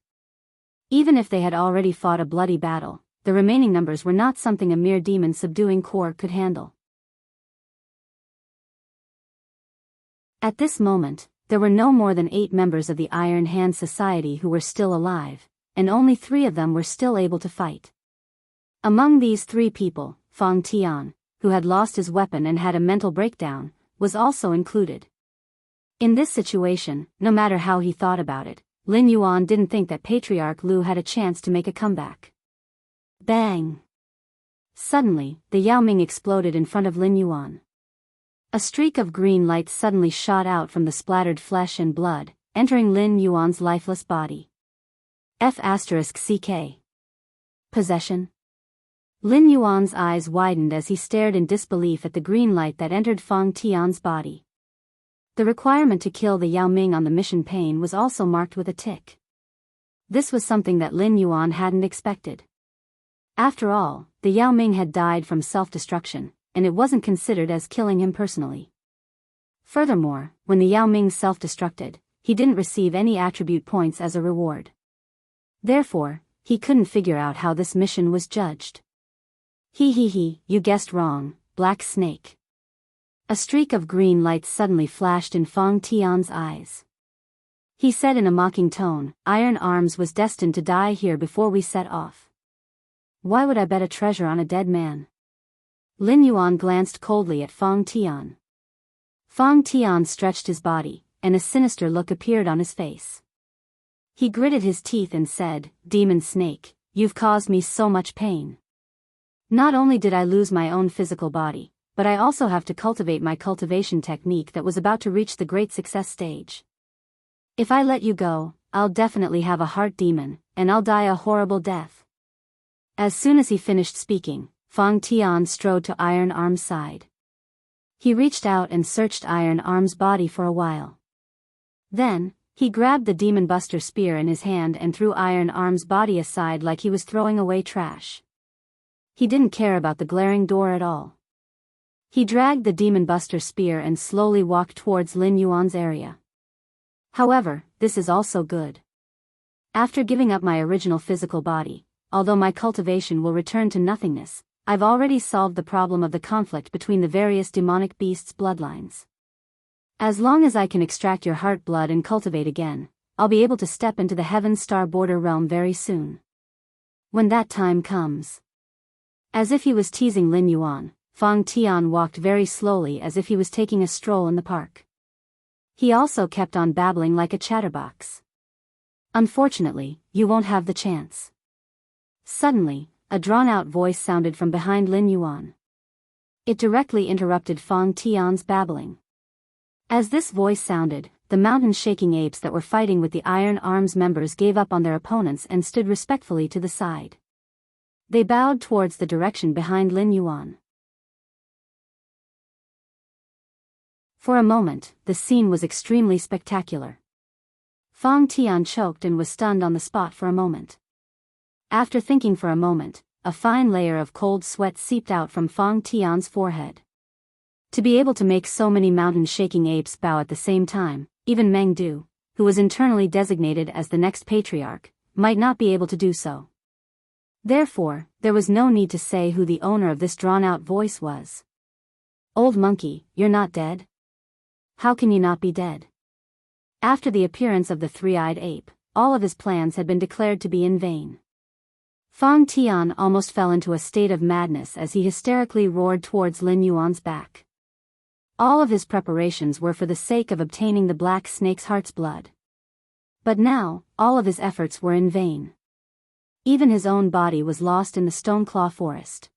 Even if they had already fought a bloody battle, the remaining numbers were not something a mere demon-subduing corps could handle. At this moment, there were no more than 8 members of the Iron Hand Society who were still alive, and only 3 of them were still able to fight. Among these 3 people, Fang Tian, who had lost his weapon and had a mental breakdown, was also included. In this situation, no matter how he thought about it, Lin Yuan didn't think that Patriarch Lu had a chance to make a comeback. Bang! Suddenly, the Yao Ming exploded in front of Lin Yuan. A streak of green light suddenly shot out from the splattered flesh and blood, entering Lin Yuan's lifeless body. F***CK. Possession? Lin Yuan's eyes widened as he stared in disbelief at the green light that entered Fang Tian's body. The requirement to kill the Yao Ming on the mission pane was also marked with a tick. This was something that Lin Yuan hadn't expected. After all, the Yao Ming had died from self-destruction, and it wasn't considered as killing him personally. Furthermore, when the Yao Ming self-destructed, he didn't receive any attribute points as a reward. Therefore, he couldn't figure out how this mission was judged. You guessed wrong, Black Snake. A streak of green light suddenly flashed in Fang Tian's eyes. He said in a mocking tone, "Iron Arms was destined to die here before we set off. Why would I bet a treasure on a dead man?" Lin Yuan glanced coldly at Fang Tian. Fang Tian stretched his body, and a sinister look appeared on his face. He gritted his teeth and said, "Demon snake, you've caused me so much pain. Not only did I lose my own physical body, but I also have to cultivate my cultivation technique that was about to reach the great success stage. If I let you go, I'll definitely have a heart demon, and I'll die a horrible death." As soon as he finished speaking, Fang Tian strode to Iron Arm's side. He reached out and searched Iron Arm's body for a while. Then, he grabbed the Demon Buster spear in his hand and threw Iron Arm's body aside like he was throwing away trash. He didn't care about the glaring door at all. He dragged the Demon Buster spear and slowly walked towards Lin Yuan's area. However, this is also good. After giving up my original physical body, although my cultivation will return to nothingness, I've already solved the problem of the conflict between the various demonic beasts' bloodlines. As long as I can extract your heart blood and cultivate again, I'll be able to step into the Heaven Star Border realm very soon. When that time comes. As if he was teasing Lin Yuan, Fang Tian walked very slowly as if he was taking a stroll in the park. He also kept on babbling like a chatterbox. "Unfortunately, you won't have the chance." Suddenly, a drawn-out voice sounded from behind Lin Yuan. It directly interrupted Fang Tian's babbling. As this voice sounded, the mountain-shaking apes that were fighting with the Iron Arm's members gave up on their opponents and stood respectfully to the side. They bowed towards the direction behind Lin Yuan. For a moment, the scene was extremely spectacular. Fang Tian choked and was stunned on the spot for a moment. After thinking for a moment, a fine layer of cold sweat seeped out from Fang Tian's forehead. To be able to make so many mountain-shaking apes bow at the same time, even Meng Du, who was internally designated as the next patriarch, might not be able to do so. Therefore, there was no need to say who the owner of this drawn-out voice was. "Old monkey, you're not dead? How can you not be dead?" After the appearance of the three-eyed ape, all of his plans had been declared to be in vain. Fang Tian almost fell into a state of madness as he hysterically roared towards Lin Yuan's back. All of his preparations were for the sake of obtaining the black snake's heart's blood. But now, all of his efforts were in vain. Even his own body was lost in the Stoneclaw forest.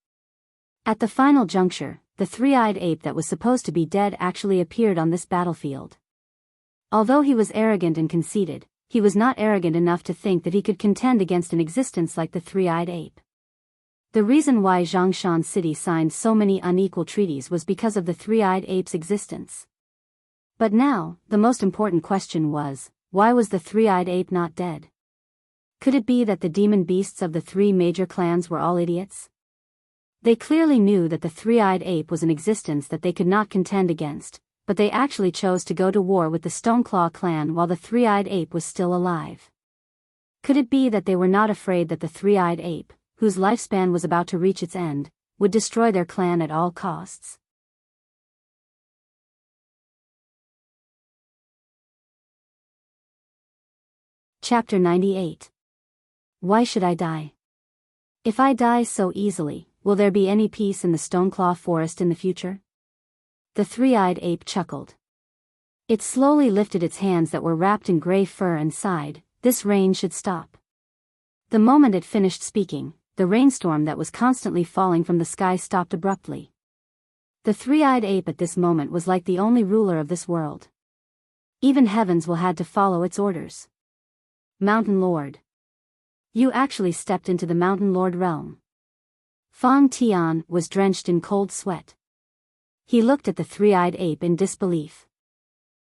At the final juncture, the three-eyed ape that was supposed to be dead actually appeared on this battlefield. Although he was arrogant and conceited, he was not arrogant enough to think that he could contend against an existence like the three-eyed ape. The reason why Zhongshan City signed so many unequal treaties was because of the three-eyed ape's existence. But now, the most important question was, why was the three-eyed ape not dead? Could it be that the demon beasts of the three major clans were all idiots? They clearly knew that the three-eyed ape was an existence that they could not contend against, but they actually chose to go to war with the Stoneclaw clan while the three-eyed ape was still alive. Could it be that they were not afraid that the three-eyed ape, whose lifespan was about to reach its end, would destroy their clan at all costs? Chapter 98. Why should I die? If I die so easily, will there be any peace in the Stoneclaw forest in the future? The three-eyed ape chuckled. It slowly lifted its hands that were wrapped in gray fur and sighed, "This rain should stop." The moment it finished speaking, the rainstorm that was constantly falling from the sky stopped abruptly. The three-eyed ape at this moment was like the only ruler of this world. Even heavens will had to follow its orders. Mountain Lord. You actually stepped into the Mountain Lord realm. Fang Tian was drenched in cold sweat. He looked at the three-eyed ape in disbelief.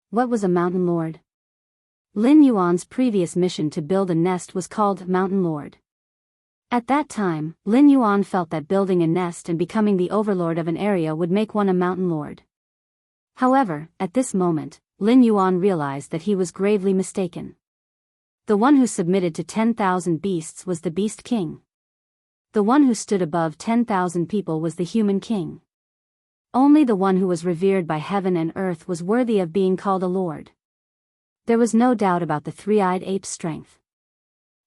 What was a Mountain Lord? Lin Yuan's previous mission to build a nest was called Mountain Lord. At that time, Lin Yuan felt that building a nest and becoming the overlord of an area would make one a Mountain Lord. However, at this moment, Lin Yuan realized that he was gravely mistaken. The one who submitted to 10,000 beasts was the Beast King. The one who stood above 10,000 people was the Human King. Only the one who was revered by heaven and earth was worthy of being called a lord. There was no doubt about the three-eyed ape's strength.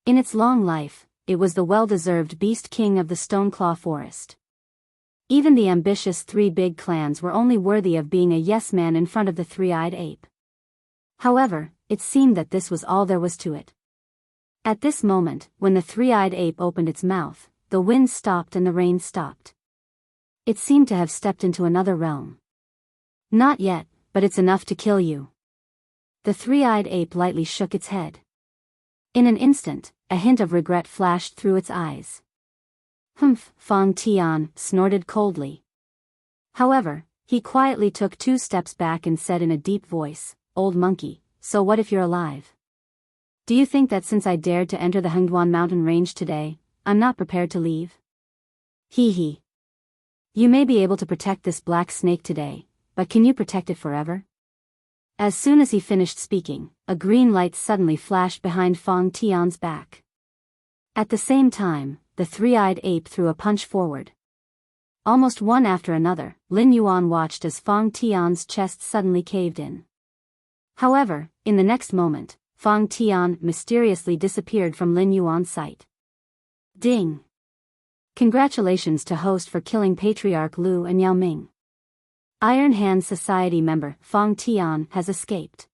In its long life, it was the well-deserved Beast King of the Stoneclaw forest. Even the ambitious three big clans were only worthy of being a yes-man in front of the three-eyed ape. However, it seemed that this was all there was to it. At this moment, when the three-eyed ape opened its mouth, the wind stopped and the rain stopped. It seemed to have stepped into another realm. Not yet, but it's enough to kill you. The three-eyed ape lightly shook its head. In an instant, a hint of regret flashed through its eyes. Humph, Fang Tian snorted coldly. However, he quietly took 2 steps back and said in a deep voice, "Old monkey, so what if you're alive? Do you think that since I dared to enter the Hengduan mountain range today, I'm not prepared to leave? Hee hee. You may be able to protect this black snake today, but can you protect it forever?" As soon as he finished speaking, a green light suddenly flashed behind Fang Tian's back. At the same time, the three-eyed ape threw a punch forward. Almost one after another, Lin Yuan watched as Fang Tian's chest suddenly caved in. However, in the next moment, Fang Tian mysteriously disappeared from Lin Yuan's sight. Ding! Congratulations to host for killing Patriarch Lu and Yao Ming. Iron Hand Society member Fang Tian has escaped.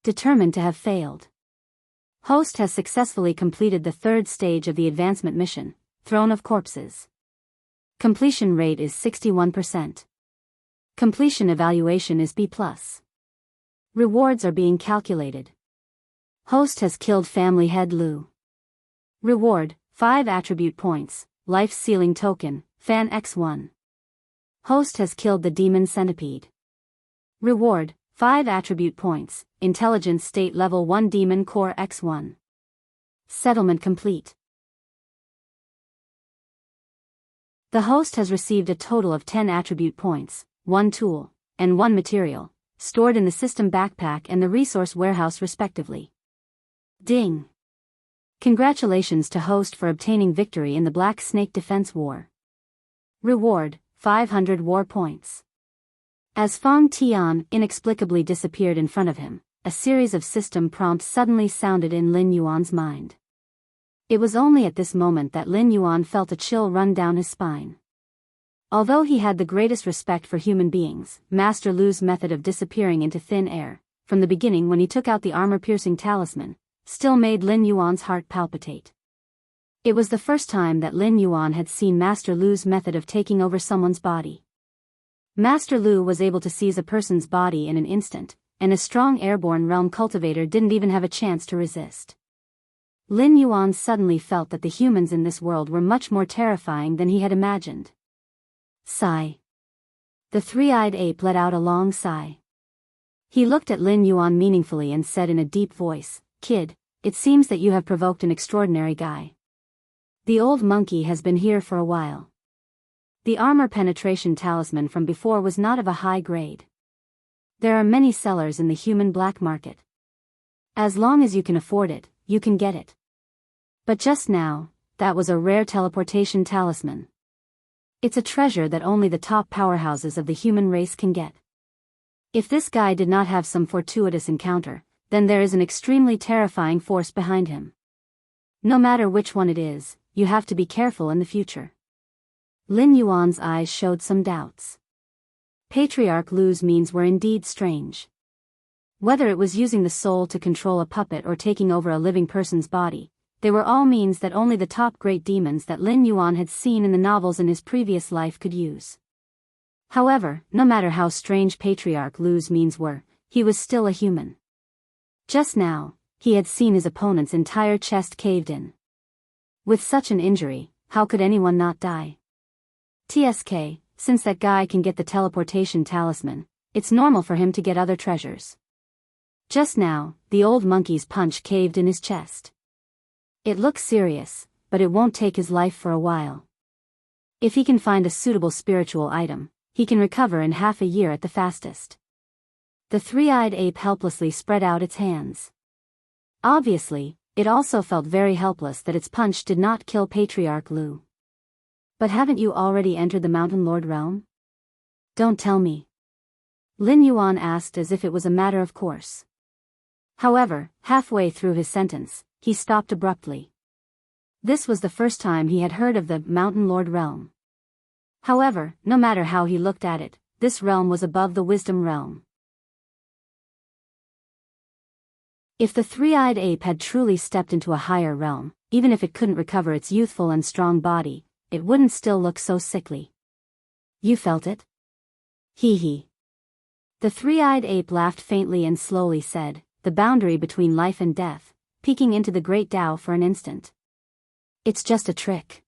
Determined to have failed. Host has successfully completed the 3rd stage of the advancement mission, Throne of Corpses. Completion rate is 61%. Completion evaluation is B+. Rewards are being calculated. Host has killed family head Lu. Reward, 5 attribute points, life sealing token, Fan X1. Host has killed the demon centipede. Reward, 5 attribute points, intelligence state level 1 demon core X1. Settlement complete. The host has received a total of 10 attribute points, 1 tool, and 1 material, stored in the system backpack and the resource warehouse respectively. Ding! Congratulations to host for obtaining victory in the Black Snake Defense War. Reward, 500 war points. As Fang Tian inexplicably disappeared in front of him, a series of system prompts suddenly sounded in Lin Yuan's mind. It was only at this moment that Lin Yuan felt a chill run down his spine. Although he had the greatest respect for human beings, Master Lu's method of disappearing into thin air, from the beginning when he took out the armor-piercing talisman, still made Lin Yuan's heart palpitate. It was the first time that Lin Yuan had seen Master Lu's method of taking over someone's body. Master Lu was able to seize a person's body in an instant, and a strong airborne realm cultivator didn't even have a chance to resist. Lin Yuan suddenly felt that the humans in this world were much more terrifying than he had imagined. Sigh. The three-eyed ape let out a long sigh. He looked at Lin Yuan meaningfully and said in a deep voice, "Kid, it seems that you have provoked an extraordinary guy. The old monkey has been here for a while. The armor penetration talisman from before was not of a high grade. There are many sellers in the human black market. As long as you can afford it, you can get it. But just now, that was a rare teleportation talisman. It's a treasure that only the top powerhouses of the human race can get. If this guy did not have some fortuitous encounter, then there is an extremely terrifying force behind him. No matter which one it is, you have to be careful in the future." Lin Yuan's eyes showed some doubts. Patriarch Lu's means were indeed strange. Whether it was using the soul to control a puppet or taking over a living person's body, they were all means that only the top great demons that Lin Yuan had seen in the novels in his previous life could use. However, no matter how strange Patriarch Lu's means were, he was still a human. Just now, he had seen his opponent's entire chest caved in. With such an injury, how could anyone not die? TSK, since that guy can get the teleportation talisman, it's normal for him to get other treasures. Just now, the old monkey's punch caved in his chest. It looks serious, but it won't take his life for a while. If he can find a suitable spiritual item, he can recover in half a year at the fastest. The three-eyed ape helplessly spread out its hands. Obviously, it also felt very helpless that its punch did not kill Patriarch Lu. "But haven't you already entered the Mountain Lord realm?" "Don't tell me." Lin Yuan asked as if it was a matter of course. However, halfway through his sentence, he stopped abruptly. This was the first time he had heard of the Mountain Lord realm. However, no matter how he looked at it, this realm was above the Wisdom realm. If the three-eyed ape had truly stepped into a higher realm, even if it couldn't recover its youthful and strong body, it wouldn't still look so sickly. You felt it? Hee hee. The three-eyed ape laughed faintly and slowly said, the boundary between life and death, peeking into the great Tao for an instant. It's just a trick.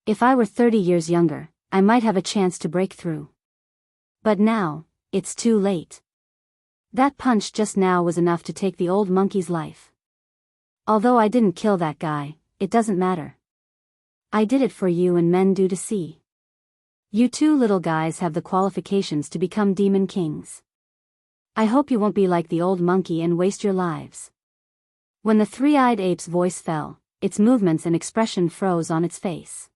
If I were 30 years younger, I might have a chance to break through. But now, it's too late. That punch just now was enough to take the old monkey's life. Although I didn't kill that guy, it doesn't matter. I did it for you and men due to see. You two little guys have the qualifications to become demon kings. I hope you won't be like the old monkey and waste your lives. When the three-eyed ape's voice fell, its movements and expression froze on its face.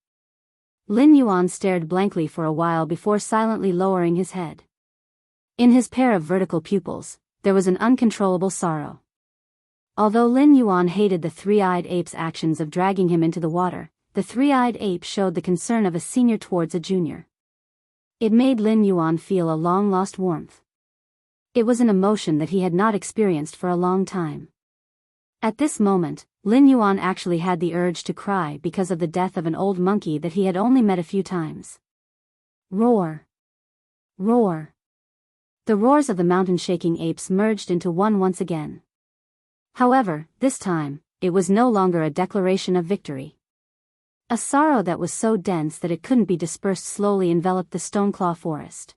Lin Yuan stared blankly for a while before silently lowering his head. In his pair of vertical pupils, there was an uncontrollable sorrow. Although Lin Yuan hated the three-eyed ape's actions of dragging him into the water, the three-eyed ape showed the concern of a senior towards a junior. It made Lin Yuan feel a long-lost warmth. It was an emotion that he had not experienced for a long time. At this moment, Lin Yuan actually had the urge to cry because of the death of an old monkey that he had only met a few times. Roar! Roar! The roars of the mountain-shaking apes merged into one once again. However, this time, it was no longer a declaration of victory. A sorrow that was so dense that it couldn't be dispersed slowly enveloped the Stoneclaw forest.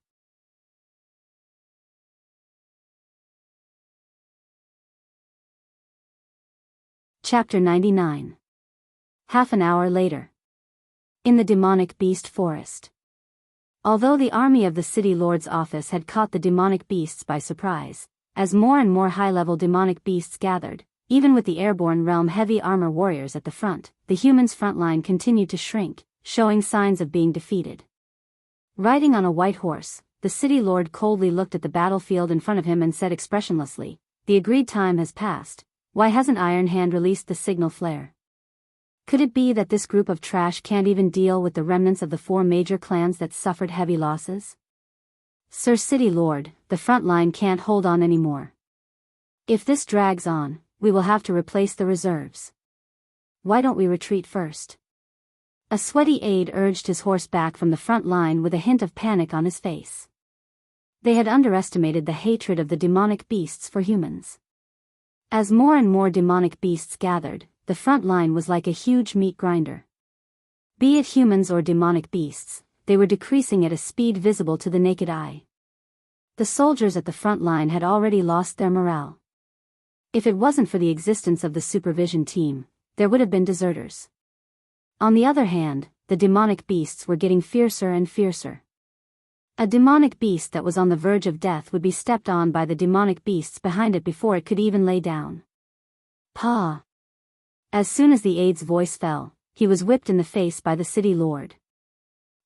Chapter 99. Half an hour later. In the demonic beast forest. Although the army of the city lord's office had caught the demonic beasts by surprise, as more and more high-level demonic beasts gathered, even with the airborne realm heavy armor warriors at the front, the humans' front line continued to shrink, showing signs of being defeated. Riding on a white horse, the city lord coldly looked at the battlefield in front of him and said expressionlessly, "The agreed time has passed. Why hasn't Iron Hand released the signal flare? Could it be that this group of trash can't even deal with the remnants of the 4 major clans that suffered heavy losses? Sir City Lord, the front line can't hold on anymore. If this drags on, we will have to replace the reserves. Why don't we retreat first?" A sweaty aide urged his horse back from the front line with a hint of panic on his face. They had underestimated the hatred of the demonic beasts for humans. As more and more demonic beasts gathered, the front line was like a huge meat grinder. Be it humans or demonic beasts, they were decreasing at a speed visible to the naked eye. The soldiers at the front line had already lost their morale. If it wasn't for the existence of the supervision team, there would have been deserters. On the other hand, the demonic beasts were getting fiercer and fiercer. A demonic beast that was on the verge of death would be stepped on by the demonic beasts behind it before it could even lay down. "Paw!" As soon as the aide's voice fell, he was whipped in the face by the city lord.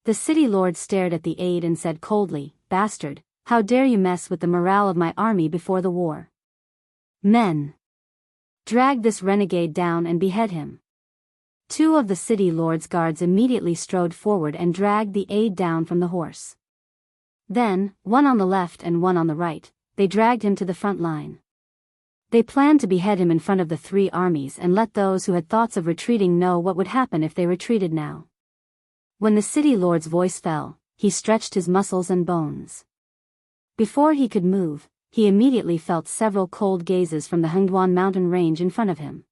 The city lord stared at the aide and said coldly, "Bastard, how dare you mess with the morale of my army before the war? Men! Drag this renegade down and behead him." 2 of the city lord's guards immediately strode forward and dragged the aide down from the horse. Then, one on the left and one on the right, they dragged him to the front line. They planned to behead him in front of the 3 armies and let those who had thoughts of retreating know what would happen if they retreated now. When the city lord's voice fell, he stretched his muscles and bones. Before he could move, he immediately felt several cold gazes from the Hengduan mountain range in front of him.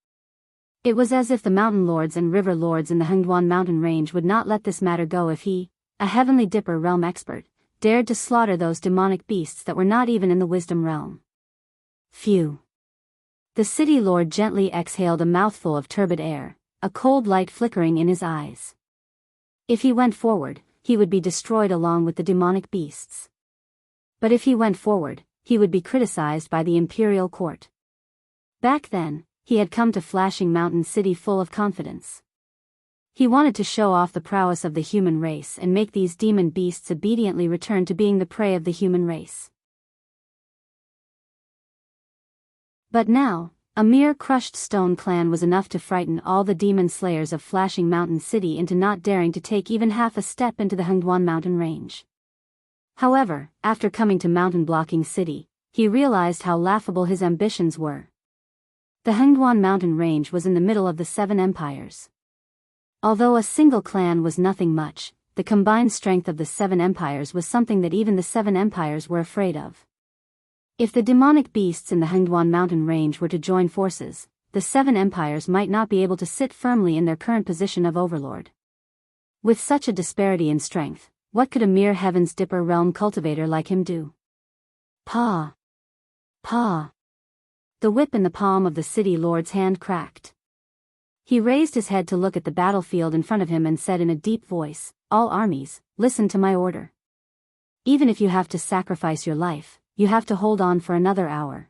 It was as if the mountain lords and river lords in the Hengduan mountain range would not let this matter go if he, a Heavenly Dipper realm expert, dared to slaughter those demonic beasts that were not even in the wisdom realm. Phew. The city lord gently exhaled a mouthful of turbid air, a cold light flickering in his eyes. If he went forward, he would be destroyed along with the demonic beasts. But if he went forward, he would be criticized by the imperial court. Back then, he had come to Flashing Mountain City full of confidence. He wanted to show off the prowess of the human race and make these demon beasts obediently return to being the prey of the human race. But now, a mere crushed stone clan was enough to frighten all the demon slayers of Flashing Mountain City into not daring to take even half a step into the Hengduan mountain range. However, after coming to Mountain Blocking City, he realized how laughable his ambitions were. The Hengduan mountain range was in the middle of the Seven Empires. Although a single clan was nothing much, the combined strength of the Seven Empires was something that even the Seven Empires were afraid of. If the demonic beasts in the Hengduan mountain range were to join forces, the Seven Empires might not be able to sit firmly in their current position of overlord. With such a disparity in strength, what could a mere Heaven's Dipper realm cultivator like him do? Paw! Paw! The whip in the palm of the city lord's hand cracked. He raised his head to look at the battlefield in front of him and said in a deep voice, "All armies, listen to my order. Even if you have to sacrifice your life, you have to hold on for another hour."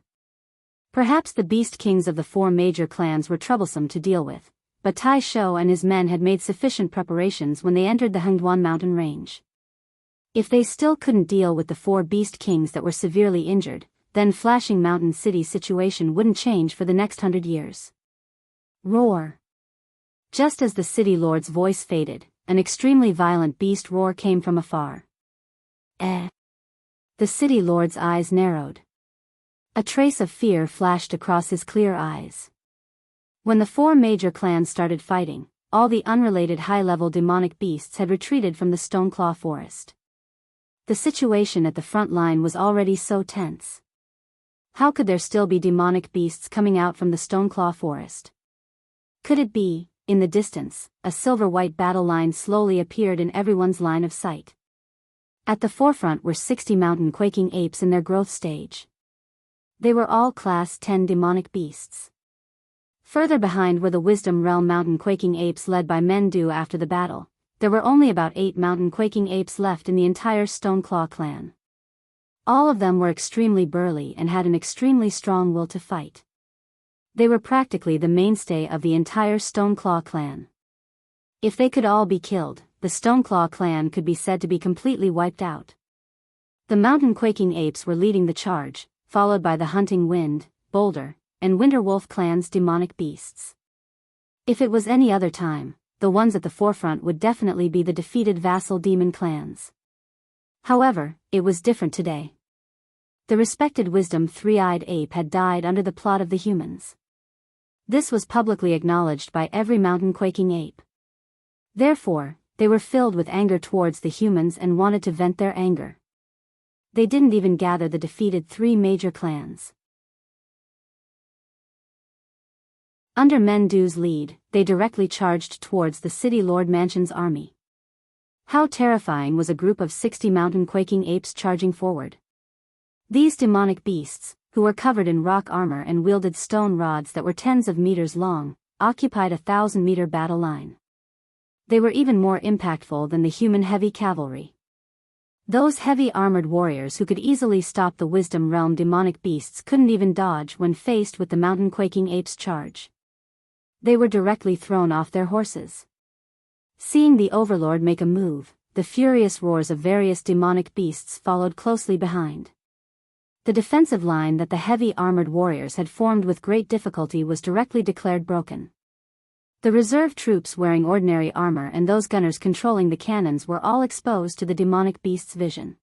Perhaps the beast kings of the four major clans were troublesome to deal with, but Tai Shou and his men had made sufficient preparations when they entered the Hengduan mountain range. If they still couldn't deal with the four beast kings that were severely injured, then Flashing Mountain City's situation wouldn't change for the next 100 years. Roar! Just as the city lord's voice faded, an extremely violent beast roar came from afar. Eh! The city lord's eyes narrowed. A trace of fear flashed across his clear eyes. When the four major clans started fighting, all the unrelated high-level demonic beasts had retreated from the Stoneclaw Forest. The situation at the front line was already so tense. How could there still be demonic beasts coming out from the Stoneclaw Forest? Could it be, in the distance, a silver-white battle line slowly appeared in everyone's line of sight? At the forefront were 60 mountain quaking apes in their growth stage. They were all Class 10 demonic beasts. Further behind were the Wisdom Realm mountain quaking apes led by Mendu. After the battle, there were only about 8 mountain quaking apes left in the entire Stoneclaw clan. All of them were extremely burly and had an extremely strong will to fight. They were practically the mainstay of the entire Stoneclaw clan. If they could all be killed, the Stoneclaw clan could be said to be completely wiped out. The mountain quaking apes were leading the charge, followed by the Hunting Wind, Boulder, and Winterwolf clans' demonic beasts. If it was any other time, the ones at the forefront would definitely be the defeated vassal demon clans. However, it was different today. The respected Wisdom Three-Eyed Ape had died under the plot of the humans. This was publicly acknowledged by every mountain quaking ape. Therefore, they were filled with anger towards the humans and wanted to vent their anger. They didn't even gather the defeated 3 major clans. Under Mendu's lead, they directly charged towards the City Lord Mansion's army. How terrifying was a group of 60 mountain quaking apes charging forward. These demonic beasts, who were covered in rock armor and wielded stone rods that were tens of meters long, occupied a 1,000-meter battle line. They were even more impactful than the human heavy cavalry. Those heavy armored warriors who could easily stop the Wisdom Realm demonic beasts couldn't even dodge when faced with the mountain quaking apes' charge. They were directly thrown off their horses. Seeing the Overlord make a move, the furious roars of various demonic beasts followed closely behind. The defensive line that the heavy armored warriors had formed with great difficulty was directly declared broken. The reserve troops wearing ordinary armor and those gunners controlling the cannons were all exposed to the demonic beast's vision.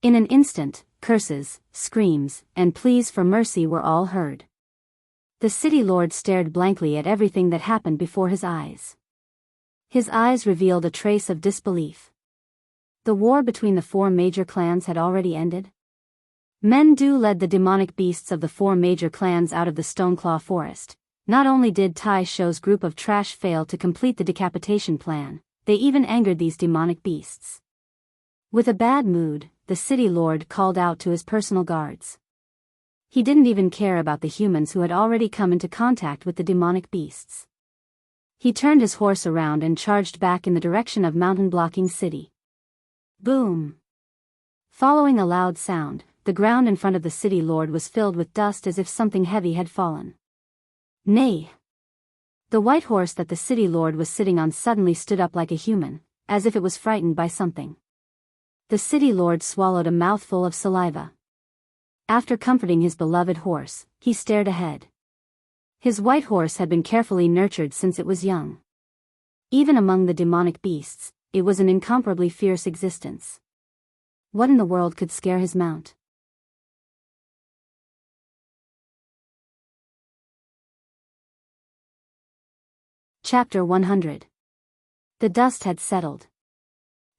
In an instant, curses, screams, and pleas for mercy were all heard. The city lord stared blankly at everything that happened before his eyes. His eyes revealed a trace of disbelief. The war between the 4 major clans had already ended. Mendu led the demonic beasts of the 4 major clans out of the Stoneclaw Forest. Not only did Tai Shou's group of trash fail to complete the decapitation plan, they even angered these demonic beasts. With a bad mood, the city lord called out to his personal guards. He didn't even care about the humans who had already come into contact with the demonic beasts. He turned his horse around and charged back in the direction of Mountain Blocking City. Boom! Following a loud sound, the ground in front of the city lord was filled with dust as if something heavy had fallen. Nay! The white horse that the city lord was sitting on suddenly stood up like a human, as if it was frightened by something. The city lord swallowed a mouthful of saliva. After comforting his beloved horse, he stared ahead. His white horse had been carefully nurtured since it was young. Even among the demonic beasts, it was an incomparably fierce existence. What in the world could scare his mount? Chapter 100. The dust had settled.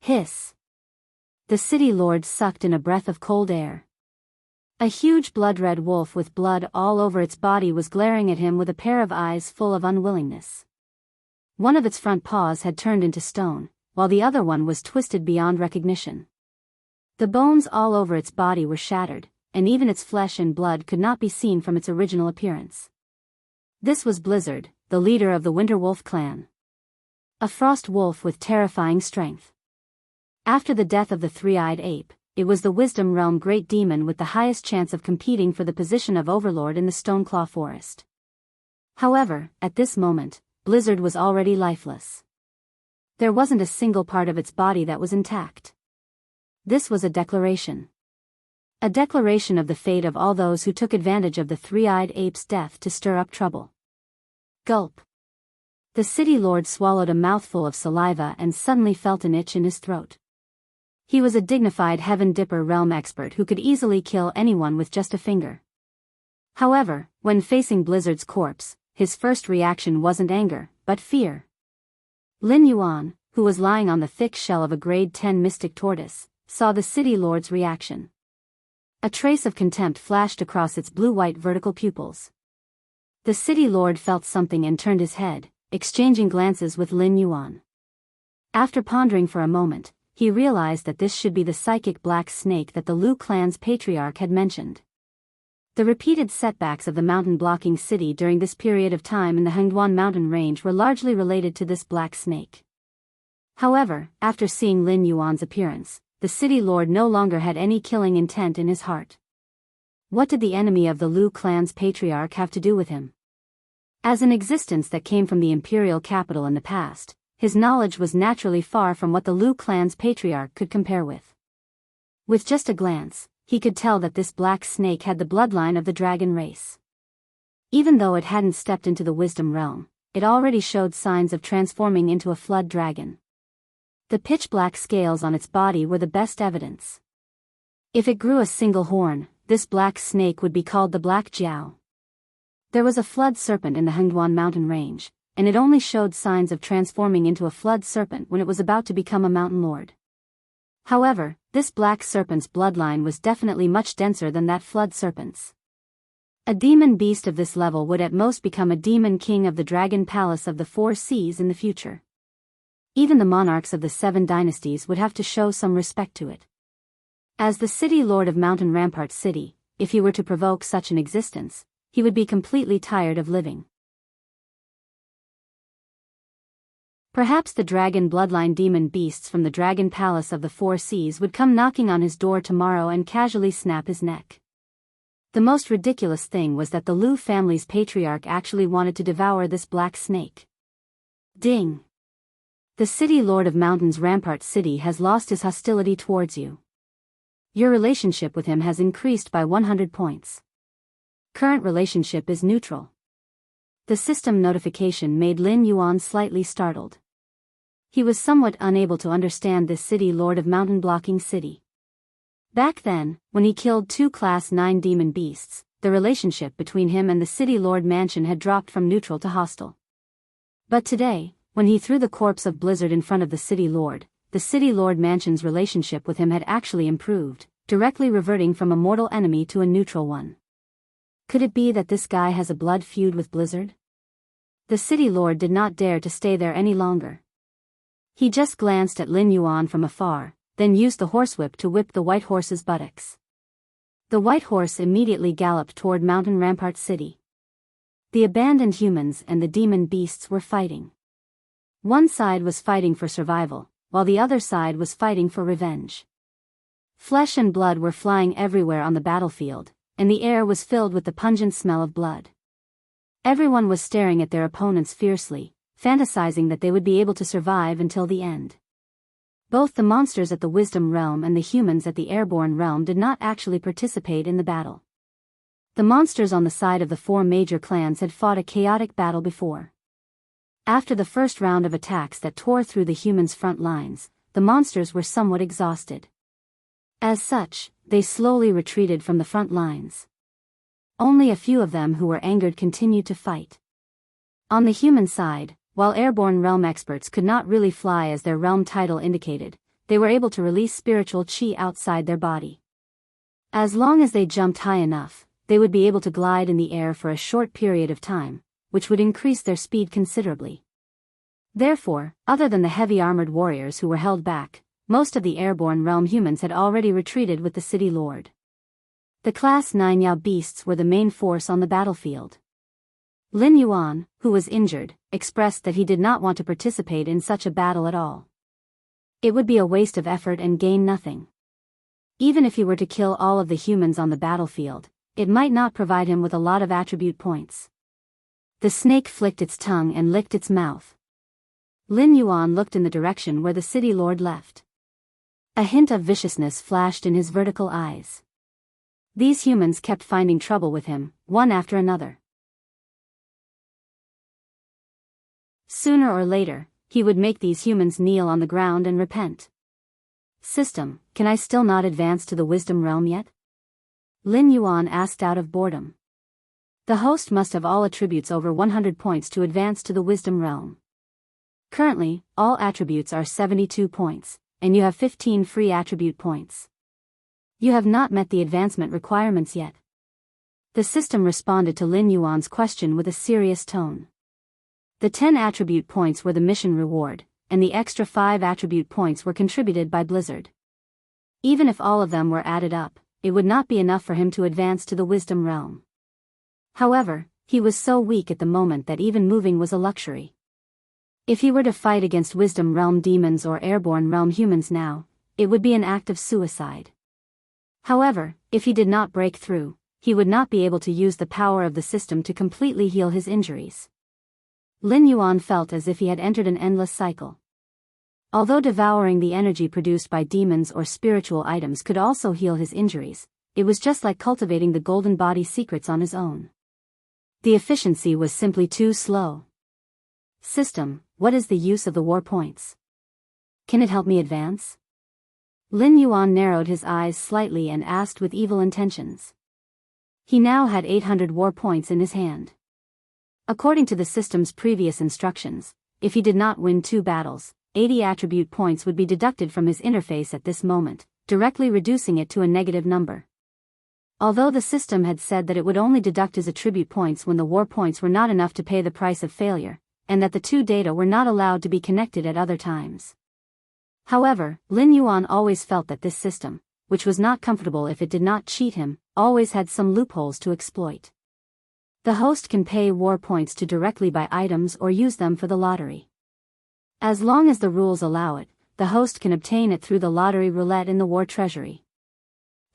Hiss. The city lord sucked in a breath of cold air. A huge blood-red wolf with blood all over its body was glaring at him with a pair of eyes full of unwillingness. One of its front paws had turned into stone, while the other one was twisted beyond recognition. The bones all over its body were shattered, and even its flesh and blood could not be seen from its original appearance. This was Blizzard, the leader of the Winter Wolf clan. A frost wolf with terrifying strength. After the death of the three-eyed ape, it was the Wisdom Realm Great Demon with the highest chance of competing for the position of Overlord in the Stoneclaw Forest. However, at this moment, Blizzard was already lifeless. There wasn't a single part of its body that was intact. This was a declaration. A declaration of the fate of all those who took advantage of the three-eyed ape's death to stir up trouble. Gulp. The city lord swallowed a mouthful of saliva and suddenly felt an itch in his throat. He was a dignified Heaven Dipper realm expert who could easily kill anyone with just a finger. However, when facing Blizzard's corpse, his first reaction wasn't anger, but fear. Lin Yuan, who was lying on the thick shell of a grade 10 mystic tortoise, saw the city lord's reaction. A trace of contempt flashed across its blue-white vertical pupils. The city lord felt something and turned his head, exchanging glances with Lin Yuan. After pondering for a moment, he realized that this should be the psychic black snake that the Lu clan's patriarch had mentioned. The repeated setbacks of the mountain-blocking city during this period of time in the Hengduan mountain range were largely related to this black snake. However, after seeing Lin Yuan's appearance, the city lord no longer had any killing intent in his heart. What did the enemy of the Lu clan's patriarch have to do with him? As an existence that came from the imperial capital in the past, his knowledge was naturally far from what the Lu clan's patriarch could compare with. With just a glance, he could tell that this black snake had the bloodline of the dragon race. Even though it hadn't stepped into the wisdom realm, it already showed signs of transforming into a flood dragon. The pitch-black scales on its body were the best evidence. If it grew a single horn, this black snake would be called the Black Jiao. There was a flood serpent in the Hengduan mountain range, and it only showed signs of transforming into a flood serpent when it was about to become a mountain lord. However, this black serpent's bloodline was definitely much denser than that flood serpent's. A demon beast of this level would at most become a demon king of the dragon palace of the four seas in the future. Even the monarchs of the 7 dynasties would have to show some respect to it. As the city lord of Mountain Rampart City, if he were to provoke such an existence, he would be completely tired of living. Perhaps the dragon bloodline demon beasts from the dragon palace of the four seas would come knocking on his door tomorrow and casually snap his neck. The most ridiculous thing was that the Lu family's patriarch actually wanted to devour this black snake. Ding! The city lord of Mountains Rampart City has lost his hostility towards you. Your relationship with him has increased by 100 points. Current relationship is neutral. The system notification made Lin Yuan slightly startled. He was somewhat unable to understand this city lord of mountain blocking city. Back then, when he killed 2 Class 9 demon beasts, the relationship between him and the city lord mansion had dropped from neutral to hostile. But today, when he threw the corpse of Blizzard in front of the city lord mansion's relationship with him had actually improved, directly reverting from a mortal enemy to a neutral one. Could it be that this guy has a blood feud with Blizzard? The city lord did not dare to stay there any longer. He just glanced at Lin Yuan from afar, then used the horsewhip to whip the white horse's buttocks. The white horse immediately galloped toward Mountain Rampart City. The abandoned humans and the demon beasts were fighting. One side was fighting for survival, while the other side was fighting for revenge. Flesh and blood were flying everywhere on the battlefield, and the air was filled with the pungent smell of blood. Everyone was staring at their opponents fiercely, fantasizing that they would be able to survive until the end. Both the monsters at the Wisdom Realm and the humans at the Airborne Realm did not actually participate in the battle. The monsters on the side of the 4 major clans had fought a chaotic battle before. After the first round of attacks that tore through the humans' front lines, the monsters were somewhat exhausted. As such, they slowly retreated from the front lines. Only a few of them who were angered continued to fight. On the human side, while airborne realm experts could not really fly as their realm title indicated, they were able to release spiritual chi outside their body. As long as they jumped high enough, they would be able to glide in the air for a short period of time, which would increase their speed considerably. Therefore, other than the heavy armored warriors who were held back, most of the airborne realm humans had already retreated with the city lord. The Class 9 Yao beasts were the main force on the battlefield. Lin Yuan, who was injured, expressed that he did not want to participate in such a battle at all. It would be a waste of effort and gain nothing. Even if he were to kill all of the humans on the battlefield, it might not provide him with a lot of attribute points. The snake flicked its tongue and licked its mouth. Lin Yuan looked in the direction where the city lord left. A hint of viciousness flashed in his vertical eyes. These humans kept finding trouble with him, one after another. Sooner or later, he would make these humans kneel on the ground and repent. System, can I still not advance to the wisdom realm yet? Lin Yuan asked out of boredom. The host must have all attributes over 100 points to advance to the wisdom realm. Currently, all attributes are 72 points, and you have 15 free attribute points. You have not met the advancement requirements yet. The system responded to Lin Yuan's question with a serious tone. The 10 attribute points were the mission reward, and the extra 5 attribute points were contributed by Blizzard. Even if all of them were added up, it would not be enough for him to advance to the wisdom realm. However, he was so weak at the moment that even moving was a luxury. If he were to fight against wisdom realm demons or airborne realm humans now, it would be an act of suicide. However, if he did not break through, he would not be able to use the power of the system to completely heal his injuries. Lin Yuan felt as if he had entered an endless cycle. Although devouring the energy produced by demons or spiritual items could also heal his injuries, it was just like cultivating the golden body secrets on his own. The efficiency was simply too slow. System, what is the use of the war points? Can it help me advance? Lin Yuan narrowed his eyes slightly and asked with evil intentions. He now had 800 war points in his hand. According to the system's previous instructions, if he did not win 2 battles, 80 attribute points would be deducted from his interface at this moment, directly reducing it to a negative number. Although the system had said that it would only deduct his attribute points when the war points were not enough to pay the price of failure, and that the 2 data were not allowed to be connected at other times. However, Lin Yuan always felt that this system, which was not comfortable if it did not cheat him, always had some loopholes to exploit. The host can pay war points to directly buy items or use them for the lottery. As long as the rules allow it, the host can obtain it through the lottery roulette in the war treasury.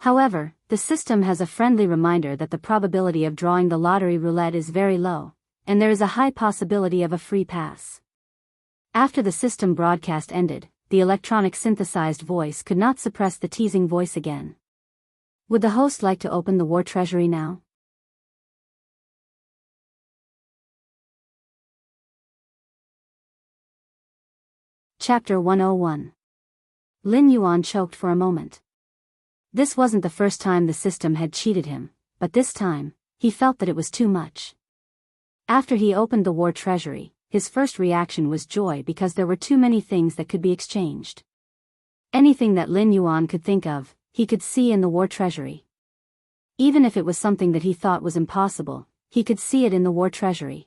However, the system has a friendly reminder that the probability of drawing the lottery roulette is very low, and there is a high possibility of a free pass. After the system broadcast ended, the electronic synthesized voice could not suppress the teasing voice again. Would the host like to open the war treasury now? Chapter 101. Lin Yuan choked for a moment. This wasn't the first time the system had cheated him, but this time, he felt that it was too much. After he opened the war treasury, his first reaction was joy because there were too many things that could be exchanged. Anything that Lin Yuan could think of, he could see in the war treasury. Even if it was something that he thought was impossible, he could see it in the war treasury.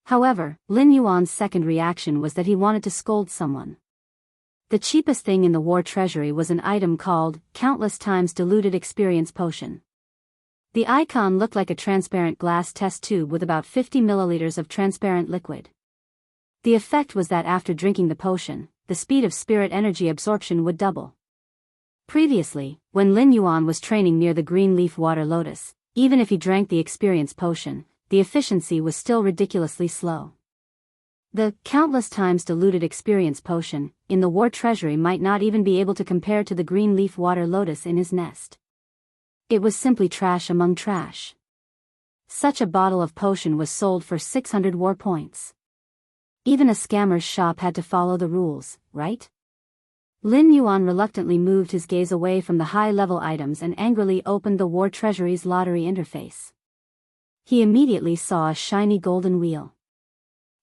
However, Lin Yuan's second reaction was that he wanted to scold someone. The cheapest thing in the war treasury was an item called Countless Times Diluted Experience Potion. The icon looked like a transparent glass test tube with about 50 milliliters of transparent liquid. The effect was that after drinking the potion, the speed of spirit energy absorption would double. Previously, when Lin Yuan was training near the green leaf water lotus, even if he drank the experience potion, the efficiency was still ridiculously slow. The Countless Times Diluted Experience Potion in the war treasury might not even be able to compare to the green leaf water lotus in his nest. It was simply trash among trash. Such a bottle of potion was sold for 600 war points. Even a scammer's shop had to follow the rules, right? Lin Yuan reluctantly moved his gaze away from the high-level items and angrily opened the war treasury's lottery interface. He immediately saw a shiny golden wheel.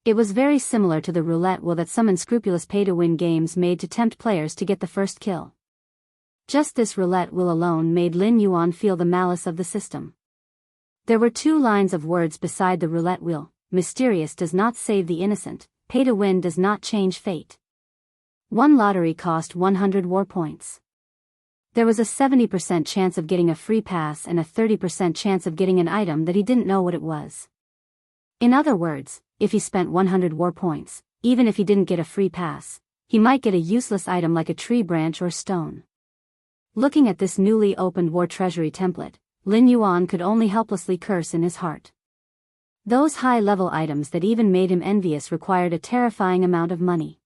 It was very similar to the roulette wheel that some unscrupulous pay-to-win games made to tempt players to get the first kill. Just this roulette wheel alone made Lin Yuan feel the malice of the system. There were 2 lines of words beside the roulette wheel: mysterious does not save the innocent, pay-to-win does not change fate. One lottery cost 100 war points. There was a 70% chance of getting a free pass and a 30% chance of getting an item that he didn't know what it was. In other words, if he spent 100 war points, even if he didn't get a free pass, he might get a useless item like a tree branch or stone. Looking at this newly opened war treasury template, Lin Yuan could only helplessly curse in his heart. Those high-level items that even made him envious required a terrifying amount of money.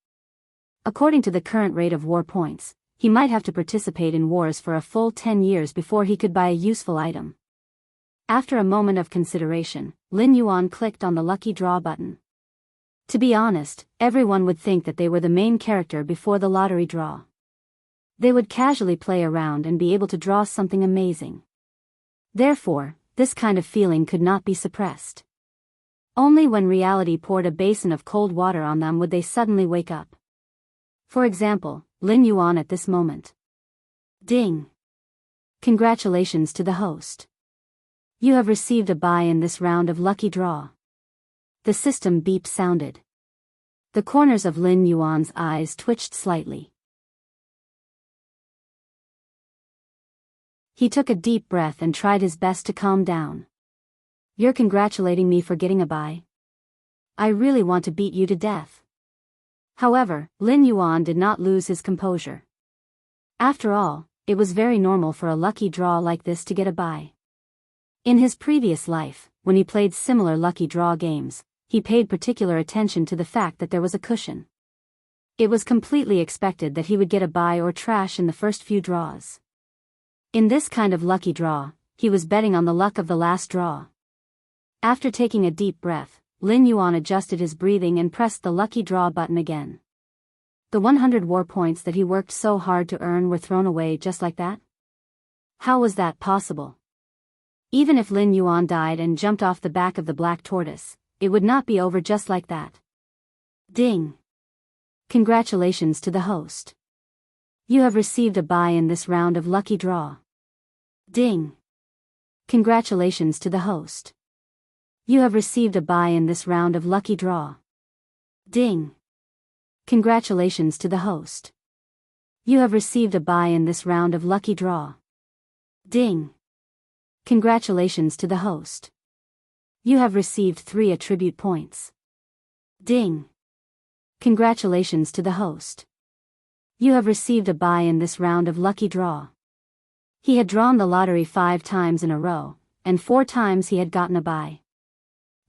According to the current rate of war points, he might have to participate in wars for a full 10 years before he could buy a useful item. After a moment of consideration, Lin Yuan clicked on the lucky draw button. To be honest, everyone would think that they were the main character before the lottery draw. They would casually play around and be able to draw something amazing. Therefore, this kind of feeling could not be suppressed. Only when reality poured a basin of cold water on them would they suddenly wake up. For example, Lin Yuan at this moment. Ding! Congratulations to the host. You have received a buy in this round of lucky draw. The system beep sounded. The corners of Lin Yuan's eyes twitched slightly. He took a deep breath and tried his best to calm down. You're congratulating me for getting a buy? I really want to beat you to death. However, Lin Yuan did not lose his composure. After all, it was very normal for a lucky draw like this to get a buy. In his previous life, when he played similar lucky draw games, he paid particular attention to the fact that there was a cushion. It was completely expected that he would get a buy or trash in the first few draws. In this kind of lucky draw, he was betting on the luck of the last draw. After taking a deep breath, Lin Yuan adjusted his breathing and pressed the lucky draw button again. The 100 war points that he worked so hard to earn were thrown away just like that? How was that possible? Even if Lin Yuan died and jumped off the back of the black tortoise, it would not be over just like that. Ding! Congratulations to the host. You have received a buy in this round of lucky draw. Ding! Congratulations to the host. You have received a buy in this round of lucky draw. Ding! Congratulations to the host. You have received a buy in this round of lucky draw. Ding! Congratulations to the host. You have received 3 attribute points. Ding! Congratulations to the host. You have received a buy in this round of lucky draw. He had drawn the lottery 5 times in a row, and 4 times he had gotten a buy.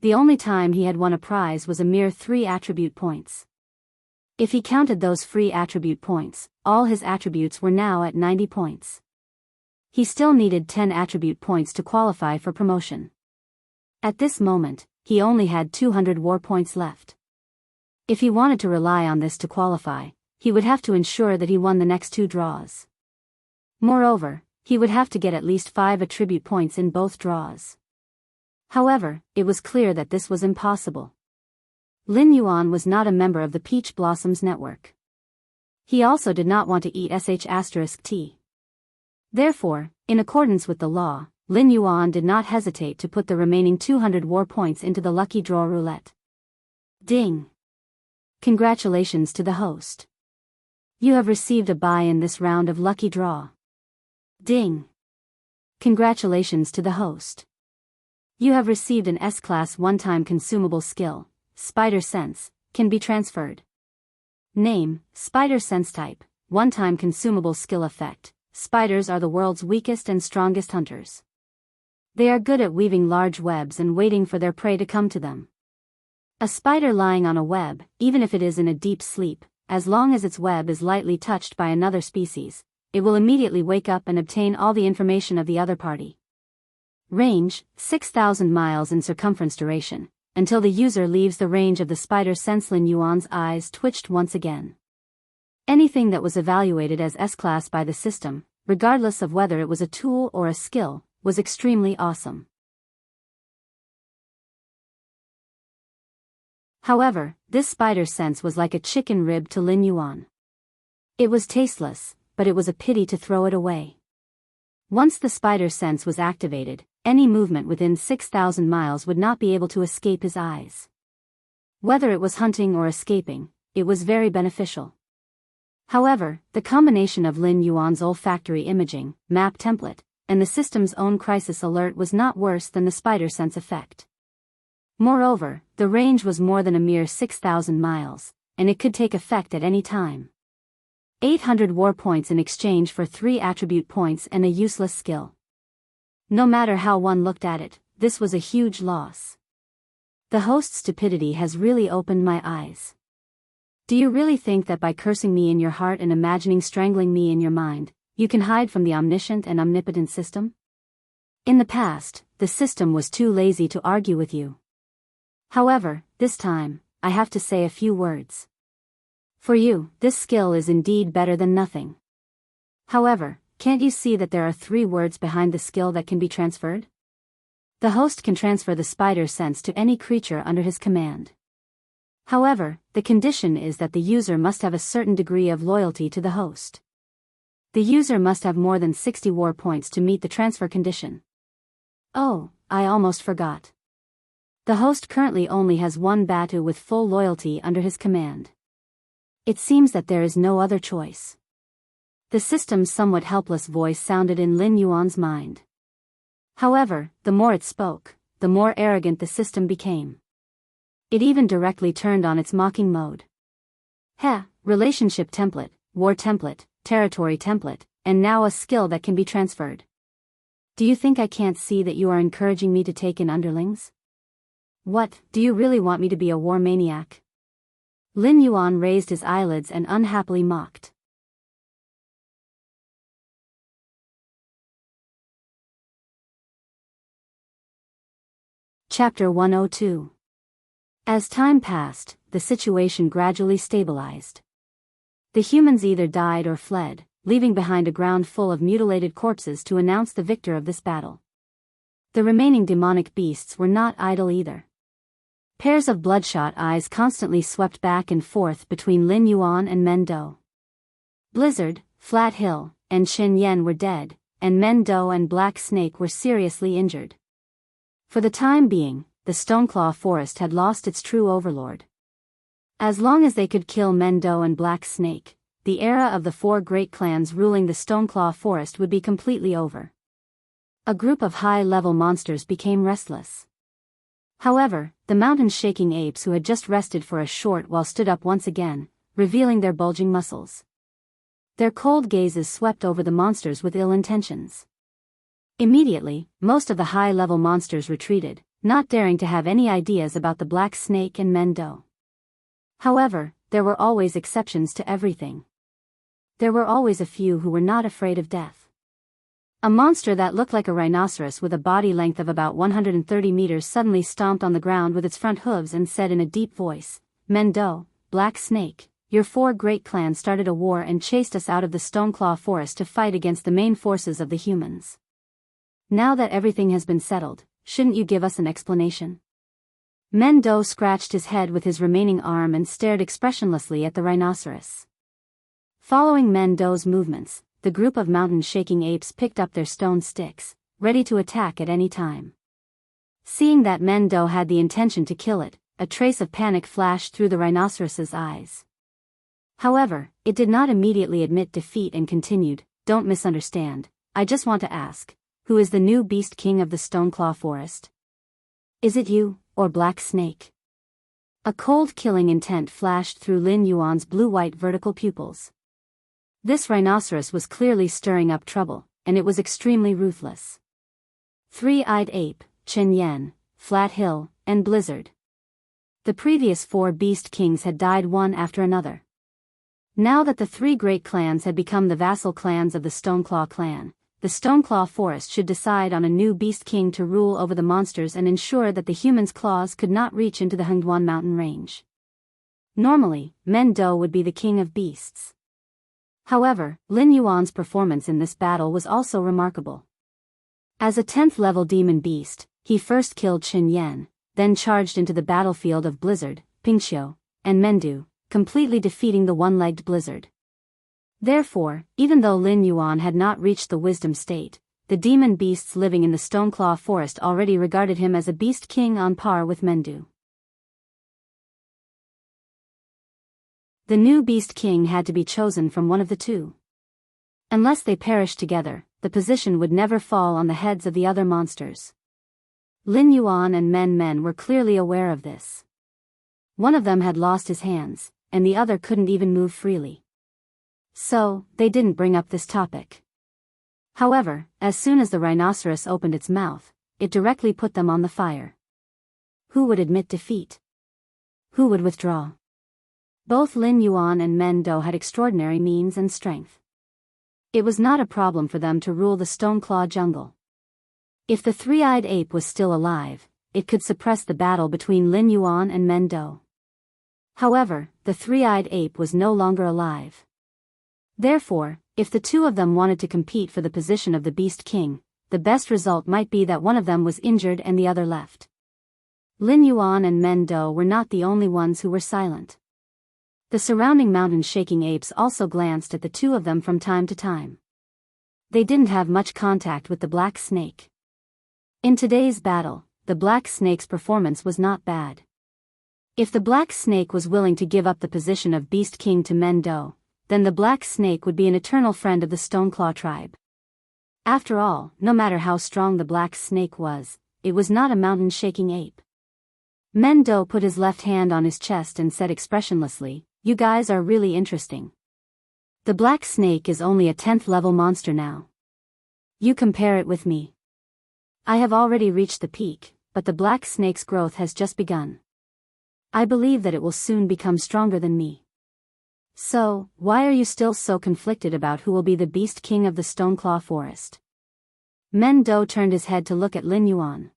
The only time he had won a prize was a mere 3 attribute points. If he counted those free attribute points, all his attributes were now at 90 points. He still needed 10 attribute points to qualify for promotion. At this moment, he only had 200 war points left. If he wanted to rely on this to qualify, he would have to ensure that he won the next 2 draws. Moreover, he would have to get at least 5 attribute points in both draws. However, it was clear that this was impossible. Lin Yuan was not a member of the Peach Blossoms network. He also did not want to eat sh*t. Therefore, in accordance with the law, Lin Yuan did not hesitate to put the remaining 200 war points into the lucky draw roulette. Ding! Congratulations to the host. You have received a buy in this round of lucky draw. Ding! Congratulations to the host. You have received an S-Class one-time consumable skill, Spider Sense, can be transferred. Name, Spider Sense Type, one-time consumable skill effect. Spiders are the world's weakest and strongest hunters. They are good at weaving large webs and waiting for their prey to come to them. A spider lying on a web, even if it is in a deep sleep, as long as its web is lightly touched by another species, it will immediately wake up and obtain all the information of the other party. Range, 6,000 miles in circumference. Duration, until the user leaves the range of the spider sense. Lin Yuan's eyes twitched once again. Anything that was evaluated as S-Class by the system, regardless of whether it was a tool or a skill, was extremely awesome. However, this spider sense was like a chicken rib to Lin Yuan. It was tasteless, but it was a pity to throw it away. Once the spider sense was activated, any movement within 6,000 miles would not be able to escape his eyes. Whether it was hunting or escaping, it was very beneficial. However, the combination of Lin Yuan's olfactory imaging, map template, and the system's own crisis alert was not worse than the spider sense effect. Moreover, the range was more than a mere 6,000 miles, and it could take effect at any time. 800 war points in exchange for 3 attribute points and a useless skill. No matter how one looked at it, this was a huge loss. The host's stupidity has really opened my eyes. Do you really think that by cursing me in your heart and imagining strangling me in your mind, you can hide from the omniscient and omnipotent system? In the past, the system was too lazy to argue with you. However, this time, I have to say a few words. For you, this skill is indeed better than nothing. However, can't you see that there are 3 words behind the skill that can be transferred? The host can transfer the spider sense to any creature under his command. However, the condition is that the user must have a certain degree of loyalty to the host. The user must have more than 60 war points to meet the transfer condition. Oh, I almost forgot. The host currently only has 1 Batu with full loyalty under his command. It seems that there is no other choice. The system's somewhat helpless voice sounded in Lin Yuan's mind. However, the more it spoke, the more arrogant the system became. It even directly turned on its mocking mode. Relationship template, war template, territory template, and now a skill that can be transferred. Do you think I can't see that you are encouraging me to take in underlings? What, do you really want me to be a war maniac? Lin Yuan raised his eyelids and unhappily mocked. Chapter 102. As time passed, the situation gradually stabilized. The humans either died or fled, leaving behind a ground full of mutilated corpses to announce the victor of this battle. The remaining demonic beasts were not idle either. Pairs of bloodshot eyes constantly swept back and forth between Lin Yuan and Mendo. Blizzard, Flat Hill, and Qin Yen were dead, and Mendo and Black Snake were seriously injured. For the time being, the Stoneclaw Forest had lost its true overlord. As long as they could kill Mendo and Black Snake, the era of the 4 great clans ruling the Stoneclaw Forest would be completely over. A group of high-level monsters became restless. However, the mountain-shaking apes who had just rested for a short while stood up once again, revealing their bulging muscles. Their cold gazes swept over the monsters with ill intentions. Immediately, most of the high-level monsters retreated, not daring to have any ideas about the Black Snake and Mendo. However, there were always exceptions to everything. There were always a few who were not afraid of death. A monster that looked like a rhinoceros with a body length of about 130 meters suddenly stomped on the ground with its front hooves and said in a deep voice, "Mendo, Black Snake, your 4 great clans started a war and chased us out of the Stoneclaw Forest to fight against the main forces of the humans. Now that everything has been settled, shouldn't you give us an explanation?" Mendo scratched his head with his remaining arm and stared expressionlessly at the rhinoceros. Following Mendo's movements, the group of mountain-shaking apes picked up their stone sticks, ready to attack at any time. Seeing that Mendo had the intention to kill it, a trace of panic flashed through the rhinoceros's eyes. However, it did not immediately admit defeat and continued, "Don't misunderstand, I just want to ask, who is the new beast king of the Stoneclaw Forest? Is it you, or Black Snake?" A cold killing intent flashed through Lin Yuan's blue-white vertical pupils. This rhinoceros was clearly stirring up trouble, and it was extremely ruthless. 3-eyed ape, Qin Yen, Flat Hill, and Blizzard. The previous 4 beast kings had died one after another. Now that the 3 great clans had become the vassal clans of the Stoneclaw clan, the Stoneclaw Forest should decide on a new beast king to rule over the monsters and ensure that the humans' claws could not reach into the Hengduan mountain range. Normally, Mendo would be the king of beasts. However, Lin Yuan's performance in this battle was also remarkable. As a 10th level demon beast, he first killed Qin Yen, then charged into the battlefield of Blizzard, Pingxiu, and Mendu, completely defeating the one-legged blizzard. Therefore, even though Lin Yuan had not reached the wisdom state, the demon beasts living in the Stoneclaw forest already regarded him as a beast king on par with Mendu. The new beast king had to be chosen from one of the two. Unless they perished together, the position would never fall on the heads of the other monsters. Lin Yuan and Men were clearly aware of this. One of them had lost his hands, and the other couldn't even move freely. So, they didn't bring up this topic. However, as soon as the rhinoceros opened its mouth, it directly put them on the fire. Who would admit defeat? Who would withdraw? Both Lin Yuan and Mendo had extraordinary means and strength. It was not a problem for them to rule the Stoneclaw jungle. If the three-eyed ape was still alive, it could suppress the battle between Lin Yuan and Mendo. However, the three-eyed ape was no longer alive. Therefore, if the two of them wanted to compete for the position of the Beast King, the best result might be that one of them was injured and the other left. Lin Yuan and Mendo were not the only ones who were silent. The surrounding mountain-shaking apes also glanced at the two of them from time to time. They didn't have much contact with the black snake. In today's battle, the black snake's performance was not bad. If the black snake was willing to give up the position of Beast King to Mendo, then the black snake would be an eternal friend of the Stoneclaw tribe. After all, no matter how strong the black snake was, it was not a mountain-shaking ape. Mendo put his left hand on his chest and said expressionlessly, "You guys are really interesting. The black snake is only a 10th level monster now. You compare it with me. I have already reached the peak, but the black snake's growth has just begun. I believe that it will soon become stronger than me. So, why are you still so conflicted about who will be the Beast King of the Stoneclaw Forest?" Mendo turned his head to look at Lin Yuan.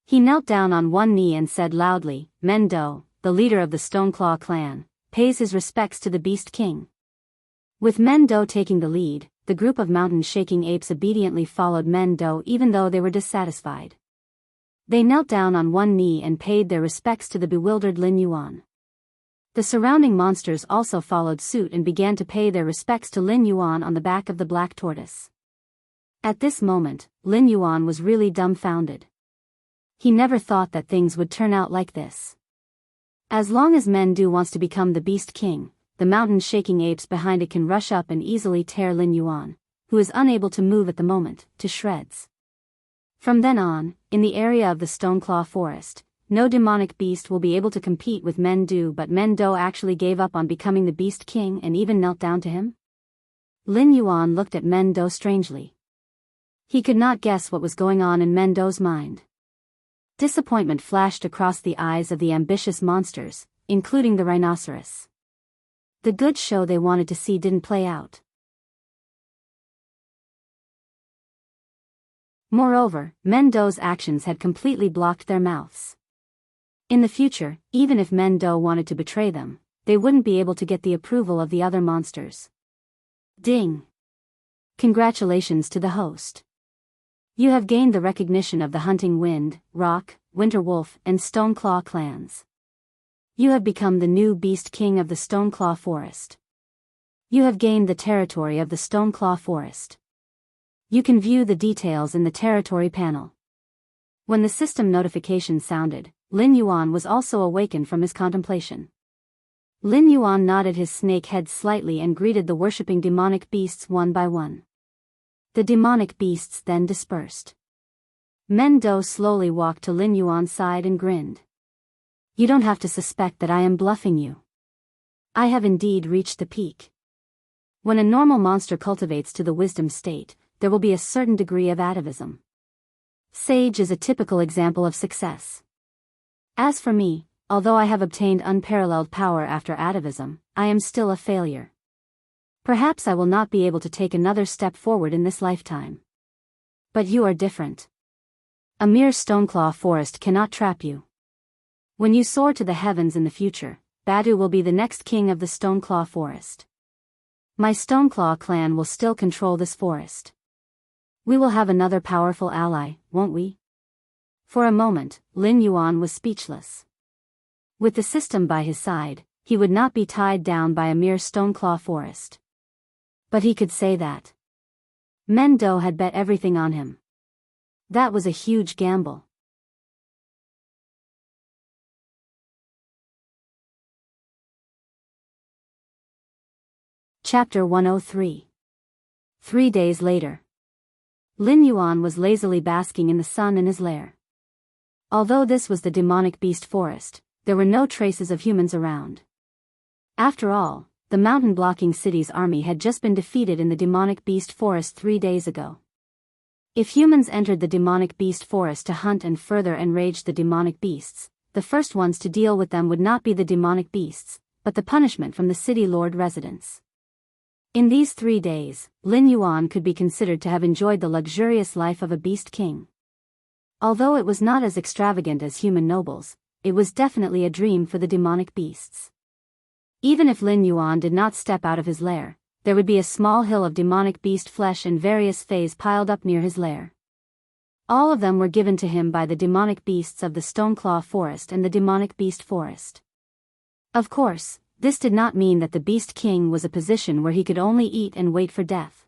He knelt down on one knee and said loudly, "Mendo, the leader of the Stoneclaw clan, pays his respects to the Beast King." With Mendo taking the lead, the group of mountain-shaking apes obediently followed Mendo even though they were dissatisfied. They knelt down on one knee and paid their respects to the bewildered Lin Yuan. The surrounding monsters also followed suit and began to pay their respects to Lin Yuan on the back of the black tortoise. At this moment, Lin Yuan was really dumbfounded. He never thought that things would turn out like this. As long as Mendu wants to become the Beast King, the mountain-shaking apes behind it can rush up and easily tear Lin Yuan, who is unable to move at the moment, to shreds. From then on, in the area of the Stoneclaw Forest, no demonic beast will be able to compete with Mendu, but Mendo actually gave up on becoming the Beast King and even knelt down to him? Lin Yuan looked at Mendo strangely. He could not guess what was going on in Mendo's mind. Disappointment flashed across the eyes of the ambitious monsters, including the rhinoceros. The good show they wanted to see didn't play out. Moreover, Mendo's actions had completely blocked their mouths. In the future, even if Mendo wanted to betray them, they wouldn't be able to get the approval of the other monsters. Ding! Congratulations to the host. You have gained the recognition of the Hunting Wind, Rock, Winter Wolf, and Stoneclaw clans. You have become the new Beast King of the Stoneclaw Forest. You have gained the territory of the Stoneclaw Forest. You can view the details in the territory panel. When the system notification sounded, Lin Yuan was also awakened from his contemplation. Lin Yuan nodded his snake head slightly and greeted the worshipping demonic beasts one by one. The demonic beasts then dispersed. Mendo slowly walked to Lin Yuan's side and grinned. "You don't have to suspect that I am bluffing you. I have indeed reached the peak. When a normal monster cultivates to the wisdom state, there will be a certain degree of atavism. Sage is a typical example of success. As for me, although I have obtained unparalleled power after atavism, I am still a failure. Perhaps I will not be able to take another step forward in this lifetime. But you are different. A mere Stoneclaw forest cannot trap you. When you soar to the heavens in the future, Badu will be the next king of the Stoneclaw forest. My Stoneclaw clan will still control this forest. We will have another powerful ally, won't we?" For a moment, Lin Yuan was speechless. With the system by his side, he would not be tied down by a mere Stoneclaw forest. But he could say that Mendo had bet everything on him. That was a huge gamble. Chapter 103. 3 days later. Lin Yuan was lazily basking in the sun in his lair. Although this was the demonic beast forest, there were no traces of humans around. After all, the mountain-blocking city's army had just been defeated in the demonic beast forest 3 days ago. If humans entered the demonic beast forest to hunt and further enrage the demonic beasts, the first ones to deal with them would not be the demonic beasts, but the punishment from the city lord residents. In these 3 days, Lin Yuan could be considered to have enjoyed the luxurious life of a beast king. Although it was not as extravagant as human nobles, it was definitely a dream for the demonic beasts. Even if Lin Yuan did not step out of his lair, there would be a small hill of demonic beast flesh and various fays piled up near his lair. All of them were given to him by the demonic beasts of the Stoneclaw Forest and the demonic beast forest. Of course, this did not mean that the beast king was a position where he could only eat and wait for death.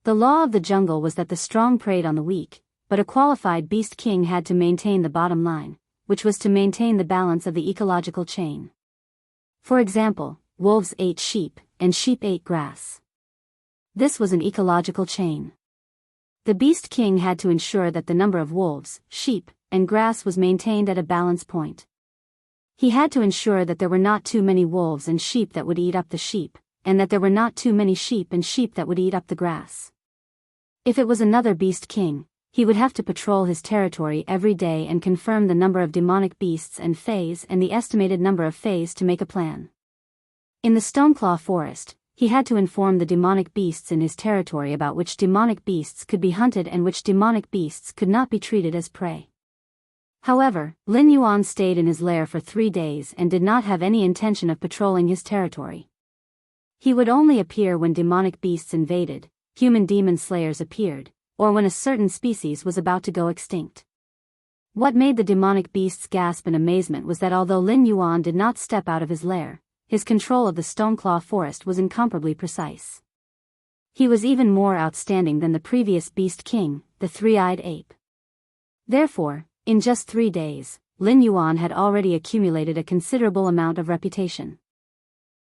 The law of the jungle was that the strong preyed on the weak, but a qualified beast king had to maintain the bottom line, which was to maintain the balance of the ecological chain. For example, wolves ate sheep, and sheep ate grass. This was an ecological chain. The beast king had to ensure that the number of wolves, sheep, and grass was maintained at a balance point. He had to ensure that there were not too many wolves and sheep that would eat up the sheep, and that there were not too many sheep and sheep that would eat up the grass. If it was another beast king, he would have to patrol his territory every day and confirm the number of demonic beasts and fays and the estimated number of fays to make a plan. In the Stoneclaw Forest, he had to inform the demonic beasts in his territory about which demonic beasts could be hunted and which demonic beasts could not be treated as prey. However, Lin Yuan stayed in his lair for 3 days and did not have any intention of patrolling his territory. He would only appear when demonic beasts invaded, human demon slayers appeared, or when a certain species was about to go extinct. What made the demonic beasts gasp in amazement was that although Lin Yuan did not step out of his lair, his control of the Stoneclaw Forest was incomparably precise. He was even more outstanding than the previous beast king, the three-eyed ape. Therefore, in just 3 days, Lin Yuan had already accumulated a considerable amount of reputation.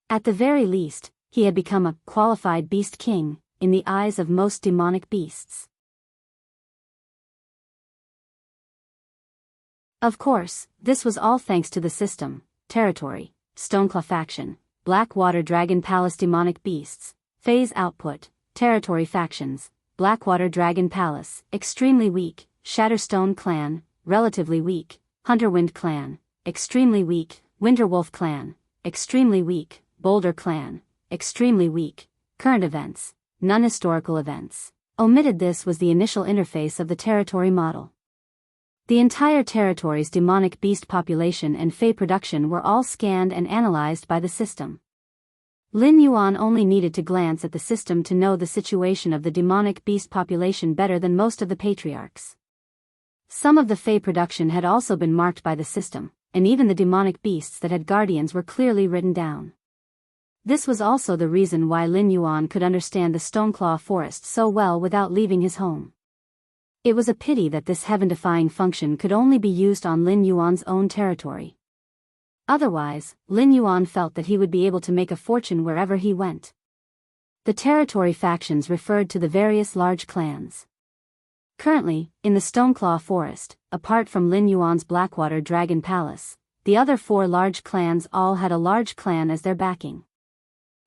At the very least, he had become a qualified beast king in the eyes of most demonic beasts. Of course, this was all thanks to the system, territory, Stoneclaw faction, Blackwater Dragon Palace demonic beasts, phase output, territory factions, Blackwater Dragon Palace, extremely weak, Shatterstone clan, relatively weak, Hunterwind clan, extremely weak, Winterwolf clan, extremely weak, Boulder clan, extremely weak, current events, non-historical events. Omitted. This was the initial interface of the territory model. The entire territory's demonic beast population and fey production were all scanned and analyzed by the system. Lin Yuan only needed to glance at the system to know the situation of the demonic beast population better than most of the patriarchs. Some of the fey production had also been marked by the system, and even the demonic beasts that had guardians were clearly written down. This was also the reason why Lin Yuan could understand the Stoneclaw Forest so well without leaving his home. It was a pity that this heaven-defying function could only be used on Lin Yuan's own territory. Otherwise, Lin Yuan felt that he would be able to make a fortune wherever he went. The territory factions referred to the various large clans. Currently, in the Stoneclaw Forest, apart from Lin Yuan's Blackwater Dragon Palace, the other 4 large clans all had a large clan as their backing.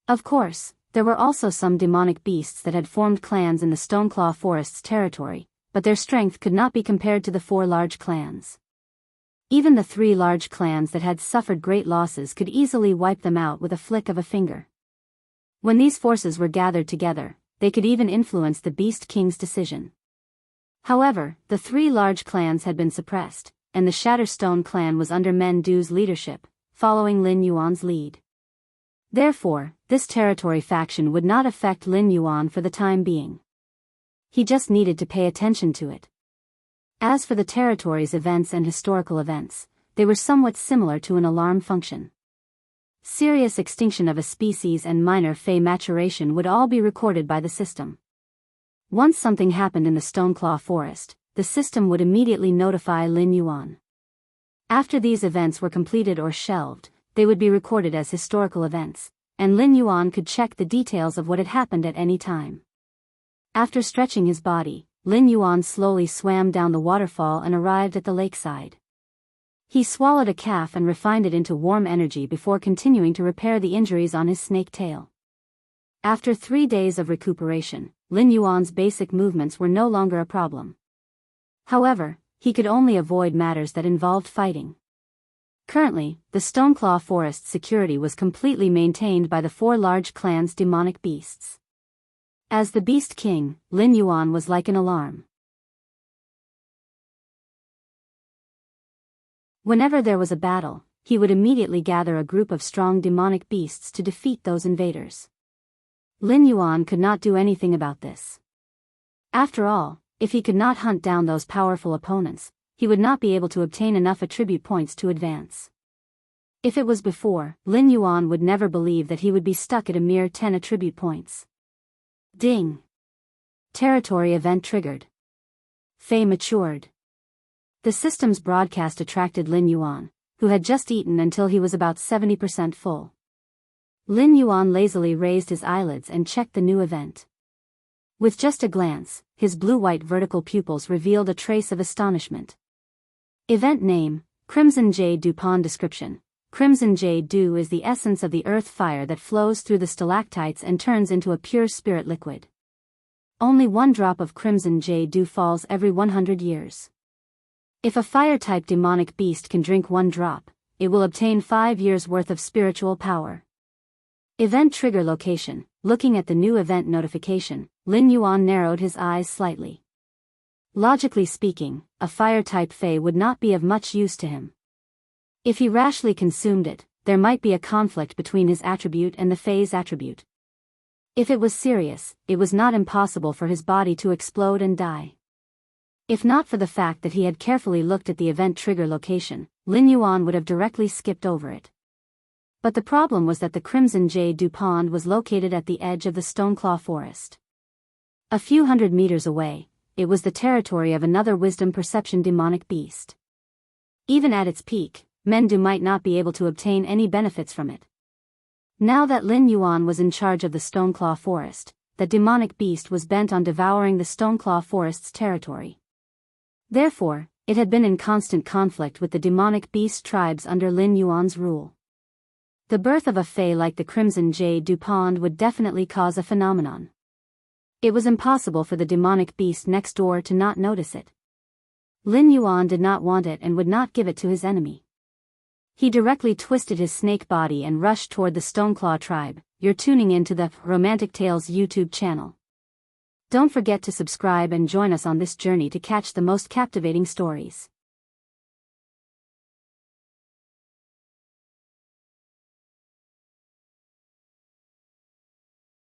Of course, there were also some demonic beasts that had formed clans in the Stoneclaw Forest's territory, but their strength could not be compared to the 4 large clans. Even the 3 large clans that had suffered great losses could easily wipe them out with a flick of a finger. When these forces were gathered together, they could even influence the Beast King's decision. However, the 3 large clans had been suppressed, and the Shatterstone clan was under Men Du's leadership, following Lin Yuan's lead. Therefore, this territory faction would not affect Lin Yuan for the time being. He just needed to pay attention to it. As for the territory's events and historical events, they were somewhat similar to an alarm function. Serious extinction of a species and minor Fey maturation would all be recorded by the system. Once something happened in the Stoneclaw Forest, the system would immediately notify Lin Yuan. After these events were completed or shelved, they would be recorded as historical events, and Lin Yuan could check the details of what had happened at any time. After stretching his body, Lin Yuan slowly swam down the waterfall and arrived at the lakeside. He swallowed a calf and refined it into warm energy before continuing to repair the injuries on his snake tail. After 3 days of recuperation, Lin Yuan's basic movements were no longer a problem. However, he could only avoid matters that involved fighting. Currently, the Stoneclaw Forest's security was completely maintained by the 4 large clans' demonic beasts. As the Beast King, Lin Yuan was like an alarm. Whenever there was a battle, he would immediately gather a group of strong demonic beasts to defeat those invaders. Lin Yuan could not do anything about this. After all, if he could not hunt down those powerful opponents, he would not be able to obtain enough attribute points to advance. If it was before, Lin Yuan would never believe that he would be stuck at a mere 10 attribute points. Ding! Territory event triggered. Fey matured. The system's broadcast attracted Lin Yuan, who had just eaten until he was about 70% full. Lin Yuan lazily raised his eyelids and checked the new event. With just a glance, his blue-white vertical pupils revealed a trace of astonishment. Event name, Crimson Jade Dupont. Description: Crimson Jade Dew is the essence of the earth fire that flows through the stalactites and turns into a pure spirit liquid. Only 1 drop of Crimson Jade Dew falls every 100 years. If a fire-type demonic beast can drink 1 drop, it will obtain 5 years' worth of spiritual power. Event trigger location. Looking at the new event notification, Lin Yuan narrowed his eyes slightly. Logically speaking, a fire-type Fey would not be of much use to him. If he rashly consumed it, there might be a conflict between his attribute and the Fey's attribute. If it was serious, it was not impossible for his body to explode and die. If not for the fact that he had carefully looked at the event trigger location, Lin Yuan would have directly skipped over it. But the problem was that the Crimson Jade Dew Pond was located at the edge of the Stoneclaw Forest. A few hundred meters away, it was the territory of another wisdom perception demonic beast. Even at its peak, Mendu might not be able to obtain any benefits from it. Now that Lin Yuan was in charge of the Stoneclaw Forest, the demonic beast was bent on devouring the Stoneclaw Forest's territory. Therefore, it had been in constant conflict with the demonic beast tribes under Lin Yuan's rule. The birth of a Fey like the Crimson Jade Dew Pond would definitely cause a phenomenon. It was impossible for the demonic beast next door to not notice it. Lin Yuan did not want it and would not give it to his enemy. He directly twisted his snake body and rushed toward the Stoneclaw tribe. You're tuning in to the Romantic Tales YouTube channel. Don't forget to subscribe and join us on this journey to catch the most captivating stories.